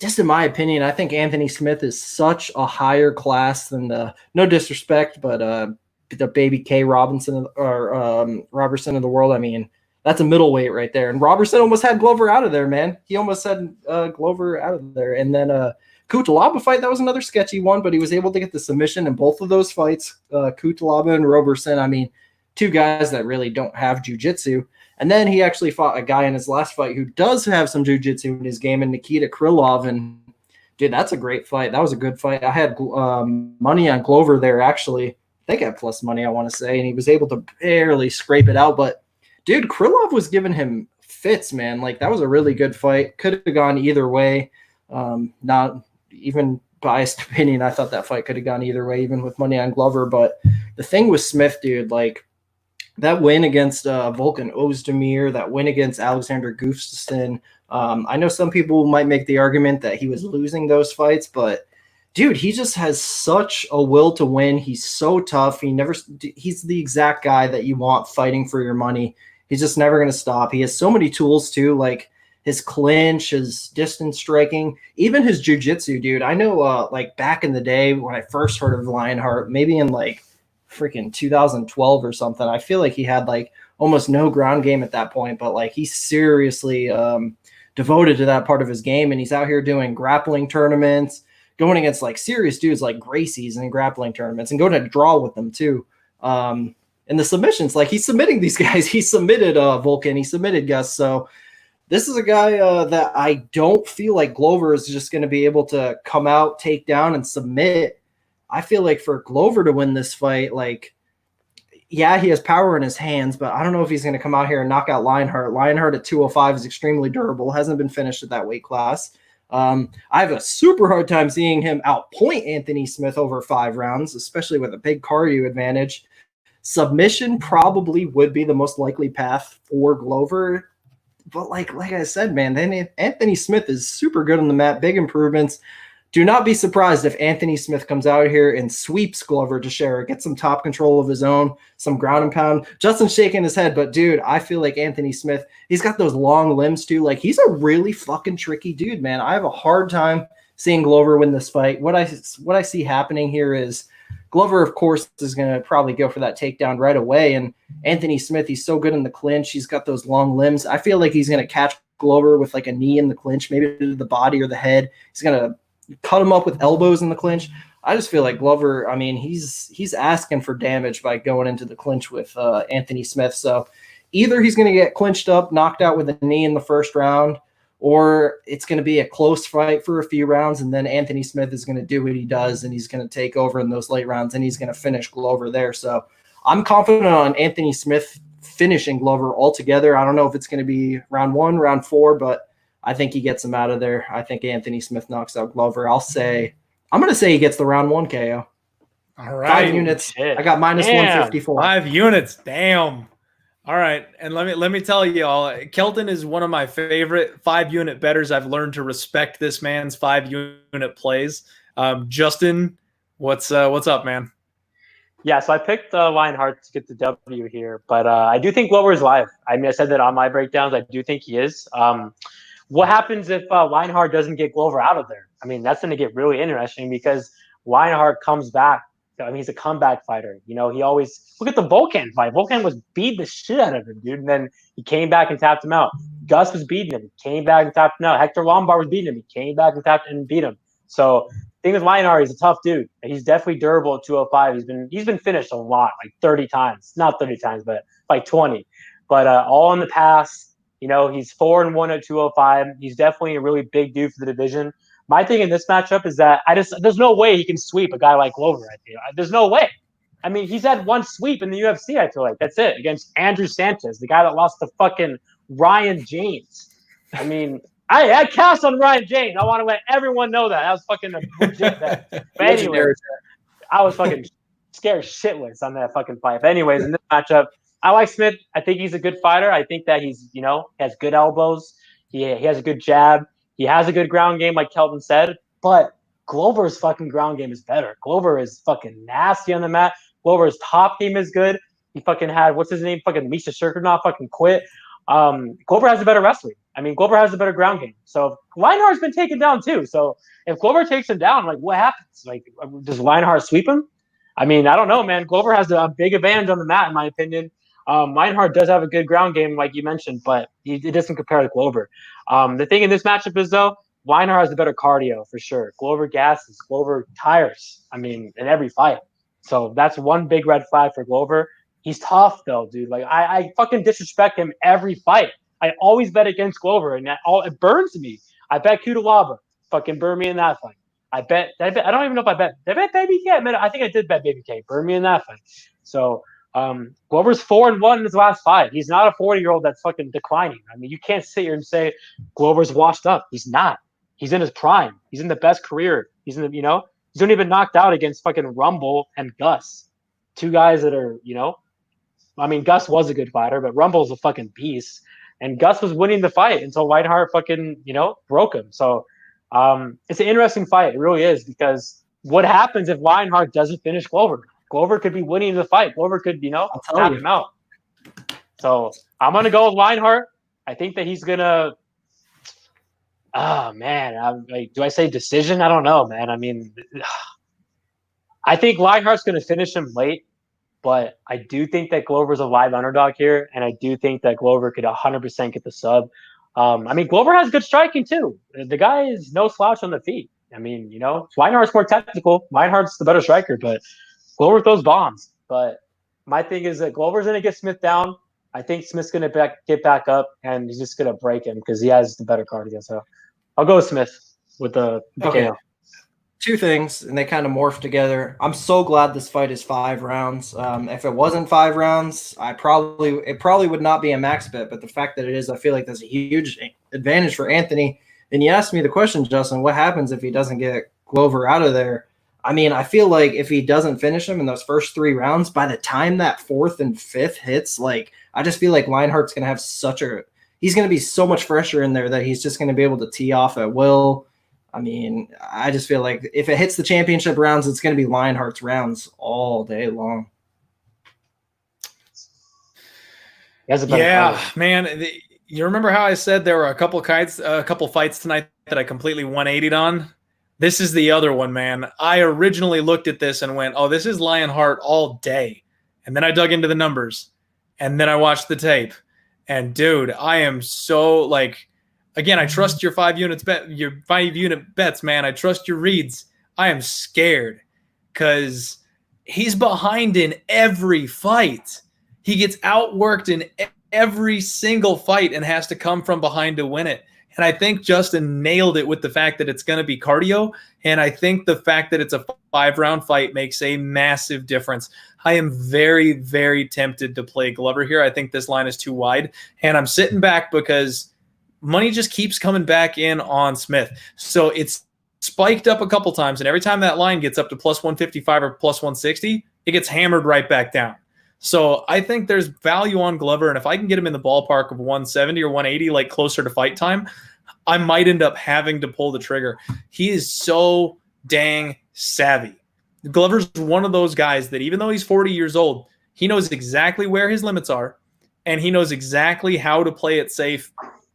just in my opinion, I think Anthony Smith is such a higher class than no disrespect, but the baby K Robinson or Roberson of the world. I mean, that's a middleweight right there. And Roberson almost had Glover out of there, man. He almost had Glover out of there. And then Kutalaba fight, that was another sketchy one, but he was able to get the submission in both of those fights. Kutalaba and Roberson, I mean, two guys that really don't have jiu-jitsu. And then he actually fought a guy in his last fight who does have some jiu-jitsu in his game, and Nikita Krylov. And, dude, that's a great fight. That was a good fight. I had money on Glover there, actually. I think I had plus money, I want to say, and he was able to barely scrape it out. But, dude, Krylov was giving him fits, man. Like, that was a really good fight. Could have gone either way. Not even biased opinion, I thought that fight could have gone either way, even with money on Glover. But the thing with Smith, dude, like that win against Volkan Ozdemir, that win against Alexander Gustafsson, I know some people might make the argument that he was losing those fights, but dude, he just has such a will to win. He's so tough. He's the exact guy that you want fighting for your money. He's just never going to stop. He has so many tools too, like his clinch, his distance striking, even his jiu-jitsu, dude. I know like back in the day when I first heard of Lionheart, maybe in like freaking 2012 or something, I feel like he had like almost no ground game at that point, but like he's seriously devoted to that part of his game. And he's out here doing grappling tournaments, going against like serious dudes like Gracie's in grappling tournaments and going to draw with them too. And the submissions, like he's submitting these guys. He submitted Volkan, he submitted Gus. So this is a guy that I don't feel like Glover is just going to be able to come out, take down, and submit. I feel like for Glover to win this fight, like, yeah, he has power in his hands, but I don't know if he's going to come out here and knock out Lionheart. Lionheart at 205 is extremely durable, hasn't been finished at that weight class. I have a super hard time seeing him outpoint Anthony Smith over 5 rounds, especially with a big cardio advantage. Submission probably would be the most likely path for Glover. But like I said, man, then Anthony Smith is super good on the mat, big improvements. Do not be surprised if Anthony Smith comes out here and sweeps Glover Teixeira, gets some top control of his own, some ground and pound. Justin's shaking his head, but dude, I feel like Anthony Smith, he's got those long limbs too. Like he's a really fucking tricky dude, man. I have a hard time seeing Glover win this fight. What I see happening here is Glover, of course, is going to probably go for that takedown right away. And Anthony Smith, he's so good in the clinch. He's got those long limbs. I feel like he's going to catch Glover with like a knee in the clinch, maybe to the body or the head. He's going to cut him up with elbows in the clinch. I just feel like Glover, I mean, he's asking for damage by going into the clinch with Anthony Smith. So either he's going to get clinched up, knocked out with a knee in the first round, or it's going to be a close fight for a few rounds, and then Anthony Smith is going to do what he does, and he's going to take over in those late rounds, and he's going to finish Glover there. So I'm confident on Anthony Smith finishing Glover altogether. I don't know if it's going to be round 1, round 4, but I think he gets him out of there. I think Anthony Smith knocks out Glover. I'm going to say he gets the round 1 KO. All right. 5 units. I got minus 154. 5 units. Damn. All right, and let me tell you all, Kelton is one of my favorite 5-unit bettors. I've learned to respect this man's 5-unit plays. Justin, what's up, man? Yeah, so I picked Lionheart to get the W here, but I do think Glover is live. I mean, I said that on my breakdowns. I do think he is. What happens if Lionheart doesn't get Glover out of there? I mean, that's going to get really interesting because Lionheart comes back I mean, he's a comeback fighter. You know, he always look at the Volkan fight. Volkan was beating the shit out of him, dude. And then he came back and tapped him out. Gus was beating him. He came back and tapped him out. Hector Lombard was beating him. He came back and tapped and beat him. So the thing with Lionheart, he's a tough dude. He's definitely durable at 205. He's been finished a lot, like 30 times. Not 30 times, but like 20. But all in the past. You know, he's 4-1 at 205. He's definitely a really big dude for the division. My thing in this matchup is that there's no way he can sweep a guy like Glover. I feel there's no way. I mean, he's had one sweep in the UFC. I feel like that's it against Andrew Sanchez, the guy that lost to fucking Ryan James. I mean, I cast on Ryan James. I want to let everyone know that was fucking a legit bet. But anyway, I was fucking scared shitless on that fucking fight. But anyways, in this matchup. I like Smith. I think he's a good fighter. I think that he's, you know, has good elbows. He has a good jab. He has a good ground game, like Kelvin said. But Glover's fucking ground game is better. Glover is fucking nasty on the mat. Glover's top game is good. He fucking had, what's his name? Fucking Misha Shirkunov fucking quit. Glover has a better wrestling. I mean, Glover has a better ground game. So Lionheart's been taken down too. So if Glover takes him down, like what happens? Like, does Lionheart sweep him? I mean, I don't know, man. Glover has a big advantage on the mat, in my opinion. Lionheart does have a good ground game, like you mentioned, but it doesn't compare to Glover. The thing in this matchup is, though, Lionheart has the better cardio for sure. Glover gasses, Glover tires. I mean, in every fight. So that's one big red flag for Glover. He's tough, though, dude. Like I fucking disrespect him every fight. I always bet against Glover, and it burns me. I bet Kudalaba fucking burned me in that fight. I don't even know if I bet. Did I bet Baby K? I think I did bet Baby K. Burned me in that fight. So. Glover's 4-1 in his last 5. He's not a 40-year-old that's fucking declining. I mean, you can't sit here and say Glover's washed up. He's not. He's in his prime. He's in the best career. He's in the, you know, he's only been knocked out against fucking Rumble and Gus. 2 guys that are, you know, I mean, Gus was a good fighter, but Rumble's a fucking beast. And Gus was winning the fight until Lionheart fucking, you know, broke him. So it's an interesting fight. It really is, because what happens if Lionheart doesn't finish Glover? Glover could be winning the fight. Glover could, you know, tap him out. So I'm going to go with Lionheart. I think that he's going to – oh, man. I'm like, do I say decision? I don't know, man. I mean, I think Lionheart's going to finish him late, but I do think that Glover's a live underdog here, and I do think that Glover could 100% get the sub. I mean, Glover has good striking too. The guy is no slouch on the feet. I mean, you know, Lionheart's more technical. Lionheart's the better striker, but – Glover throws bombs, but my thing is that Glover's going to get Smith down. I think Smith's going to get back up, and he's just going to break him because he has the better cardio. So I'll go with Smith with the okay. KO. 2 things, and they kind of morph together. I'm so glad this fight is 5 rounds. If it wasn't 5 rounds, it probably would not be a max bet. But the fact that it is, I feel like that's a huge advantage for Anthony. And you asked me the question, Justin, what happens if he doesn't get Glover out of there? I mean, I feel like if he doesn't finish him in those first 3 rounds, by the time that 4th and 5th hits, like, I just feel like Lionheart's going to have he's going to be so much fresher in there that he's just going to be able to tee off at will. I mean, I just feel like if it hits the championship rounds, it's going to be Lionheart's rounds all day long. Yeah, man. You remember how I said there were a couple fights tonight that I completely 180'd on? This is the other one, man. I originally looked at this and went, oh, this is Lionheart all day. And then I dug into the numbers. And then I watched the tape. And, dude, I am so, like, again, I trust your 5-unit bets, man. I trust your reads. I am scared because he's behind in every fight. He gets outworked in every single fight and has to come from behind to win it. And I think Justin nailed it with the fact that it's going to be cardio. And I think the fact that it's a 5-round fight makes a massive difference. I am very, very tempted to play Glover here. I think this line is too wide. And I'm sitting back because money just keeps coming back in on Smith. So it's spiked up a couple times. And every time that line gets up to plus 155 or plus 160, it gets hammered right back down. So I think there's value on Glover, and if I can get him in the ballpark of 170 or 180, like closer to fight time, I might end up having to pull the trigger. He is so dang savvy. Glover's one of those guys that even though he's 40 years old, he knows exactly where his limits are, and he knows exactly how to play it safe,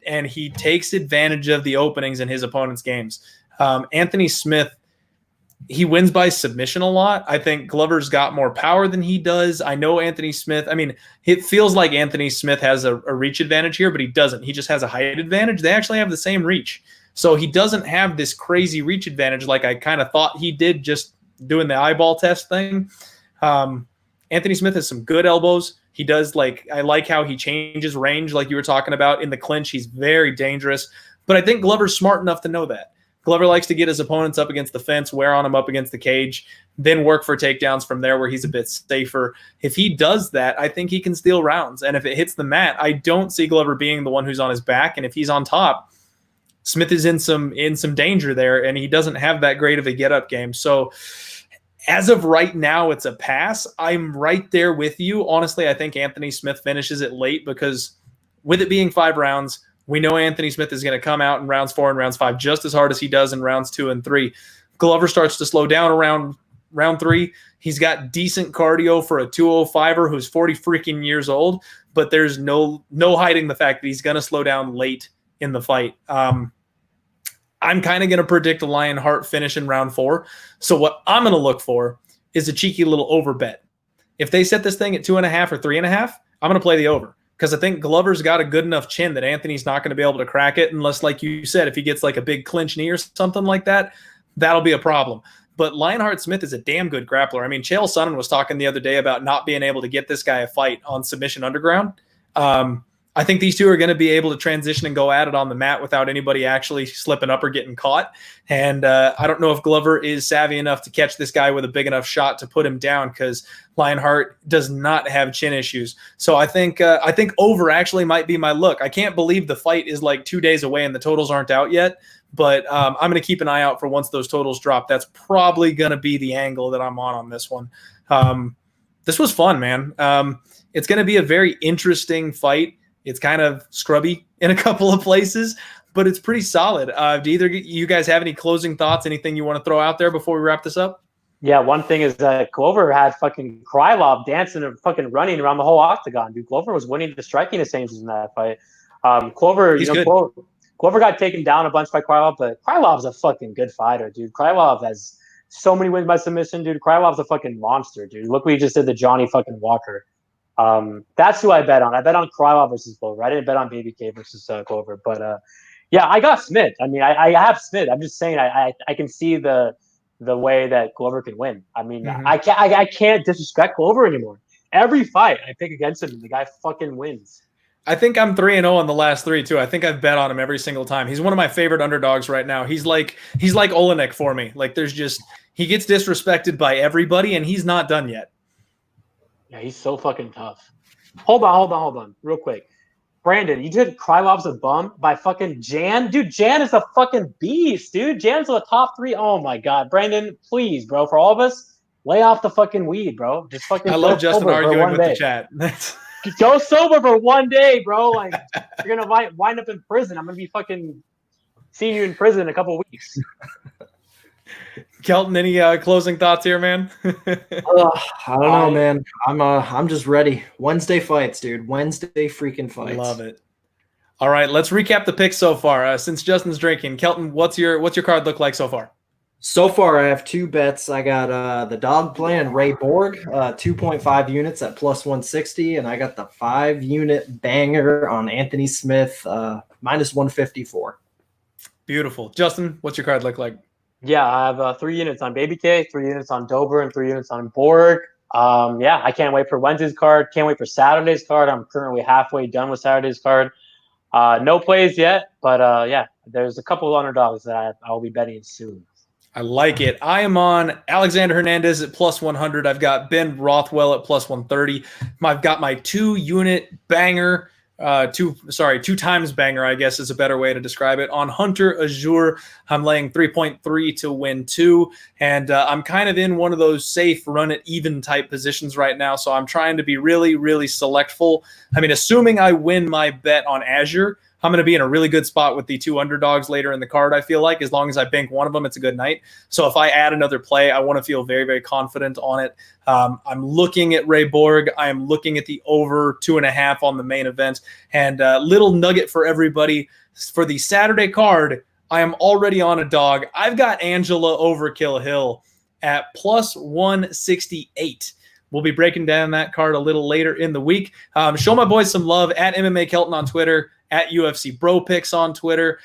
and he takes advantage of the openings in his opponent's games. Anthony Smith, he wins by submission a lot. I think Glover's got more power than he does. I know Anthony Smith. I mean, it feels like Anthony Smith has a reach advantage here, but he doesn't. He just has a height advantage. They actually have the same reach. So he doesn't have this crazy reach advantage like I kind of thought he did just doing the eyeball test thing. Anthony Smith has some good elbows. He does I like how he changes range like you were talking about in the clinch. He's very dangerous. But I think Glover's smart enough to know that. Glover likes to get his opponents up against the fence, wear on him up against the cage, then work for takedowns from there where he's a bit safer. If he does that, I think he can steal rounds. And if it hits the mat, I don't see Glover being the one who's on his back. And if he's on top, Smith is in some danger there, and he doesn't have that great of a get-up game. So as of right now, it's a pass. I'm right there with you. Honestly, I think Anthony Smith finishes it late because with it being 5 rounds, we know Anthony Smith is going to come out in rounds 4 and rounds 5 just as hard as he does in rounds 2 and 3. Glover starts to slow down around round 3. He's got decent cardio for a 205er who's 40 freaking years old, but there's no hiding the fact that he's going to slow down late in the fight. I'm kind of going to predict a Lionheart finish in round 4. So what I'm going to look for is a cheeky little over bet. If they set this thing at 2.5 or 3.5, I'm going to play the over. Because I think Glover's got a good enough chin that Anthony's not going to be able to crack it unless, like you said, if he gets like a big clinch knee or something like that, that'll be a problem. But Lionheart Smith is a damn good grappler. I mean, Chael Sonnen was talking the other day about not being able to get this guy a fight on Submission Underground. I think these two are going to be able to transition and go at it on the mat without anybody actually slipping up or getting caught. And I don't know if Glover is savvy enough to catch this guy with a big enough shot to put him down because Lionheart does not have chin issues. So I think over actually might be my look. I can't believe the fight is like 2 days away and the totals aren't out yet. But I'm going to keep an eye out for once those totals drop. That's probably going to be the angle that I'm on this one. This was fun, man. It's going to be a very interesting fight. It's kind of scrubby in a couple of places, but it's pretty solid. Do either you guys have any closing thoughts, anything you want to throw out there before we wrap this up? Yeah, one thing is that Glover had fucking Krylov dancing and fucking running around the whole octagon, dude. Glover was winning the striking exchanges in that fight. Glover got taken down a bunch by Krylov, but Krylov's a fucking good fighter, dude. Krylov has so many wins by submission, dude. Krylov's a fucking monster, dude. Look what he just did to Johnny fucking Walker. That's who I bet on. I bet on Krylov versus Glover. I didn't bet on Baby K versus Glover. But yeah, I got Smith. I mean, I have Smith. I'm just saying I can see the way that Glover can win. I mean, I can't disrespect Glover anymore. Every fight I pick against him, and the guy fucking wins. I think I'm 3-0 on the last 3 too. I think I've bet on him every single time. He's one of my favorite underdogs right now. He's like Olenek for me. Like he gets disrespected by everybody, and he's not done yet. Yeah, he's so fucking tough. Hold on, real quick. Brandon, you did Krylov's a bum by fucking Jan? Dude, Jan is a fucking beast, dude. Jan's the top 3. Oh, my God. Brandon, please, bro, for all of us, lay off the fucking weed, bro. Just fucking I love Justin arguing with the chat. Go sober for one day, bro. Like, you're going to wind up in prison. I'm going to be fucking seeing you in prison in a couple of weeks. Kelton, any closing thoughts here, man? I don't know, man. I'm just ready. Wednesday fights, dude. Wednesday freaking fights. Love it. All right, let's recap the picks so far. Since Justin's drinking, Kelton, what's your card look like so far? So far, I have 2 bets. I got the dog playing Ray Borg, 2.5 units at plus 160, and I got the 5-unit banger on Anthony Smith, minus 154. Beautiful. Justin, what's your card look like? Yeah, I have 3 units on Baby K, 3 units on Dober, and 3 units on Borg. Yeah, I can't wait for Wednesday's card. Can't wait for Saturday's card. I'm currently halfway done with Saturday's card. No plays yet, but yeah, there's a couple of underdogs that I'll be betting soon. I like it. I am on Alexander Hernandez at plus 100. I've got Ben Rothwell at plus 130. I've got my 2-unit banger. 2 times banger, I guess is a better way to describe it. On Hunter Azur, I'm laying 3.3 to win 2. And I'm kind of in one of those safe run it even type positions right now. So I'm trying to be really, really selectful. I mean, assuming I win my bet on Azur, I'm going to be in a really good spot with the 2 underdogs later in the card, I feel like. As long as I bank one of them, it's a good night. So if I add another play, I want to feel very, very confident on it. I'm looking at Ray Borg. I am looking at the over 2.5 on the main event. And little nugget for everybody. For the Saturday card, I am already on a dog. I've got Angela over Kelleher at plus 168. We'll be breaking down that card a little later in the week. Show my boys some love at MMA Kelton on Twitter, at UFC Bro Picks on Twitter.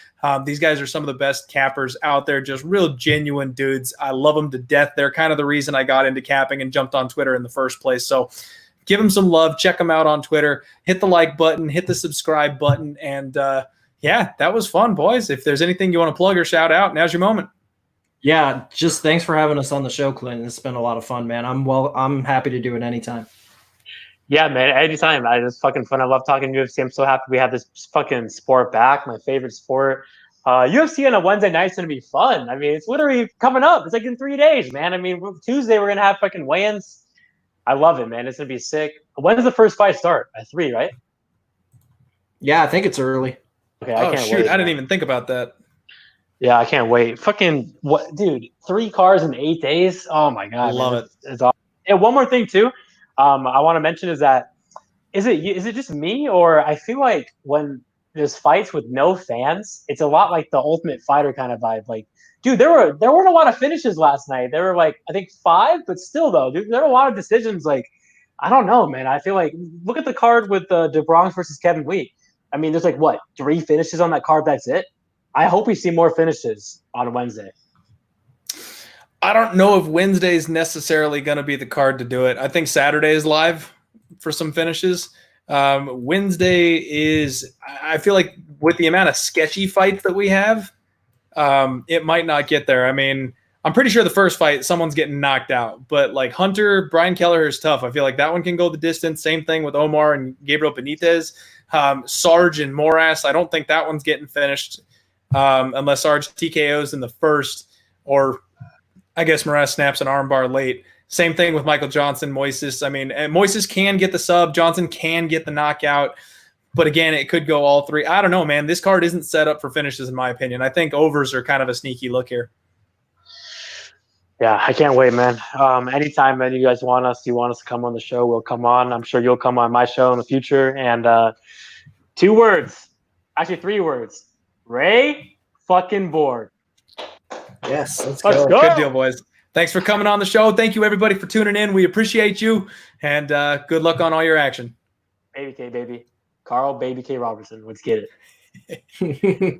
These guys are some of the best cappers out there, just real genuine dudes. I love them to death. They're kind of the reason I got into capping and jumped on Twitter in the first place. So give them some love. Check them out on Twitter. Hit the like button. Hit the subscribe button. And yeah, that was fun, boys. If there's anything you want to plug or shout out, now's your moment. Yeah, just thanks for having us on the show, Clinton. It's been a lot of fun, man. I'm happy to do it anytime. Yeah, man, anytime. It's fucking fun. I love talking UFC. I'm so happy we have this fucking sport back, my favorite sport. UFC on a Wednesday night's going to be fun. I mean, it's literally coming up. It's like in 3 days, man. I mean, Tuesday we're going to have fucking weigh-ins. I love it, man. It's going to be sick. When does the first fight start? At 3, right? Yeah, I think it's early. Okay, I can't wait. I didn't even think about that. Yeah, I can't wait. Fucking what, dude? 3 cars in 8 days. Oh my god, love it. It's awesome. And one more thing too, I want to mention is that is it just me, or I feel like when there's fights with no fans, it's a lot like the Ultimate Fighter kind of vibe. Like, dude, there weren't a lot of finishes last night. There were like I think 5, but still though, dude, there were a lot of decisions. Like, I don't know, man. I feel like look at the card with De Bronx versus Kevin Wheat. I mean, there's like what 3 finishes on that card. That's it. I hope we see more finishes on Wednesday. I don't know if Wednesday is necessarily going to be the card to do it. I think Saturday is live for some finishes. Wednesday is, I feel like with the amount of sketchy fights that we have, it might not get there. I mean, I'm pretty sure the first fight, someone's getting knocked out. But like Hunter, Brian Kelleher is tough. I feel like that one can go the distance. Same thing with Omar and Gabriel Benitez. Sarge and Moras, I don't think that one's getting finished. Unless Sarge TKOs in the first, or I guess Moraes snaps an armbar late. Same thing with Michael Johnson, Moises. I mean, Moises can get the sub. Johnson can get the knockout. But again, it could go all 3. I don't know, man. This card isn't set up for finishes, in my opinion. I think overs are kind of a sneaky look here. Yeah, I can't wait, man. Anytime, man, you guys want us to come on the show, we'll come on. I'm sure you'll come on my show in the future. And 2 words, actually 3 words. Ray fucking Borg. Yes, let's go. Good deal, boys. Thanks for coming on the show. Thank you, everybody, for tuning in. We appreciate you, and good luck on all your action. Baby K, baby. Carl, Baby K Roberson. Let's get it.